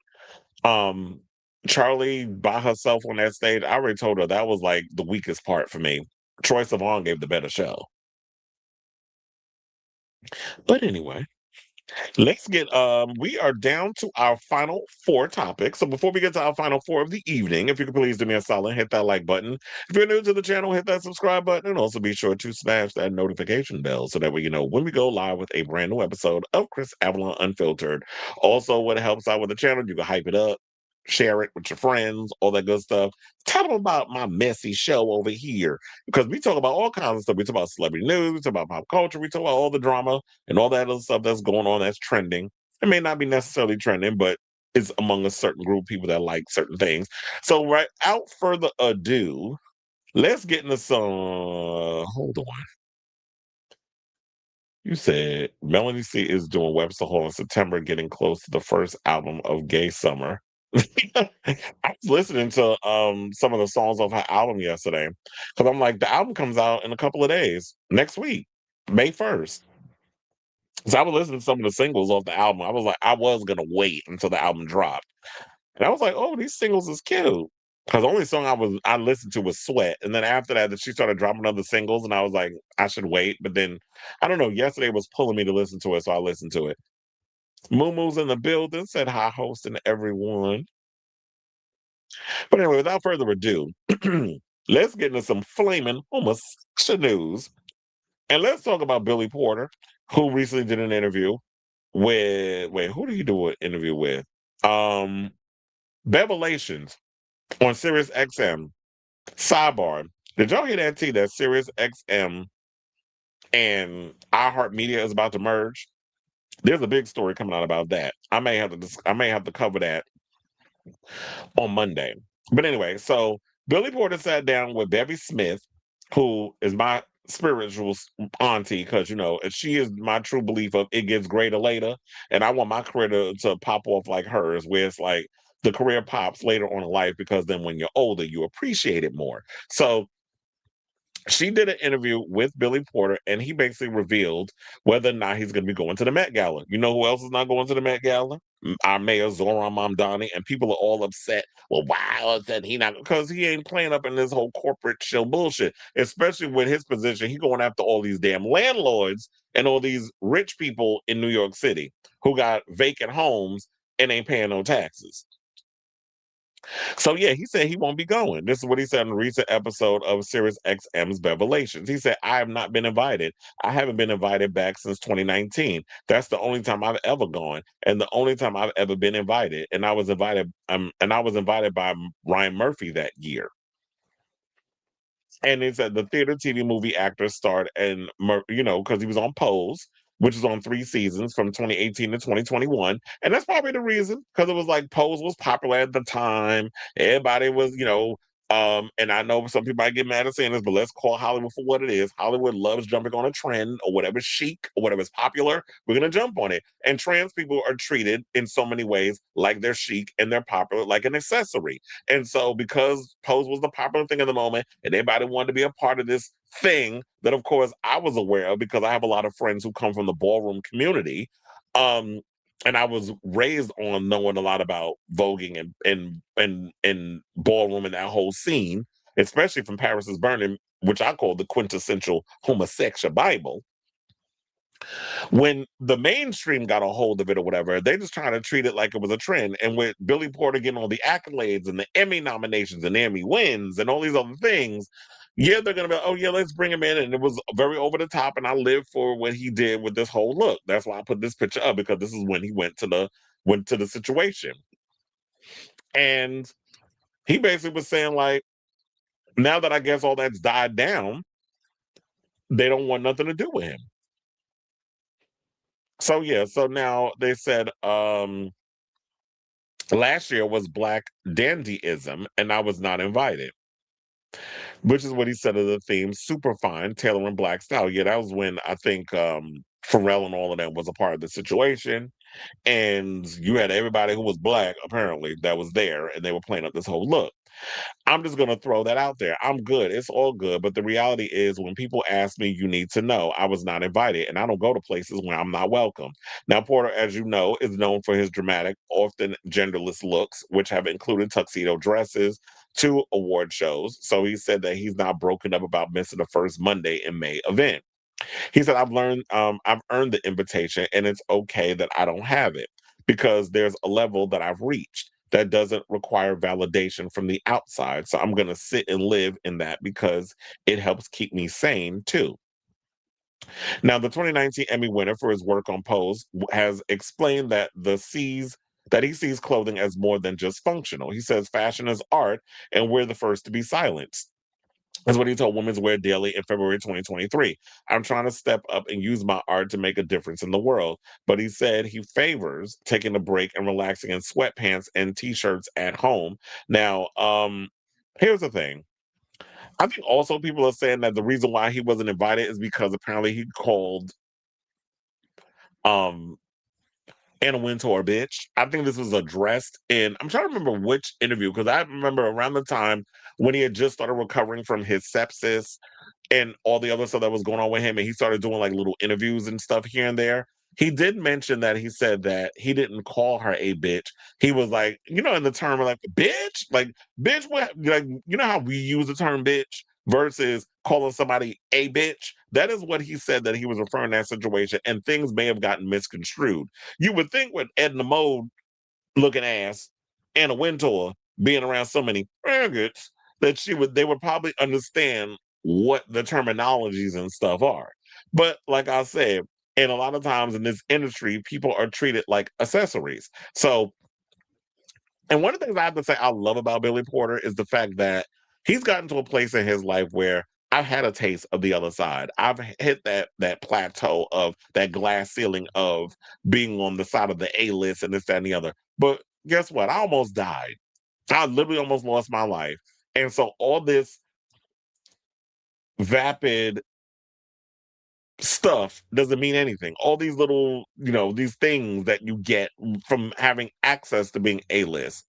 Um, Charlie by herself on that stage, I already told her that was like the weakest part for me. Troye Sivan gave the better show. But anyway, let's get we are down to our final four topics. So before we get to our final four of the evening, if you could please do me a solid, hit that like button. If you're new to the channel, hit that subscribe button and also be sure to smash that notification bell so that way you know when we go live with a brand new episode of Chris Avalon Unfiltered. Also, what helps out with the channel, you can hype it up, share it with your friends, all that good stuff. Tell them about my messy show over here because we talk about all kinds of stuff. We talk about celebrity news, we talk about pop culture, we talk about all the drama and all that other stuff that's going on that's trending. It may not be necessarily trending, but it's among a certain group of people that like certain things. So, right out further ado, let's get into some. Hold on. You said Melanie C is doing Webster Hall in September, getting close to the first album of Gay Summer. I was listening to some of the songs off her album yesterday because I'm like, the album comes out in a couple of days next week, May 1st. So I was listening to some of the singles off the album. I was like, I was gonna wait until the album dropped. And I was like, oh, these singles is cute. Because the only song I listened to was Sweat. And then after that she started dropping other singles and I was like, I should wait. But then I don't know, yesterday was pulling me to listen to it, so I listened to it. Moo in the building, said hi hosting everyone. But anyway, without further ado, let's get into some flaming homosexual news. And let's talk about Billy Porter, who recently did an interview with who do you do an interview with? Bevelations on Sirius XM. Sidebar. Did y'all hear that that Sirius XM and iHeartMedia is about to merge? There's a big story coming out about that. I may have to cover that on Monday. But anyway, so Billy Porter sat down with Bevy Smith, who is my spiritual auntie, because she is my true belief of it gets greater later, and I want my career to pop off like hers, where it's like the career pops later on in life because then when you're older, you appreciate it more. So she did an interview with Billy Porter, and he basically revealed whether or not he's going to be going to the Met Gala. You know who else is not going to the Met Gala? Our mayor Zoran Mamdani, and people are all upset. Well, why said he not? Because he ain't playing up in this whole corporate chill bullshit. Especially with his position, he going after all these damn landlords and all these rich people in New York City who got vacant homes and ain't paying no taxes. So yeah, he said he won't be going. This is what he said in a recent episode of Sirius XM's Bevelations. He said, I have not been invited. I haven't been invited back since 2019. That's the only time I've ever gone, and the only time I've ever been invited. And I was invited by Ryan Murphy that year. And they said the theater, TV, movie actor starred and because he was on Pose, which was on 3 seasons from 2018 to 2021. And that's probably the reason, because it was like Pose was popular at the time. Everybody was, and I know some people might get mad at saying this, but let's call Hollywood for what it is. Hollywood loves jumping on a trend or whatever's chic or whatever's popular. We're going to jump on it. And trans people are treated in so many ways like they're chic and they're popular, like an accessory. And so, because Pose was the popular thing of the moment, and everybody wanted to be a part of this thing that, of course, I was aware of because I have a lot of friends who come from the ballroom community. Um, and I was raised on knowing a lot about voguing and ballroom and that whole scene, especially from Paris is Burning, which I call the quintessential homosexual Bible. When the mainstream got a hold of it or whatever, they just trying to treat it like it was a trend. And with Billy Porter getting all the accolades and the Emmy nominations and Emmy wins and all these other things, yeah, they're gonna be, oh yeah, let's bring him in. And it was very over the top. And I live for what he did with this whole look. That's why I put this picture up, because this is when he went to the situation. And he basically was saying, like, now that I guess all that's died down, they don't want nothing to do with him. So yeah, so now they said last year was Black Dandyism, and I was not invited, which is what he said of the theme. Super fine, tailoring Black style. Yeah, that was when I think Pharrell and all of them was a part of the situation. And you had everybody who was Black, apparently, that was there, and they were playing up this whole look. I'm just going to throw that out there. I'm good. It's all good. But the reality is, when people ask me, you need to know, I was not invited, and I don't go to places where I'm not welcome. Now, Porter, as you know, is known for his dramatic, often genderless looks, which have included tuxedo dresses to award shows. So he said that he's not broken up about missing the first Monday in May event. He said, I've earned the invitation, and it's okay that I don't have it, because there's a level that I've reached that doesn't require validation from the outside. So I'm going to sit and live in that, because it helps keep me sane too. Now, the 2019 Emmy winner for his work on Pose has explained that he sees clothing as more than just functional. He says fashion is art, and we're the first to be silenced. That's what he told Women's Wear Daily in February 2023. I'm trying to step up and use my art to make a difference in the world. But he said he favors taking a break and relaxing in sweatpants and t-shirts at home. Now, here's the thing. I think also people are saying that the reason why he wasn't invited is because apparently he called um Anna Wintour a bitch. I think this was addressed in, I'm trying to remember which interview, because I remember around the time when he had just started recovering from his sepsis and all the other stuff that was going on with him, and he started doing like little interviews and stuff here and there. He did mention that he said that he didn't call her a bitch. He was like, in the term of like bitch, bitch, what, like, you know how we use the term bitch versus calling somebody a bitch. That is what he said that he was referring to that situation, and things may have gotten misconstrued. You would think with Edna Mode looking ass and a Wintour being around so many faggots that they would probably understand what the terminologies and stuff are. But like I said, and a lot of times in this industry, people are treated like accessories. So, and one of the things I have to say I love about Billy Porter is the fact that he's gotten to a place in his life where I've had a taste of the other side. I've hit that plateau of that glass ceiling of being on the side of the A list and this, that, and the other. But guess what? I almost died. I literally almost lost my life. And so all this vapid stuff doesn't mean anything. All these little, these things that you get from having access to being A list,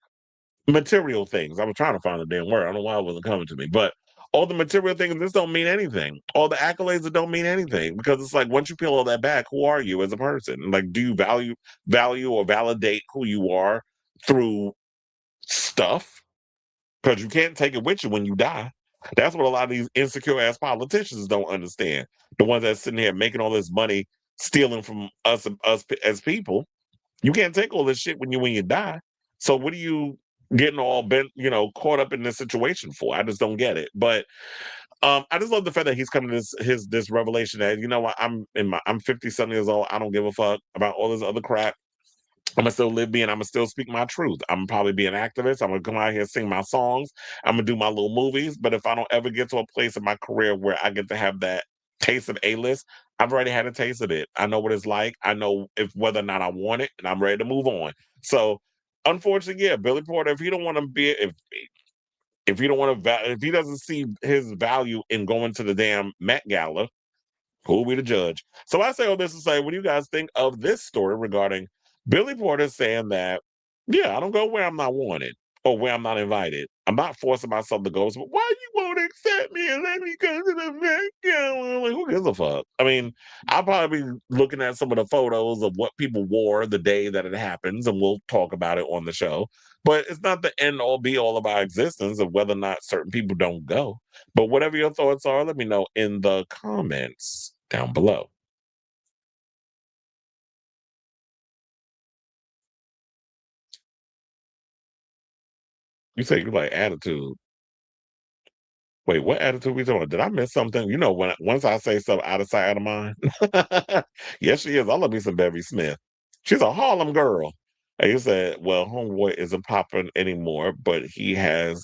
material things. I was trying to find a damn word. I don't know why it wasn't coming to me, but all the material things, this don't mean anything. All the accolades that don't mean anything, because it's like once you peel all that back, who are you as a person? Like, do you value or validate who you are through stuff? Because you can't take it with you when you die. That's what a lot of these insecure ass politicians don't understand. The ones that's sitting here making all this money, stealing from us as people. You can't take all this shit when you die. So what are you getting all bent, caught up in this situation for? I just don't get it. But I just love the fact that he's coming to this revelation that, you know what, I'm 50 something years old. I don't give a fuck about all this other crap. I'm gonna still live being. I'm gonna still speak my truth. I'm gonna probably be an activist. I'm gonna come out here, sing my songs. I'm gonna do my little movies. But if I don't ever get to a place in my career where I get to have that taste of A-list, I've already had a taste of it. I know what it's like. I know if whether or not I want it, and I'm ready to move on. So, unfortunately, yeah, Billy Porter. If he don't want to be, if he don't want to, if he doesn't see his value in going to the damn Met Gala, who will be the judge? So I say all this to say, what do you guys think of this story regarding Billy Porter saying that, yeah, I don't go where I'm not wanted or where I'm not invited. I'm not forcing myself to go. So why you won't accept me and let me go to the Met Gala. I'm like, who gives a fuck? I mean, I'll probably be looking at some of the photos of what people wore the day that it happens, and we'll talk about it on the show. But it's not the end all be all of our existence of whether or not certain people don't go. But whatever your thoughts are, let me know in the comments down below. You say you like attitude. Wait, what attitude we talking? Did I miss something? You know, when once I say stuff out of sight, out of mind. Yes, she is. I love me some Beverly Smith. She's a Harlem girl. And you said, well, homeboy isn't popping anymore, but he had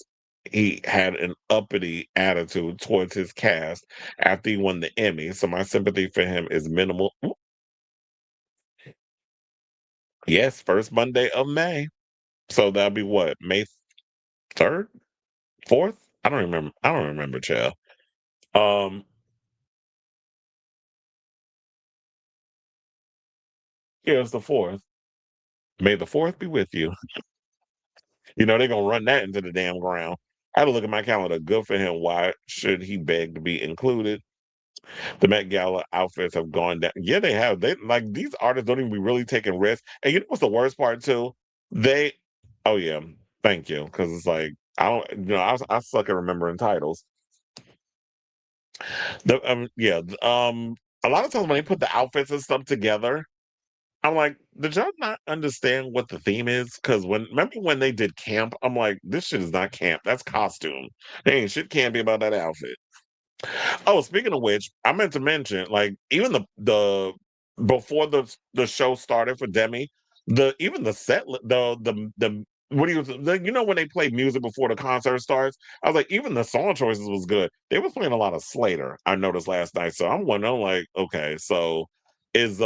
an uppity attitude towards his cast after he won the Emmy. So my sympathy for him is minimal. Ooh, yes, first Monday of May. So that'll be what, May 3rd, 4th? I don't remember. I don't remember, child. Um, yeah, it's the 4th. May the 4th be with you. You know, they're gonna run that into the damn ground. I had to look at my calendar. Good for him. Why should he beg to be included? The Met Gala outfits have gone down. Yeah, they have. They like these artists don't even be really taking risks. And you know what's the worst part too? They oh yeah, thank you. Because it's like I don't I suck at remembering titles. A lot of times when they put the outfits and stuff together, I'm like, did y'all not understand what the theme is? Because remember when they did camp, I'm like, this shit is not camp. That's costume. There ain't shit campy about that outfit. Oh, speaking of which, I meant to mention, like, even the before the show started for Demi, the even the the what do you know when they play music before the concert starts? I was like, even the song choices was good. They were playing a lot of Slater. I noticed last night, so I'm wondering, like, okay, so is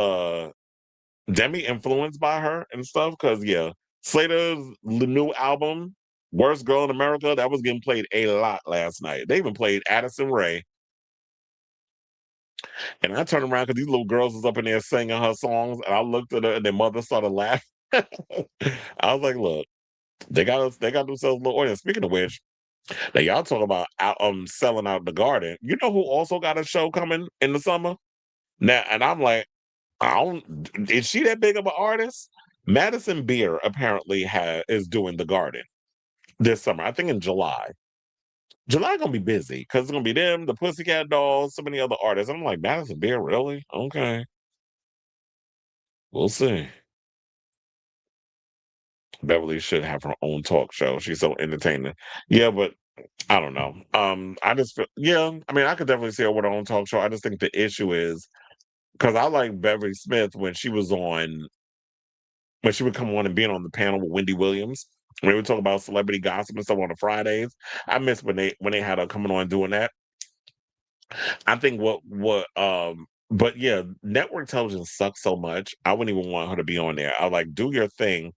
Demi influenced by her and stuff? Because yeah, Slater's new album, "Worst Girl in America," that was getting played a lot last night. They even played Addison Rae, and I turned around because these little girls was up in there singing her songs, and I looked at her, and their mother started laughing. I was like, "Look, they got themselves a little audience." Speaking of which, now y'all talk about selling out the Garden. You know who also got a show coming in the summer now? And I'm like, I don't. Is she that big of an artist? Madison Beer apparently is doing the Garden this summer. I think in July. July gonna be busy because it's gonna be them, the Pussycat Dolls, so many other artists. I'm like, Madison Beer, really? Okay, we'll see. Beverly should have her own talk show. She's so entertaining. Yeah, but I don't know. I just feel, yeah. I mean, I could definitely see her with her own talk show. I just think the issue is because I like Beverly Smith when she would come on and being on the panel with Wendy Williams. When we would talk about celebrity gossip and stuff on the Fridays. I miss when they had her coming on doing that. I think but yeah, network television sucks so much. I wouldn't even want her to be on there. I like do your thing.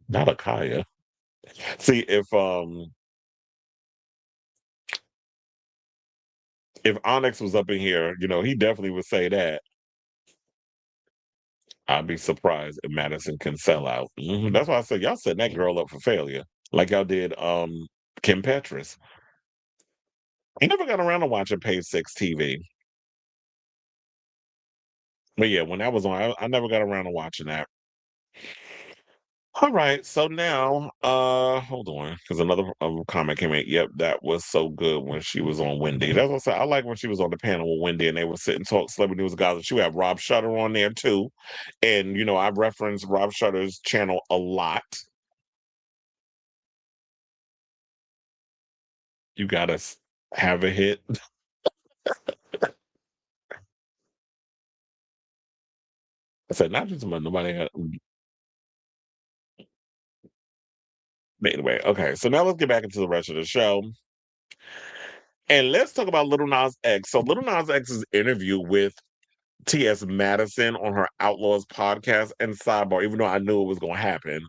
Not a Kaya. See if Onyx was up in here, he definitely would say that. I'd be surprised if Madison can sell out. That's why I said y'all setting that girl up for failure, like y'all did Kim Petras. I never got around to watching Page Six TV. But yeah, when that was on, I never got around to watching that. All right, so now, hold on, because another comment came in. Yep, that was so good when she was on Wendy. That's what I said. I like when she was on the panel with Wendy and they would sit and talk celebrity news guys. She would have Rob Shutter on there too, and I reference Rob Shutter's channel a lot. You gotta have a hit. I said not just about nobody. Anyway, okay, so now let's get back into the rest of the show. And let's talk about Little Nas X. So Little Nas X's interview with T.S. Madison on her Outlaws podcast and sidebar, even though I knew it was going to happen.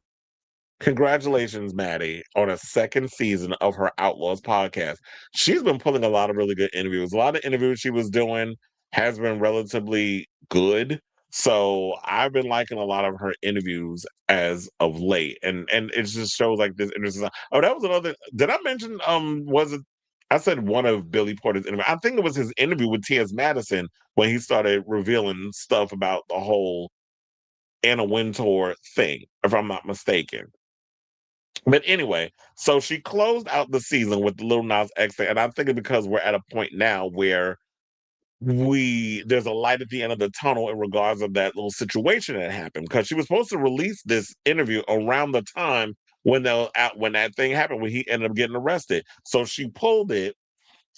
Congratulations, Maddie, on a second season of her Outlaws podcast. She's been pulling a lot of really good interviews. A lot of interviews she was doing has been relatively good. So I've been liking a lot of her interviews as of late. And it just shows like this interesting. Oh, that was another. Did I mention was it I said one of Billy Porter's interview. I think it was his interview with T.S. Madison when he started revealing stuff about the whole Anna Wintour thing, if I'm not mistaken. But anyway, so she closed out the season with the Lil Nas X thing, and I'm thinking because we're at a point now where there's a light at the end of the tunnel in regards of that little situation that happened because she was supposed to release this interview around the time when that thing happened when he ended up getting arrested. So she pulled it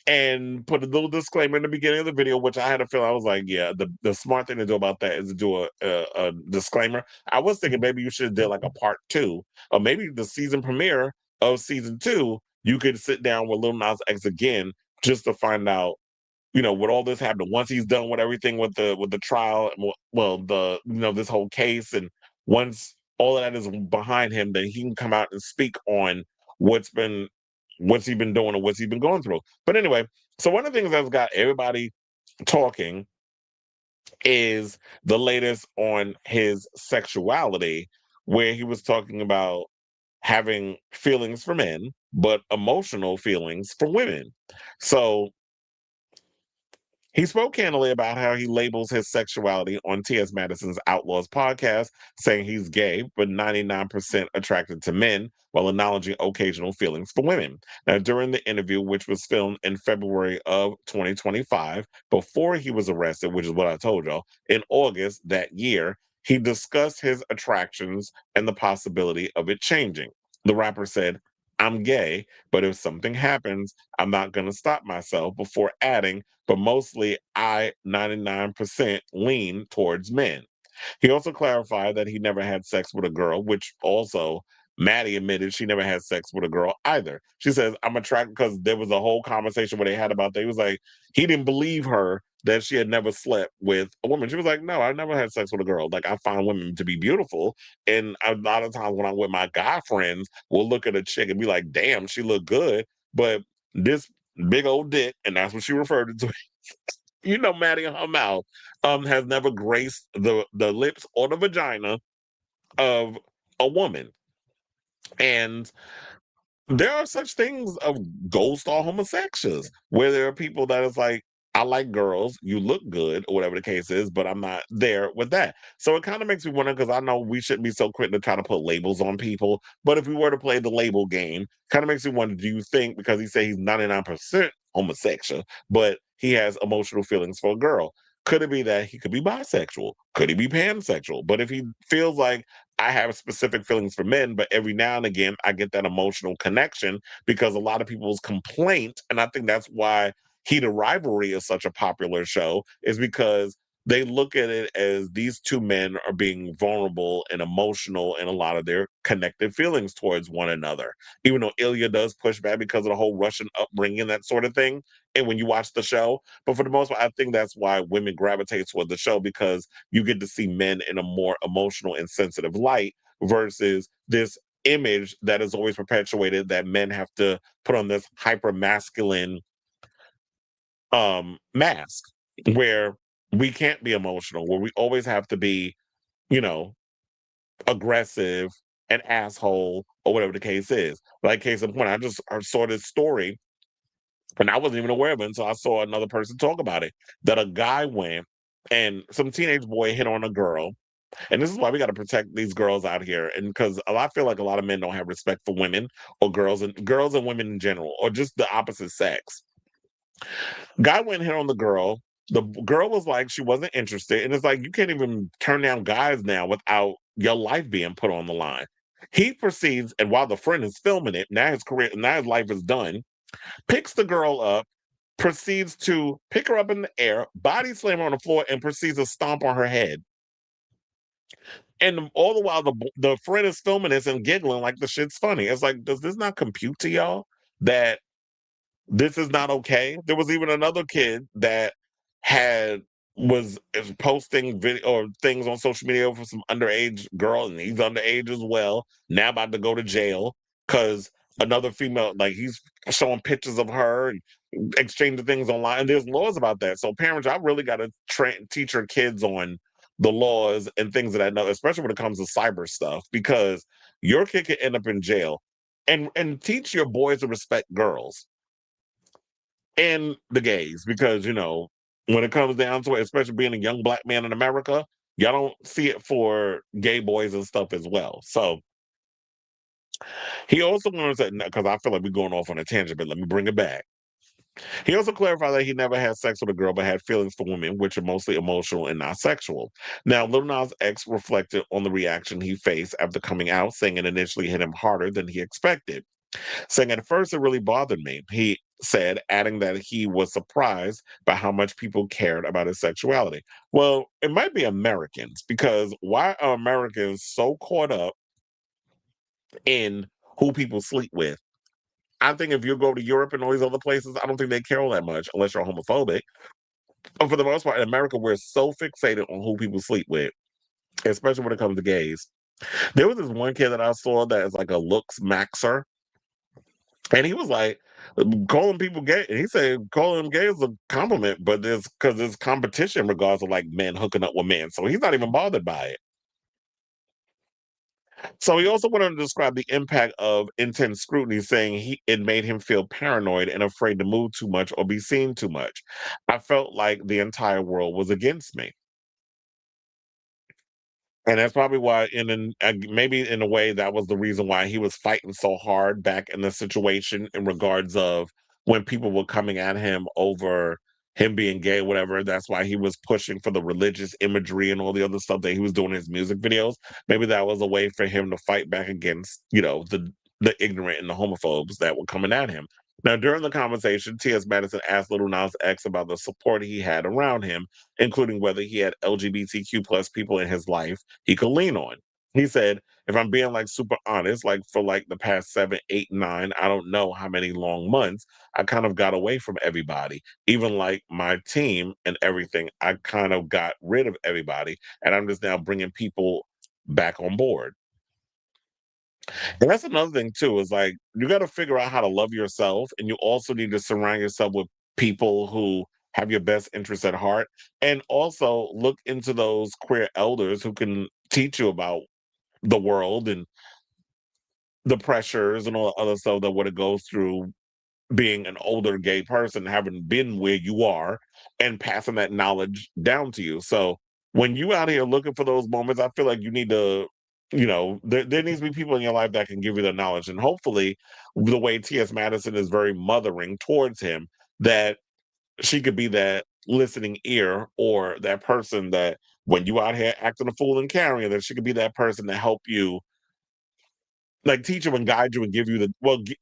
and put a little disclaimer in the beginning of the video, which I had a feel I was like, yeah, the smart thing to do about that is to do a disclaimer. I was thinking maybe you should have did like a part two, or maybe the season premiere of season two, you could sit down with Lil Nas X again just to find out, with all this happening, once he's done with everything with the trial, well, this whole case, and once all of that is behind him, then he can come out and speak on what's been what's he been doing and what's he been going through. But anyway, so one of the things that's got everybody talking is the latest on his sexuality, where he was talking about having feelings for men, but emotional feelings for women. So he spoke candidly about how he labels his sexuality on T.S. Madison's Outlaws podcast, saying he's gay, but 99% attracted to men, while acknowledging occasional feelings for women. Now, during the interview, which was filmed in February of 2025, before he was arrested, which is what I told y'all, in August that year, he discussed his attractions and the possibility of it changing. The rapper said, "I'm gay, but if something happens, I'm not going to stop myself," before adding, but mostly I 99% lean towards men. He also clarified that he never had sex with a girl, which also Maddie admitted she never had sex with a girl either. She says, "I'm attracted," because there was a whole conversation where they had about that. He was like, he didn't believe her that she had never slept with a woman. She was like, "No, I never had sex with a girl. Like, I find women to be beautiful. And a lot of times when I'm with my guy friends, we'll look at a chick and be like, damn, she look good. But this big old dick," and that's what she referred it to, Maddie in her mouth, has never graced the lips or the vagina of a woman. And there are such things of ghost or homosexuals where there are people that is like, I like girls, you look good, or whatever the case is, but I'm not there with that. So it kind of makes me wonder, because I know we shouldn't be so quick to try to put labels on people, but if we were to play the label game, kind of makes me wonder, do you think, because he said he's 99% homosexual, but he has emotional feelings for a girl, could it be that he could be bisexual? Could he be pansexual? But if he feels like, I have specific feelings for men, but every now and again I get that emotional connection, because a lot of people's complaint, and I think that's why Heat of Rivalry is such a popular show, is because they look at it as these two men are being vulnerable and emotional in a lot of their connected feelings towards one another. Even though Ilya does push back because of the whole Russian upbringing, that sort of thing. And when you watch the show, but for the most part, I think that's why women gravitate toward the show, because you get to see men in a more emotional and sensitive light versus this image that is always perpetuated that men have to put on this hyper masculine mask, where we can't be emotional, where we always have to be, you know, aggressive, an asshole, or whatever the case is. Like, case in point, I saw this story and I wasn't even aware of it until I saw another person talk about it. That a guy went and some teenage boy hit on a girl, and this is why we got to protect these girls out here. And because I feel like a lot of men don't have respect for women or girls and women in general, or just the opposite sex. Guy went and hit on the girl. The girl was like, she wasn't interested. And it's like, you can't even turn down guys now without your life being put on the line. He proceeds, and while the friend is filming it, now his life is done, picks the girl up, proceeds to pick her up in the air, body slam her on the floor, and proceeds to stomp on her head. And all the while, the friend is filming this and giggling like the shit's funny. It's like, does this not compute to y'all that this is not okay? There was even another kid that had is posting video or things on social media for some underage girl, and he's underage as well. Now about to go to jail because another female, like, he's showing pictures of her and exchanging things online. And there's laws about that. So parents, I really got to teach your kids on the laws and things of that note, especially when it comes to cyber stuff, because your kid could end up in jail. And teach your boys to respect girls. and the gays, because when it comes down to it, especially being a young black man in America, y'all don't see it for gay boys and stuff as well. So he also wanted to, because I feel like we're going off on a tangent, but let me bring it back. He also clarified that he never had sex with a girl, but had feelings for women, which are mostly emotional and not sexual. Now, Lil Nas X reflected on the reaction he faced after coming out, saying it initially hit him harder than he expected. Saying, at first, it really bothered me, he said, adding that he was surprised by how much people cared about his sexuality. Well, it might be Americans, because why are Americans so caught up in who people sleep with? I think if you go to Europe and all these other places, I don't think they care all that much unless you're homophobic. But for the most part, in America, we're so fixated on who people sleep with, especially when it comes to gays. There was this one kid that I saw that is like a looks maxer, and he was like calling people gay. And he said calling them gay is a compliment, but there's because there's competition in regards to like men hooking up with men. So he's not even bothered by it. So he also went on to describe the impact of intense scrutiny, saying it made him feel paranoid and afraid to move too much or be seen too much. I felt like the entire world was against me. And that's probably why, maybe in a way, that was the reason why he was fighting so hard back in the situation in regards of when people were coming at him over him being gay, whatever. That's why he was pushing for the religious imagery and all the other stuff that he was doing in his music videos. Maybe that was a way for him to fight back against, the ignorant and the homophobes that were coming at him. Now, during the conversation, T.S. Madison asked Little Nas X about the support he had around him, including whether he had LGBTQ plus people in his life he could lean on. He said, if I'm being like super honest, like for like the past 7, 8, 9, I don't know how many long months, I kind of got away from everybody. Even like my team and everything, I kind of got rid of everybody. And I'm just now bringing people back on board. And that's another thing too, is like you got to figure out how to love yourself. And you also need to surround yourself with people who have your best interests at heart. And also look into those queer elders who can teach you about the world and the pressures and all the other stuff that what it goes through being an older gay person, having been where you are and passing that knowledge down to you. So when you out here looking for those moments, I feel like you need to, there needs to be people in your life that can give you the knowledge. And hopefully the way T.S. Madison is very mothering towards him, that she could be that listening ear or that person that when you out here acting a fool and carrying, that she could be that person to help you, like teach you and guide you and give you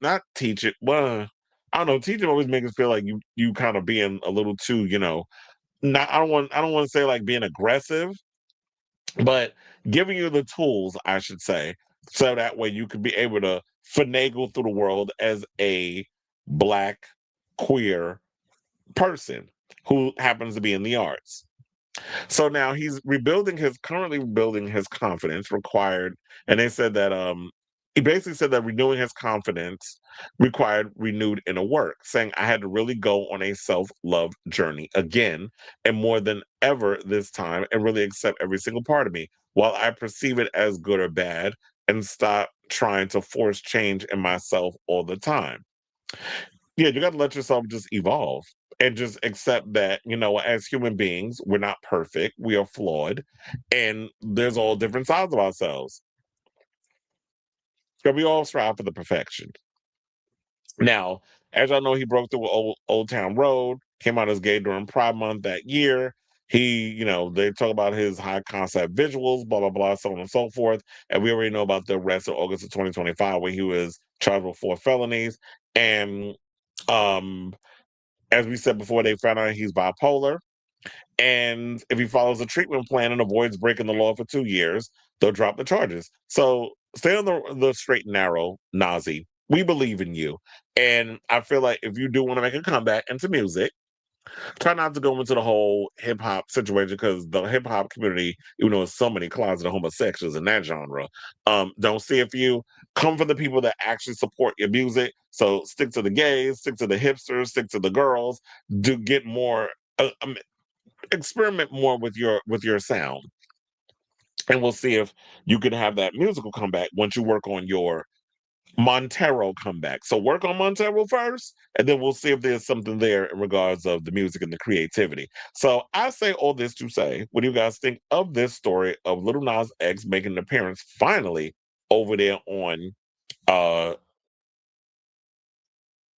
not teach it. Well, I don't know. Teaching always makes it feel like you kind of being a little too, not. I don't want to say like being aggressive, but giving you the tools, I should say, so that way you could be able to finagle through the world as a black queer person who happens to be in the arts. So now he's currently rebuilding his confidence required, and they said that he basically said that renewing his confidence required renewed inner work, saying I had to really go on a self-love journey again, and more than ever this time, and really accept every single part of me, while I perceive it as good or bad, and stop trying to force change in myself all the time. Yeah, you got to let yourself just evolve and just accept that, as human beings, we're not perfect, we are flawed, and there's all different sides of ourselves. So we all strive for the perfection. Now, as y'all know, he broke through Old Town Road, came out as gay during Pride Month that year. They talk about his high concept visuals, blah, blah, blah, so on and so forth. And we already know about the arrest in August of 2025, where he was charged with 4 felonies. And um, as we said before, they found out he's bipolar. And if he follows a treatment plan and avoids breaking the law for 2 years, they'll drop the charges. So stay on the straight and narrow, Nazi. We believe in you. And I feel like if you do want to make a comeback into music, try not to go into the whole hip hop situation, because the hip hop community, even though there's so many closeted homosexuals in that genre, don't see it for you. Come from the people that actually support your music. So stick to the gays, stick to the hipsters, stick to the girls. Do get more. Experiment more with your sound, and we'll see if you can have that musical comeback once you work on your Montero come back. So work on Montero first, and then we'll see if there's something there in regards of the music and the creativity. So I say all this to say, what do you guys think of this story of Lil Nas X making an appearance finally over there on uh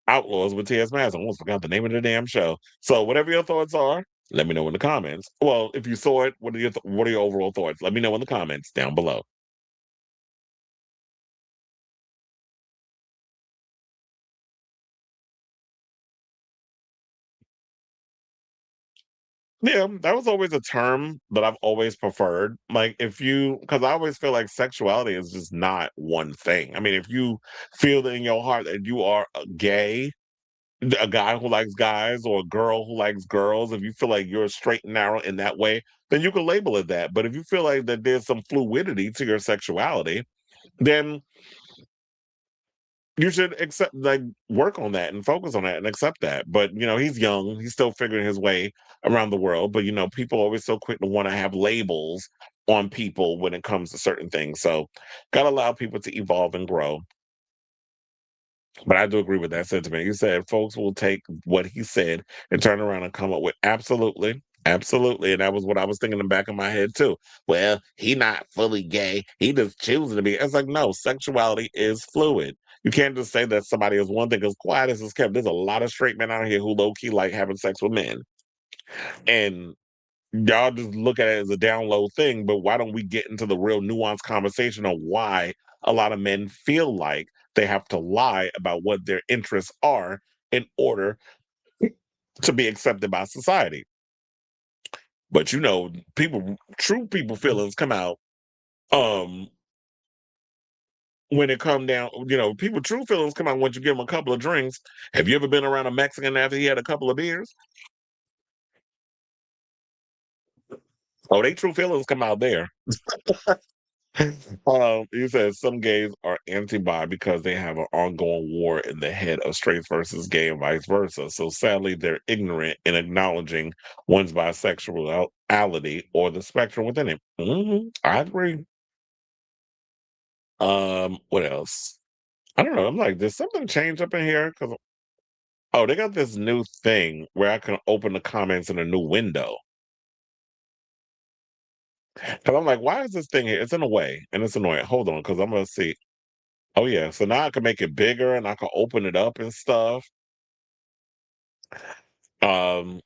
Outlaws with T.S. Madison? I almost forgot the name of the damn show. So whatever your thoughts are, let me know in the comments. Well, if you saw it, what are your overall thoughts? Let me know in the comments down below. Yeah, that was always a term that I've always preferred. Like, because I always feel like sexuality is just not one thing. I mean, if you feel in your heart that you are a gay, a guy who likes guys, or a girl who likes girls, if you feel like you're straight and narrow in that way, then you can label it that. But if you feel like that there's some fluidity to your sexuality, then you should accept, like, work on that and focus on that and accept that. But he's young, he's still figuring his way around the world. But people are always so quick to want to have labels on people when it comes to certain things. So gotta allow people to evolve and grow. But I do agree with that sentiment. You said folks will take what he said and turn around and come up with absolutely, absolutely. And that was what I was thinking in the back of my head too. Well, he not fully gay. He just choosing to be. It's like, no, sexuality is fluid. You can't just say that somebody is one thing, because quiet as is kept. There's a lot of straight men out here who low key like having sex with men. And y'all just look at it as a down low thing, but why don't we get into the real nuanced conversation of why a lot of men feel like they have to lie about what their interests are in order to be accepted by society? But true people feelings come out um when it come down, people true feelings come out once you give them a couple of drinks. Have you ever been around a Mexican after he had a couple of beers? Oh, they true feelings come out there. You said some gays are anti-bi because they have an ongoing war in the head of straight versus gay and vice versa. So sadly, they're ignorant in acknowledging one's bisexuality or the spectrum within it. I agree. What else? I don't know. I'm like, did something change up in here? Because they got this new thing where I can open the comments in a new window. Because I'm like, why is this thing here? It's in a way, and it's annoying. Hold on, because I'm gonna see. Oh yeah, so now I can make it bigger and I can open it up and stuff. Um,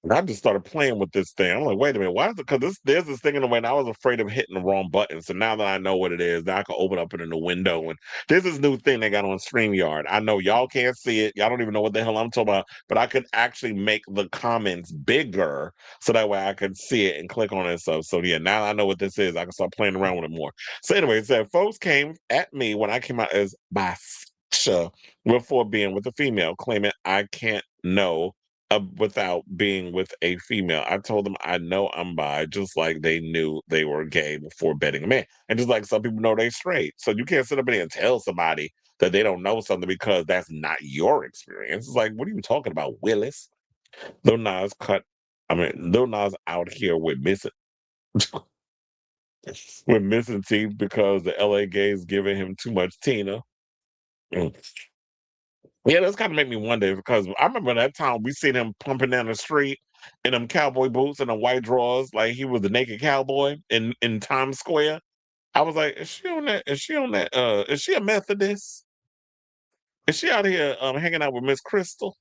and I just started playing with this thing. I'm like, wait a minute, why is it? Because there's this thing in the way, and I was afraid of hitting the wrong button. So now that I know what it is, now I can open up it in the window. And there's this new thing they got on StreamYard. I know y'all can't see it. Y'all don't even know what the hell I'm talking about. But I could actually make the comments bigger so that way I could see it and click on it and stuff. So yeah, now I know what this is. I can start playing around with it more. So anyway, it said folks came at me when I came out as bisexual before being with a female, claiming I can't know without being with a female. I told them I know I'm bi, just like they knew they were gay before betting a man. And just like some people know they straight. So you can't sit up there and tell somebody that they don't know something because that's not your experience. It's like, what are you talking about, Willis? Lil Nas Lil Nas out here with missing with missing teeth because the LA gays giving him too much Tina. Mm. Yeah, that's kind of make me wonder, because I remember that time we seen him pumping down the street in them cowboy boots and them white drawers, like he was the naked cowboy in Times Square. I was like, is she on that? Is she on that? Is she a Methodist? Is she out here hanging out with Miss Crystal?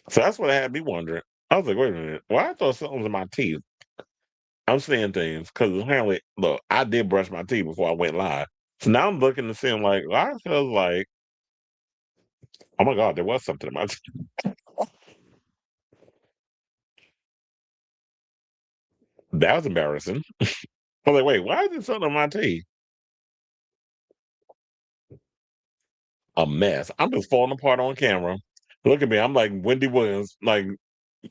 So that's what had me wondering. I was like, wait a minute, why I thought something was in my teeth? I'm seeing things because apparently, look, I did brush my teeth before I went live. So now I'm looking to see, I'm like, well, I feel like, oh my God, there was something in my teeth. That was embarrassing. I was like, wait, why is it something on my teeth? A mess. I'm just falling apart on camera. Look at me. I'm like Wendy Williams, like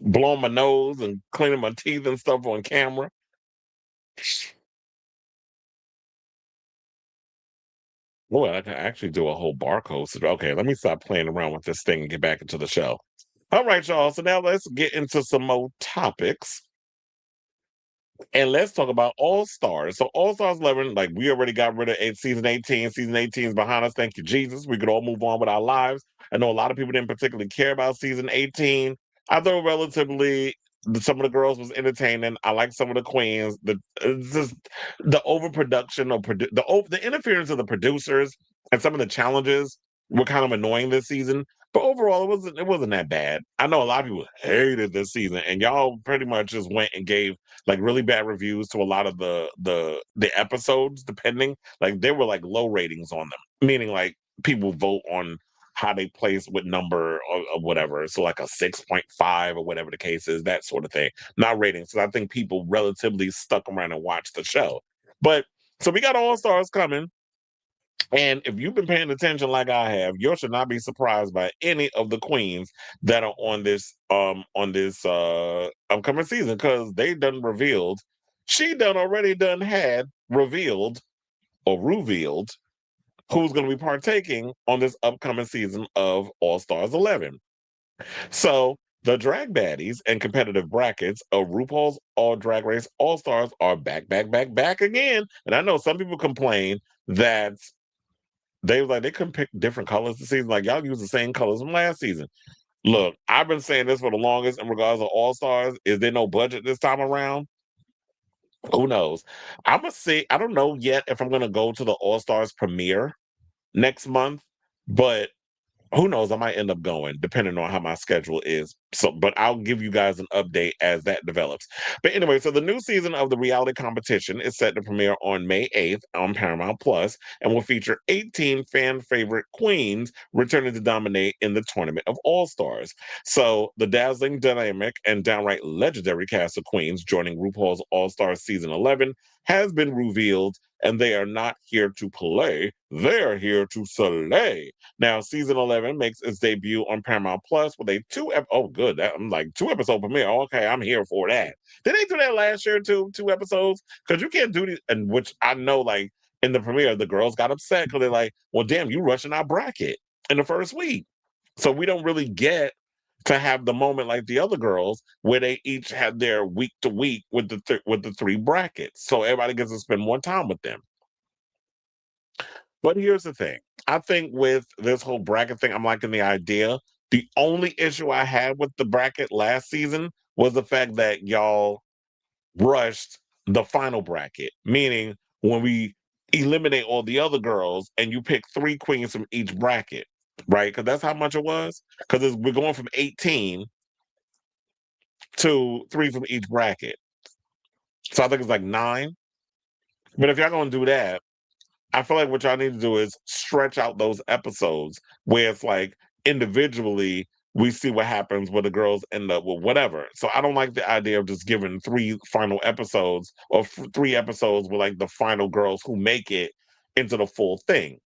blowing my nose and cleaning my teeth and stuff on camera. Boy, I can actually do a whole barcode. Okay, let me stop playing around with this thing and get back into the show. All right, y'all. So now let's get into some more topics. And let's talk about All Stars. So All Stars 11, like we already got rid of season 18. Season 18 is behind us. Thank you, Jesus. We could all move on with our lives. I know a lot of people didn't particularly care about season 18. I thought relatively some of the girls was entertaining. I like some of the queens. It's just the overproduction of the interference of the producers and some of the challenges were kind of annoying this season. But overall, it wasn't that bad. I know a lot of people hated this season, and y'all pretty much just went and gave like really bad reviews to a lot of the episodes, depending. Like there were like low ratings on them, meaning like people vote on how they place with number or whatever. So like a 6.5 or whatever the case is, that sort of thing. Not ratings. So I think people relatively stuck around and watched the show. But so we got All Stars coming. And if you've been paying attention like I have, you should not be surprised by any of the queens that are on this upcoming season because they done revealed, she done already done had revealed or revealed who's gonna be partaking on this upcoming season of All Stars 11. So the drag baddies and competitive brackets of RuPaul's All Drag Race All Stars are back, back, back, back again. And I know some people complain that they was like they couldn't pick different colors this season. Like y'all use the same colors from last season. Look, I've been saying this for the longest in regards to All Stars. Is there no budget this time around? Who knows? I'm gonna see. I don't know yet if I'm gonna go to the All Stars premiere next month, but who knows? I might end up going, depending on how my schedule is. So, but I'll give you guys an update as that develops. But anyway, so the new season of the reality competition is set to premiere on May 8th on Paramount Plus and will feature 18 fan favorite queens returning to dominate in the tournament of All Stars. So, the dazzling, dynamic, and downright legendary cast of queens joining RuPaul's All Stars season 11 has been revealed, and they are not here to play, they're here to slay. Now, season 11 makes its debut on Paramount Plus with a oh, good. I'm like, 2 episode premiere. Okay, I'm here for that. Did they do that last year too? 2 episodes? Because you can't do these, and which I know, like, in the premiere, the girls got upset because they're like, well, damn, you rushing our bracket in the first week. So we don't really get to have the moment like the other girls where they each had their week to week with the 3 brackets. So everybody gets to spend more time with them. But here's the thing. I think with this whole bracket thing, I'm liking the idea. The only issue I had with the bracket last season was the fact that y'all rushed the final bracket, meaning when we eliminate all the other girls and you pick 3 queens from each bracket, right? Because that's how much it was. Because we're going from 18 to 3 from each bracket. So I think it's like 9. But if y'all gonna do that, I feel like what y'all need to do is stretch out those episodes where it's like individually we see what happens where the girls end up with whatever. So I don't like the idea of just giving 3 final episodes or 3 episodes with like the final girls who make it into the full thing.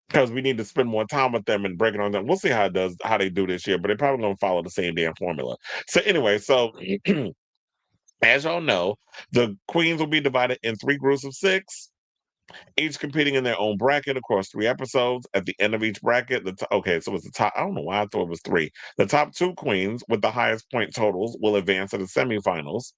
Because we need to spend more time with them and break it on them. We'll see how they do this year, but they're probably gonna follow the same damn formula. So anyway, so as y'all know, the queens will be divided in 3 groups of 6, each competing in their own bracket across 3 episodes. At the end of each bracket, okay, so it's the top. I don't know why I thought it was 3. The top 2 queens with the highest point totals will advance to the semifinals.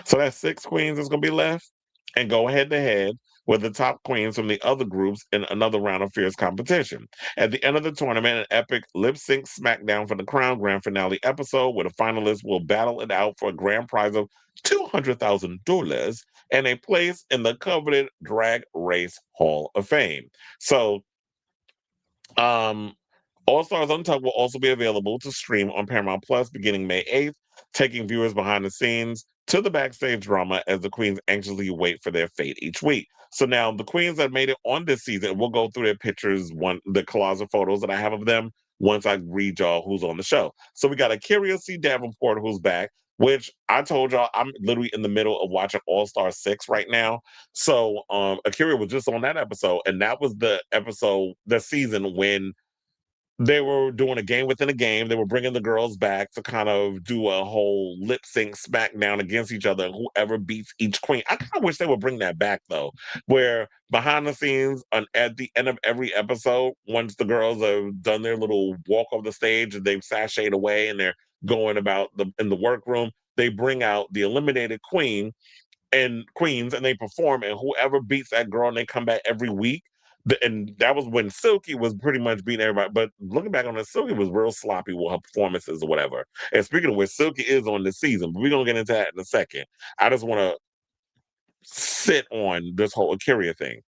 So that's 6 queens that's going to be left and go head to head with the top queens from the other groups in another round of fierce competition. At the end of the tournament, an epic lip sync smackdown for the crown grand finale episode where the finalists will battle it out for a grand prize of $200,000 and a place in the coveted Drag Race Hall of Fame. So, um, All Stars Untucked will also be available to stream on Paramount Plus beginning May 8th, taking viewers behind the scenes to the backstage drama as the queens anxiously wait for their fate each week. So now the queens that made it on this season, we'll go through their pictures, the collage of photos that I have of them once I read y'all who's on the show. So we got Akira C. Davenport who's back, which I told y'all I'm literally in the middle of watching All Star 6 right now. So Akira was just on that episode, and that was the episode, the season when they were doing a game within a game. They were bringing the girls back to kind of do a whole lip sync smackdown against each other, and whoever beats each queen. I kind of wish they would bring that back though, where behind the scenes, at the end of every episode, once the girls have done their little walk off the stage and they've sashayed away and they're going about in the workroom, they bring out the eliminated queens and they perform, and whoever beats that girl and they come back every week. And that was when Silky was pretty much beating everybody. But looking back on it, Silky was real sloppy with her performances or whatever. And speaking of which, Silky is on this season, but we're gonna get into that in a second. I just want to sit on this whole Akira thing.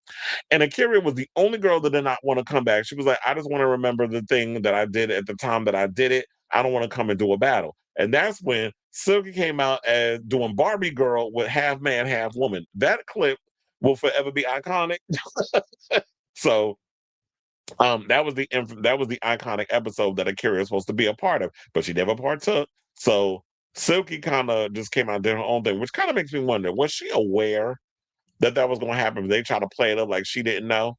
And Akira was the only girl that did not want to come back. She was like, I just want to remember the thing that I did at the time that I did it. I don't want to come and do a battle. And that's when Silky came out as doing Barbie girl with half man, half woman. That clip will forever be iconic. So that was the iconic episode that Akira is supposed to be a part of, but she never partook. So Silky kind of just came out doing her own thing, which kind of makes me wonder, was she aware that that was going to happen? They try to play it up like she didn't know,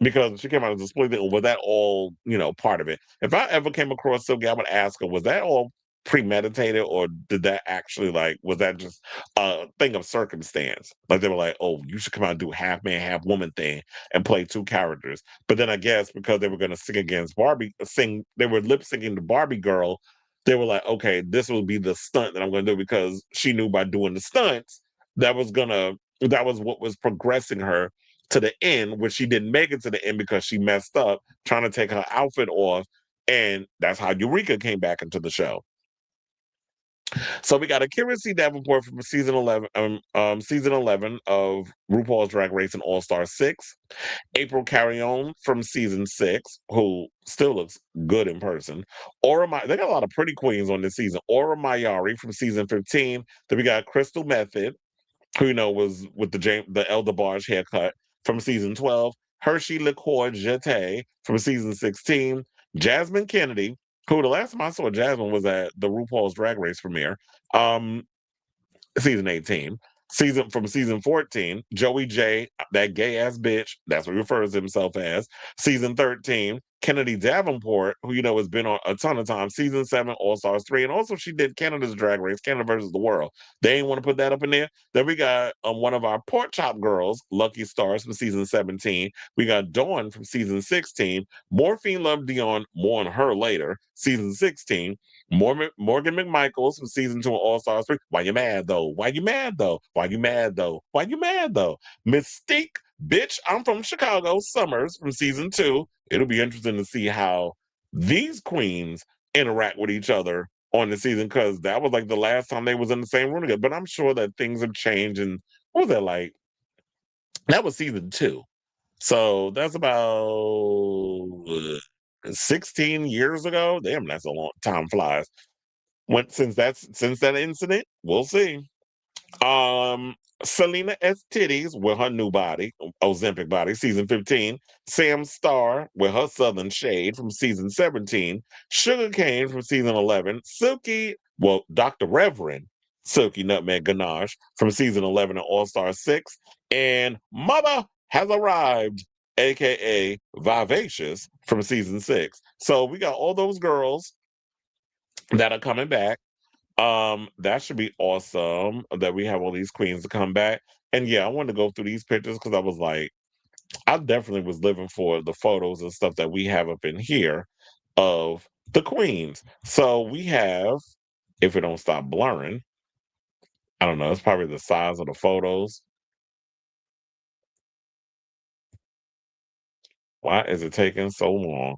because she came out as a split. Was that all, part of it? If I ever came across Silky, I would ask her, was that all premeditated, or did that actually, like, was that just a thing of circumstance? Like, they were like, oh, you should come out and do half man, half woman thing and play two characters. But then I guess because they were going to sing against Barbie, they were lip syncing the Barbie girl. They were like, okay, this will be the stunt that I'm going to do, because she knew by doing the stunts that was what was progressing her to the end, which she didn't make it to the end because she messed up trying to take her outfit off. And that's how Eureka came back into the show. So we got Akira C. Davenport from season 11 of RuPaul's Drag Race and All Star 6. April Carrion from season 6, who still looks good in person. They got a lot of pretty queens on this season. Aura Mayari from season 15. Then we got Crystal Method, who was with the Elder Barge haircut from season 12. Hershey Liqueur Jete from season 16. Jasmine Kennedy, who the last time I saw Jasmine was at the RuPaul's Drag Race premiere. Season 18. Season 14, Joey J, that gay ass bitch, that's what he refers to himself as. Season 13, Kennedy Davenport, who has been on a ton of times. Season 7, All Stars 3, and also she did Canada's Drag Race, Canada versus the World. They ain't want to put that up in there. Then we got one of our pork chop girls, Lucky Stars from season 17. We got Dawn from season 16. Morphine loved Dion, more on her later. Season 16. Morgan McMichaels from season 2 of All Stars 3. Why you mad though? Why you mad though? Why you mad though? Why you mad though? Mystique, bitch, I'm from Chicago, Summers from season 2. It'll be interesting to see how these queens interact with each other on the season, because that was like the last time they was in the same room together. But I'm sure that things have changed. And what was that like? That was season 2. So that's about 16 years ago. Damn, that's a long time flies. Since that incident, we'll see. Um, Selena S. Titties with her new body, Ozempic body, season 15. Sam Starr with her Southern Shade from season 17. Sugar Cane from season 11. Dr. Reverend Silky Nutmeg Ganache from season 11 of All Star 6. And Mother Has Arrived, aka Vivacious from season 6. So we got all those girls that are coming back. That should be awesome that we have all these queens to come back. And yeah, I wanted to go through these pictures because I was like, I definitely was living for the photos and stuff that we have up in here of the queens. So we have, if it don't stop blurring, I don't know, it's probably the size of the photos. Why is it taking so long?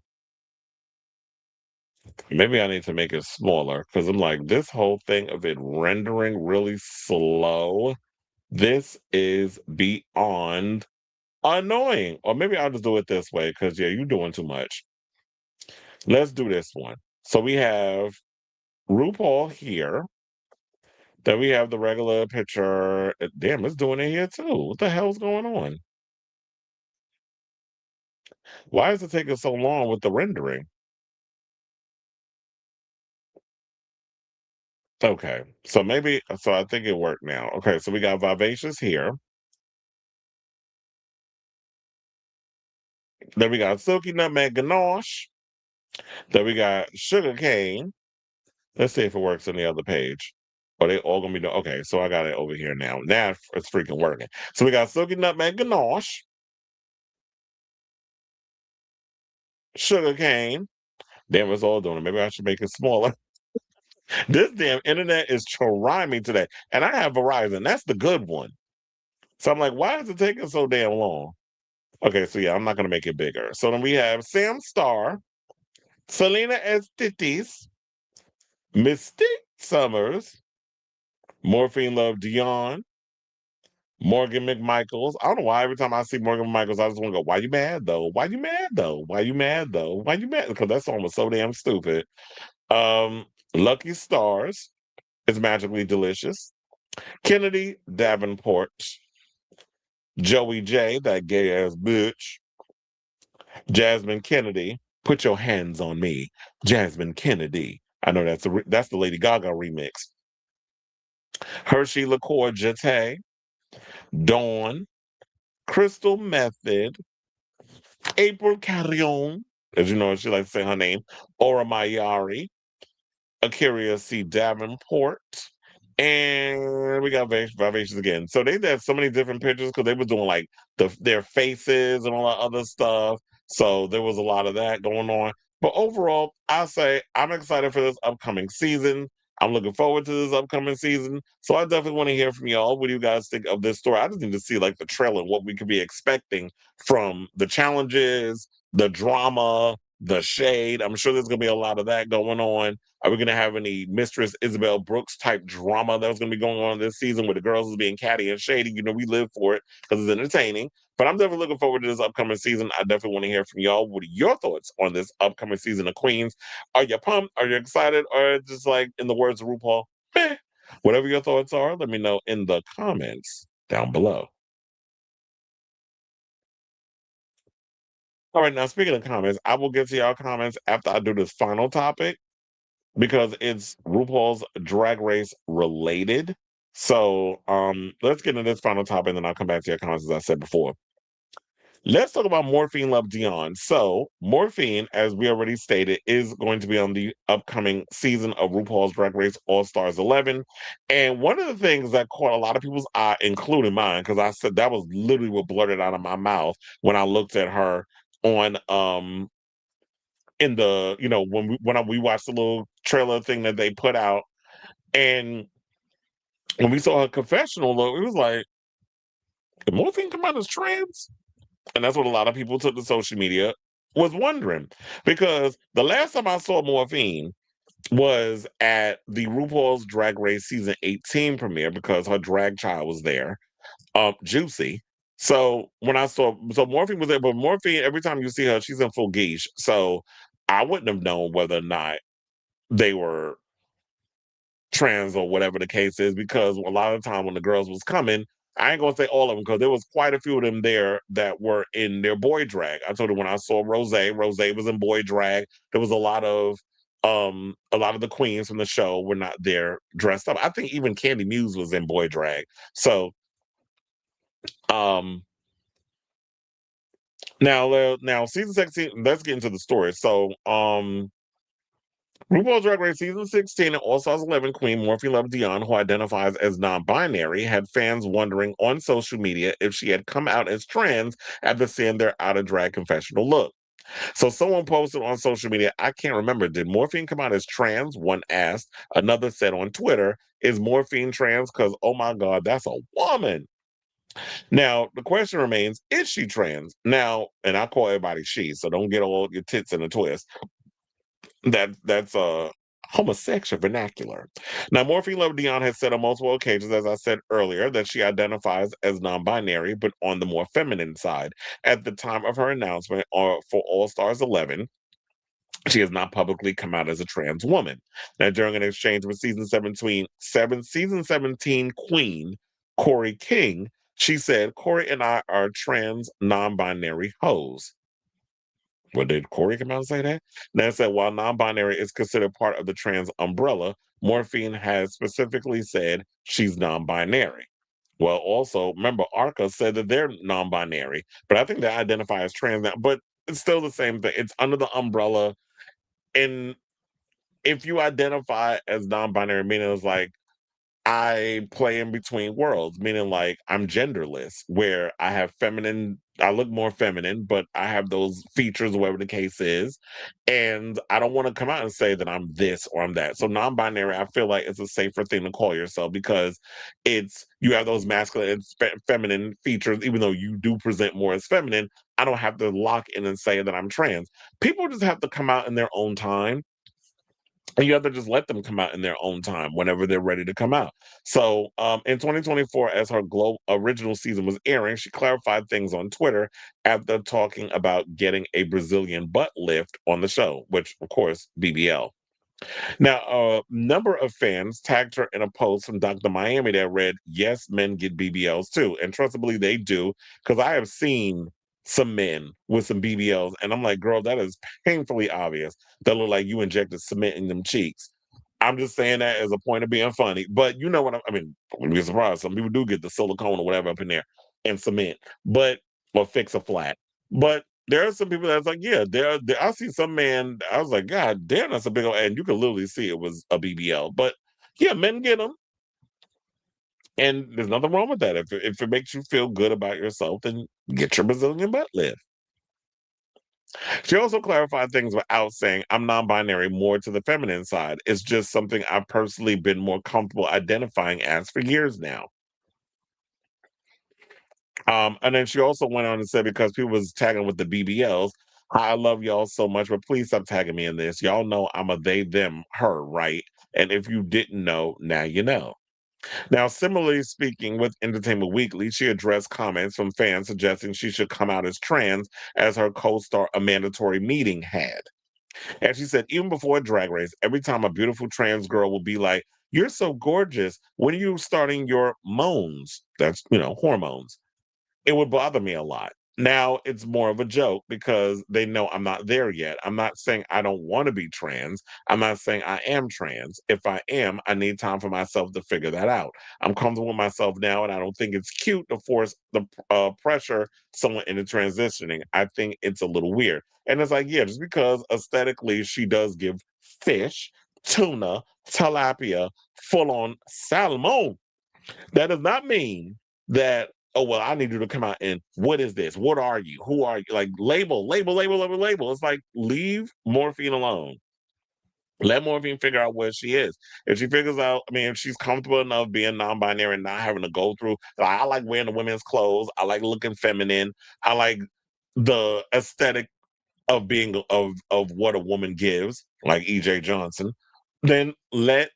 Maybe I need to make it smaller, because I'm like, this whole thing of it rendering really slow, this is beyond annoying. Or maybe I'll just do it this way, because yeah, you're doing too much. Let's do this one. So we have RuPaul here. Then we have the regular picture. Damn, it's doing it here too. What the hell's going on? Why is it taking so long with the rendering? Okay, so I think it worked now. Okay, so we got Vivacious here. Then we got Silky Nutmeg Ganache. Then we got Sugar Cane. Let's see if it works on the other page. Are they all gonna be done? Okay, so I got it over here now. Now it's freaking working. So we got Silky Nutmeg Ganache, Sugar Cane. Damn, it's all doing it. Maybe I should make it smaller. This damn internet is trying me today. And I have Verizon. That's the good one. So I'm like, why is it taking so damn long? Okay, so yeah, I'm not going to make it bigger. So then we have Sam Starr, Selena Estitis, Mystique Summers, Morphine Love Dion, Morgan McMichaels. I don't know why every time I see Morgan McMichaels, I just want to go, why you mad though? Why you mad though? Why you mad though? Why you mad? Because that song was so damn stupid. Um, Lucky Stars is Magically Delicious. Kennedy Davenport, Joey J, that gay ass bitch. Jasmine Kennedy, Put Your Hands on Me. Jasmine Kennedy. I know that's the Lady Gaga remix. Hershey LaCour Jete, Dawn, Crystal Method, April Carrion, as you know, she likes to say her name, Aura Mayari, Akira C. Davenport, and we got Vivacious again. So they had so many different pictures because they were doing like their faces and all that other stuff. So there was a lot of that going on. But overall, I say I'm excited for this upcoming season. I'm looking forward to this upcoming season. So I definitely want to hear from y'all. What do you guys think of this story? I just need to see like the trailer, what we could be expecting from the challenges, the drama, the shade. I'm sure there's gonna be a lot of that going on. Are we going to have any Mistress Isabel Brooks type drama that's going to be going on this season where the girls is being catty and shady? You know, we live for it because it's entertaining. But I'm definitely looking forward to this upcoming season. I definitely want to hear from y'all. What are your thoughts on this upcoming season of Queens? Are you pumped? Are you excited? Or just like in the words of RuPaul, meh? Whatever your thoughts are, let me know in the comments down below. All right, now speaking of comments, I will get to y'all comments after I do this final topic, because it's RuPaul's Drag Race related. So let's get into this final topic and then I'll come back to your comments as I said before. Let's talk about Morphine Love Dion. So Morphine, as we already stated, is going to be on the upcoming season of RuPaul's Drag Race All Stars 11. And one of the things that caught a lot of people's eye, including mine, because I said that was literally what blurted out of my mouth when I looked at her on in the, you know, when we watched the little trailer thing that they put out, and when we saw her confessional look, it was like, did Morphine come out as trans? And that's what a lot of people took to social media was wondering, because the last time I saw Morphine was at the RuPaul's Drag Race season 18 premiere because her drag child was there, Juicy. So when I saw, so Morphine was there, but Morphine, every time you see her, she's in full geesh. So I wouldn't have known whether or not they were trans or whatever the case is, because a lot of the time when the girls was coming, I ain't gonna say all of them because there was quite a few of them there that were in their boy drag. I told you when I saw Rose was in boy drag. There was a lot of the queens from the show were not there dressed up. I think even Candy Muse was in boy drag. So um now season 16, let's get into the story. So RuPaul's Drag Race Season 16 and All Stars 11 queen Morphine Love Dion, who identifies as non-binary, had fans wondering on social media if she had come out as trans after seeing their out-of-drag confessional look. So someone posted on social media, I can't remember, did Morphine come out as trans? One asked. Another said on Twitter, is Morphine trans? Because, oh my God, that's a woman. Now, the question remains, is she trans? Now, and I call everybody she, so don't get all your tits in a twist. That's homosexual vernacular. Now, Morphine Love Dion has said on multiple occasions, as I said earlier, that she identifies as non-binary, but on the more feminine side. At the time of her announcement for All Stars 11, she has not publicly come out as a trans woman. Now, during an exchange with season 17 queen Corey King, she said, "Corey and I are trans non-binary hoes." Well, did Corey come out and say that? Now it said, while non-binary is considered part of the trans umbrella, Morphine has specifically said she's non-binary. Well, also, remember, Arca said that they're non-binary, but I think they identify as trans now, but it's still the same thing. It's under the umbrella. And if you identify as non-binary, meaning it's like I play in between worlds, meaning like I'm genderless, where I have feminine, I look more feminine, but I have those features, whatever the case is. And I don't want to come out and say that I'm this or I'm that. So non binary, I feel like it's a safer thing to call yourself because you have those masculine and feminine features, even though you do present more as feminine. I don't have to lock in and say that I'm trans. People just have to come out in their own time, and you have to just let them come out in their own time whenever they're ready to come out. So, in 2024, as her original season was airing, she clarified things on Twitter after talking about getting a Brazilian butt lift on the show, which, of course, BBL. Now, a number of fans tagged her in a post from Dr. Miami that read, "Yes, men get BBLs too." And trust and believe they do, because I have seen some men with some BBLs, and I'm like, girl, that is painfully obvious. That look like you injected cement in them cheeks. I'm just saying that as a point of being funny. But you know what I mean, I wouldn't be surprised. Some people do get the silicone or whatever up in there and cement, but or fix a flat. But there are some people that's like, yeah, I see some man, I was like, God damn, that's a big old, and you can literally see it was a BBL. But yeah, men get them. And there's nothing wrong with that. If it makes you feel good about yourself, then get your Brazilian butt lift. She also clarified things without saying, "I'm non binary, more to the feminine side. It's just something I've personally been more comfortable identifying as for years now." And then she also went on and said, because people was tagging with the BBLs, "I love y'all so much, but please stop tagging me in this. Y'all know I'm a they, them, her, right? And if you didn't know, now you know." Now, similarly speaking, with Entertainment Weekly, she addressed comments from fans suggesting she should come out as trans, as her co star A Mandatory Meeting had. And she said, even before Drag Race, every time a beautiful trans girl will be like, "You're so gorgeous. When are you starting your moans?" That's, hormones. It would bother me a lot. Now it's more of a joke because they know I'm not there yet. I'm not saying I don't want to be trans. I'm not saying I am trans. If I am, I need time for myself to figure that out. I'm comfortable with myself now, and I don't think it's cute to force the pressure someone into transitioning. I think it's a little weird. And it's like, yeah, just because aesthetically she does give fish, tuna, tilapia, full on salmon, that does not mean that, "Oh, well, I need you to come out and what is this? What are you? Who are you?" Like label, label, label, label, label. It's like leave Morphine alone. Let Morphine figure out what she is. If she figures out, I mean, if she's comfortable enough being non-binary and not having to go through, like, I like wearing the women's clothes. I like looking feminine. I like the aesthetic of being of what a woman gives, like EJ Johnson. Then let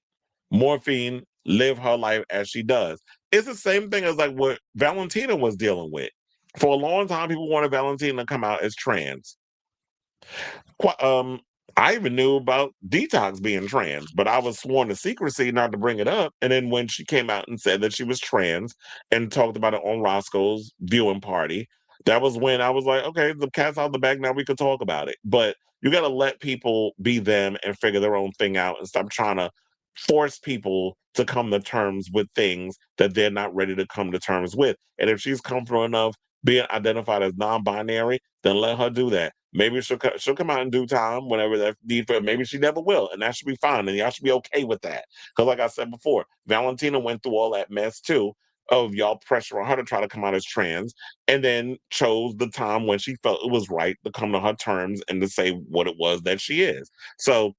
Morphine live her life as she does. It's the same thing as like what Valentina was dealing with. For a long time, people wanted Valentina to come out as trans. Qu- Um, I even knew about Detox being trans, but I was sworn to secrecy not to bring it up. And then when she came out and said that she was trans and talked about it on Roscoe's viewing party, that was when I was like, okay, the cat's out of the bag. Now we could talk about it. But you got to let people be them and figure their own thing out and stop trying to force people to come to terms with things that they're not ready to come to terms with. And if she's comfortable enough being identified as non-binary, then let her do that. Maybe she'll come out in due time whenever that need for. Maybe she never will, and that should be fine, and y'all should be okay with that. Because, like I said before, Valentina went through all that mess too of y'all pressure on her to try to come out as trans, and then chose the time when she felt it was right to come to her terms and to say what it was that she is. So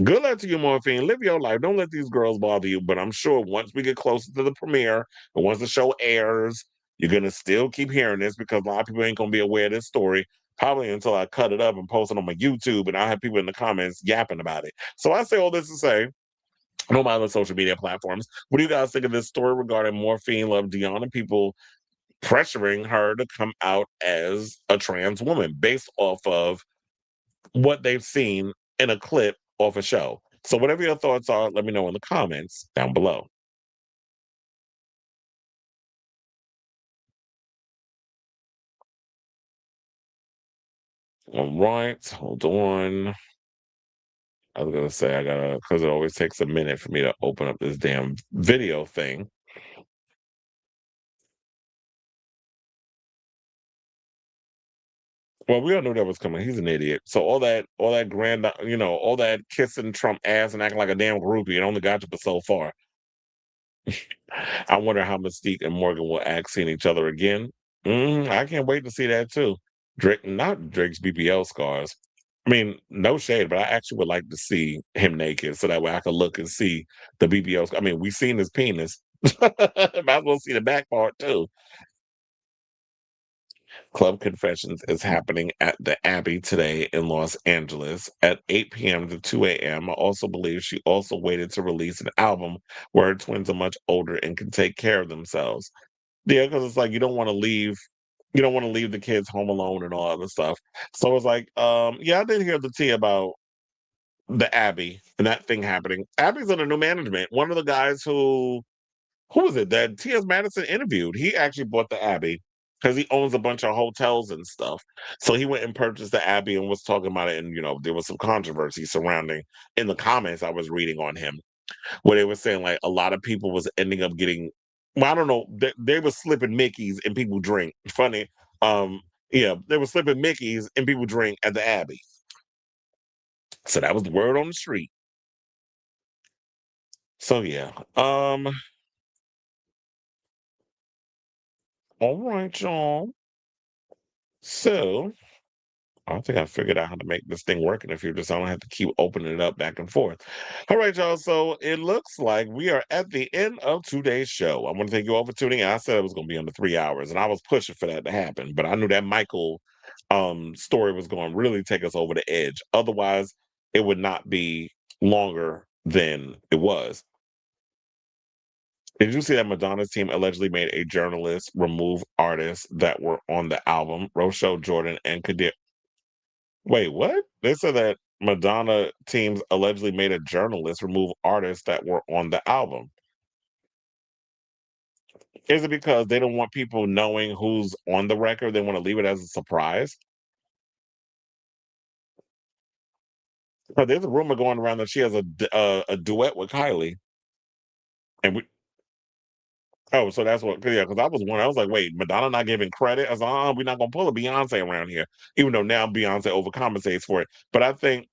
good luck to you, Morphine. Live your life. Don't let these girls bother you. But I'm sure once we get closer to the premiere and once the show airs, you're gonna still keep hearing this because a lot of people ain't gonna be aware of this story. Probably until I cut it up and post it on my YouTube, and I have people in the comments yapping about it. So I say all this to say, no matter the social media platforms, what do you guys think of this story regarding Morphine Love Dion and people pressuring her to come out as a trans woman based off of what they've seen in a clip off a show? So whatever your thoughts are, let me know in the comments down below. All right, hold on. I was gonna say I gotta because it always takes a minute for me to open up this damn video thing. Well, we all knew that was coming. He's an idiot. So all that grand, all that kissing Trump ass and acting like a damn groupie, it only got you for so far. I wonder how Mystique and Morgan will act seeing each other again. I can't wait to see that too. Drake, not Drake's BBL scars. I mean, no shade, but I actually would like to see him naked so that way I can look and see the BBL. I mean, we've seen his penis. Might as well see the back part too. Club Confessions is happening at the Abbey today in Los Angeles at 8 p.m. to 2 a.m. I also believe she also waited to release an album where her twins are much older and can take care of themselves. Yeah, because it's like you don't want to leave the kids home alone and all other stuff. So it's like, yeah, I did hear the tea about the Abbey and that thing happening. Abbey's under new management. One of the guys who was it that T.S. Madison interviewed? He actually bought the Abbey because he owns a bunch of hotels and stuff. So he went and purchased the Abbey and was talking about it. And, there was some controversy surrounding in the comments I was reading on him where they were saying like a lot of people was ending up getting, well, I don't know, they were slipping Mickeys and people drink. Funny. Yeah, they were slipping Mickeys and people drink at the Abbey. So that was the word on the street. So yeah. All right, y'all. So I think I figured out how to make this thing work in the future, so I don't have to keep opening it up back and forth. All right, y'all. So it looks like we are at the end of today's show. I want to thank you all for tuning in. I said it was going to be under 3 hours, and I was pushing for that to happen, but I knew that Michael story was going to really take us over the edge. Otherwise, it would not be longer than it was. Did you see that Madonna's team allegedly made a journalist remove artists that were on the album? Rochelle Jordan and Kadir. Wait, what? They said that Madonna teams allegedly made a journalist remove artists that were on the album. Is it because they don't want people knowing who's on the record? They want to leave it as a surprise? But there's a rumor going around that she has a duet with Kylie, and we. Oh, so that's what? Yeah, because I was one. I was like, wait, Madonna not giving credit? I was like, we're not gonna pull a Beyonce around here, even though now Beyonce overcompensates for it. But I think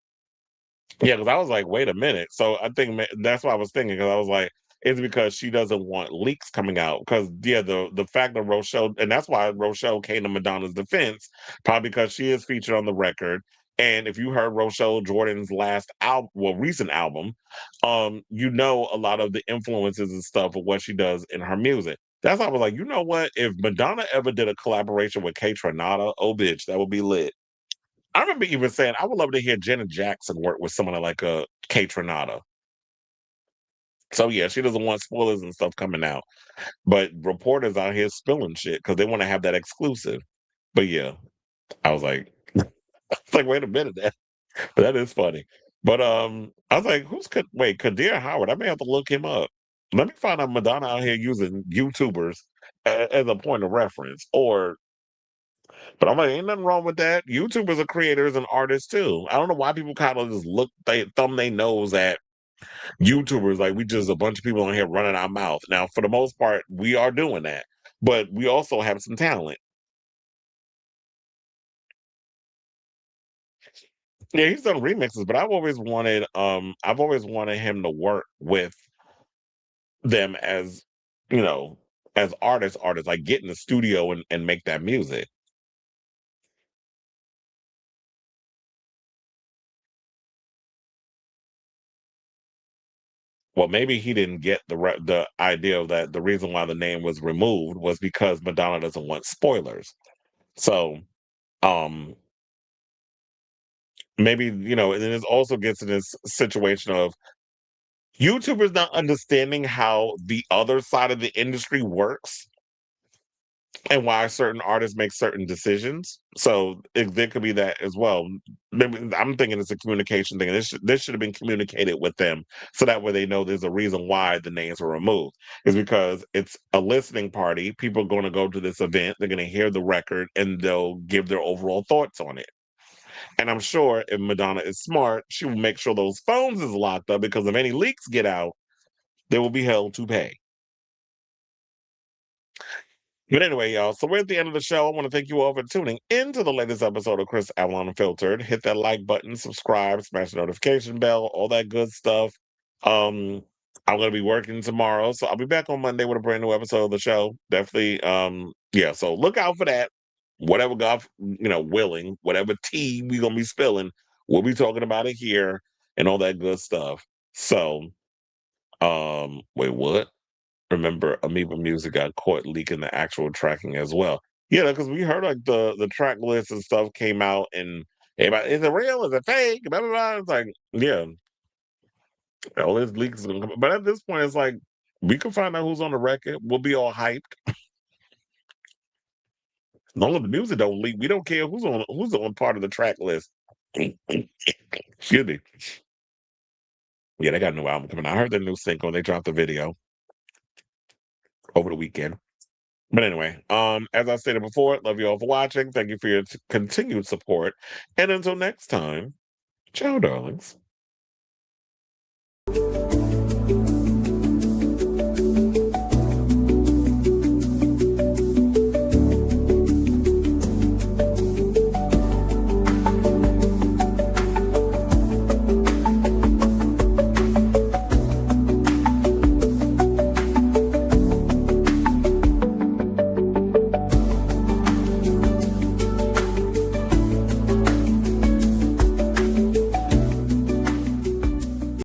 yeah, because I was like, wait a minute. So I think that's what I was thinking. Because I was like, it's because she doesn't want leaks coming out. Because yeah, the fact that Rochelle, and that's why Rochelle came to Madonna's defense, probably because she is featured on the record. And if you heard Rochelle Jordan's last album, well, recent album, you know a lot of the influences and stuff of what she does in her music. That's why I was like, you know what? If Madonna ever did a collaboration with Kate Renata, oh bitch, that would be lit. I remember even saying I would love to hear Janet Jackson work with someone like a Kate Renata. So yeah, she doesn't want spoilers and stuff coming out, but reporters out here spilling shit because they want to have that exclusive. But yeah, I was like, it's like wait a minute, that is funny. But I was like, wait, Kadir Howard? I may have to look him up. Let me find out Madonna out here using YouTubers as a point of reference, or but I'm like, ain't nothing wrong with that. YouTubers are creators and artists too. I don't know why people kind of just they thumb their nose at YouTubers like we just a bunch of people on here running our mouth. Now, for the most part, we are doing that, but we also have some talent. Yeah, he's done remixes, but I've always wanted him to work with them as you know as artists, like get in the studio and make that music. Well, maybe he didn't get the idea of that. The reason why the name was removed was because Madonna doesn't want spoilers. So, um, maybe and then it also gets in this situation of YouTubers not understanding how the other side of the industry works and why certain artists make certain decisions. So there could be that as well. Maybe I'm thinking it's a communication thing. This should have been communicated with them so that way they know there's a reason why the names were removed. Is because it's a listening party. People are going to go to this event. They're going to hear the record and they'll give their overall thoughts on it. And I'm sure if Madonna is smart, she will make sure those phones is locked up because if any leaks get out, they will be held to pay. But anyway, y'all, so we're at the end of the show. I want to thank you all for tuning into the latest episode of Chris Avalon Unfiltered. Hit that like button, subscribe, smash the notification bell, all that good stuff. Um, I'm gonna be working tomorrow, so I'll be back on Monday with a brand new episode of the show. Definitely, yeah. So look out for that. Whatever God, willing, whatever tea we gonna be spilling, we'll be talking about it here and all that good stuff. So, wait, what? Remember, Amoeba Music got caught leaking the actual tracking as well. Yeah, because we heard like the track list and stuff came out, and everybody, is it real? Is it fake? Blah, blah, blah. It's like, yeah, all his leaks. But at this point, it's like we can find out who's on the record. We'll be all hyped. As long as the music don't leak, we don't care who's on part of the track list. Excuse me. Yeah, they got a new album coming out. I heard the new single. They dropped the video over the weekend. But anyway, as I stated before, love you all for watching. Thank you for your continued support. And until next time, ciao, darlings.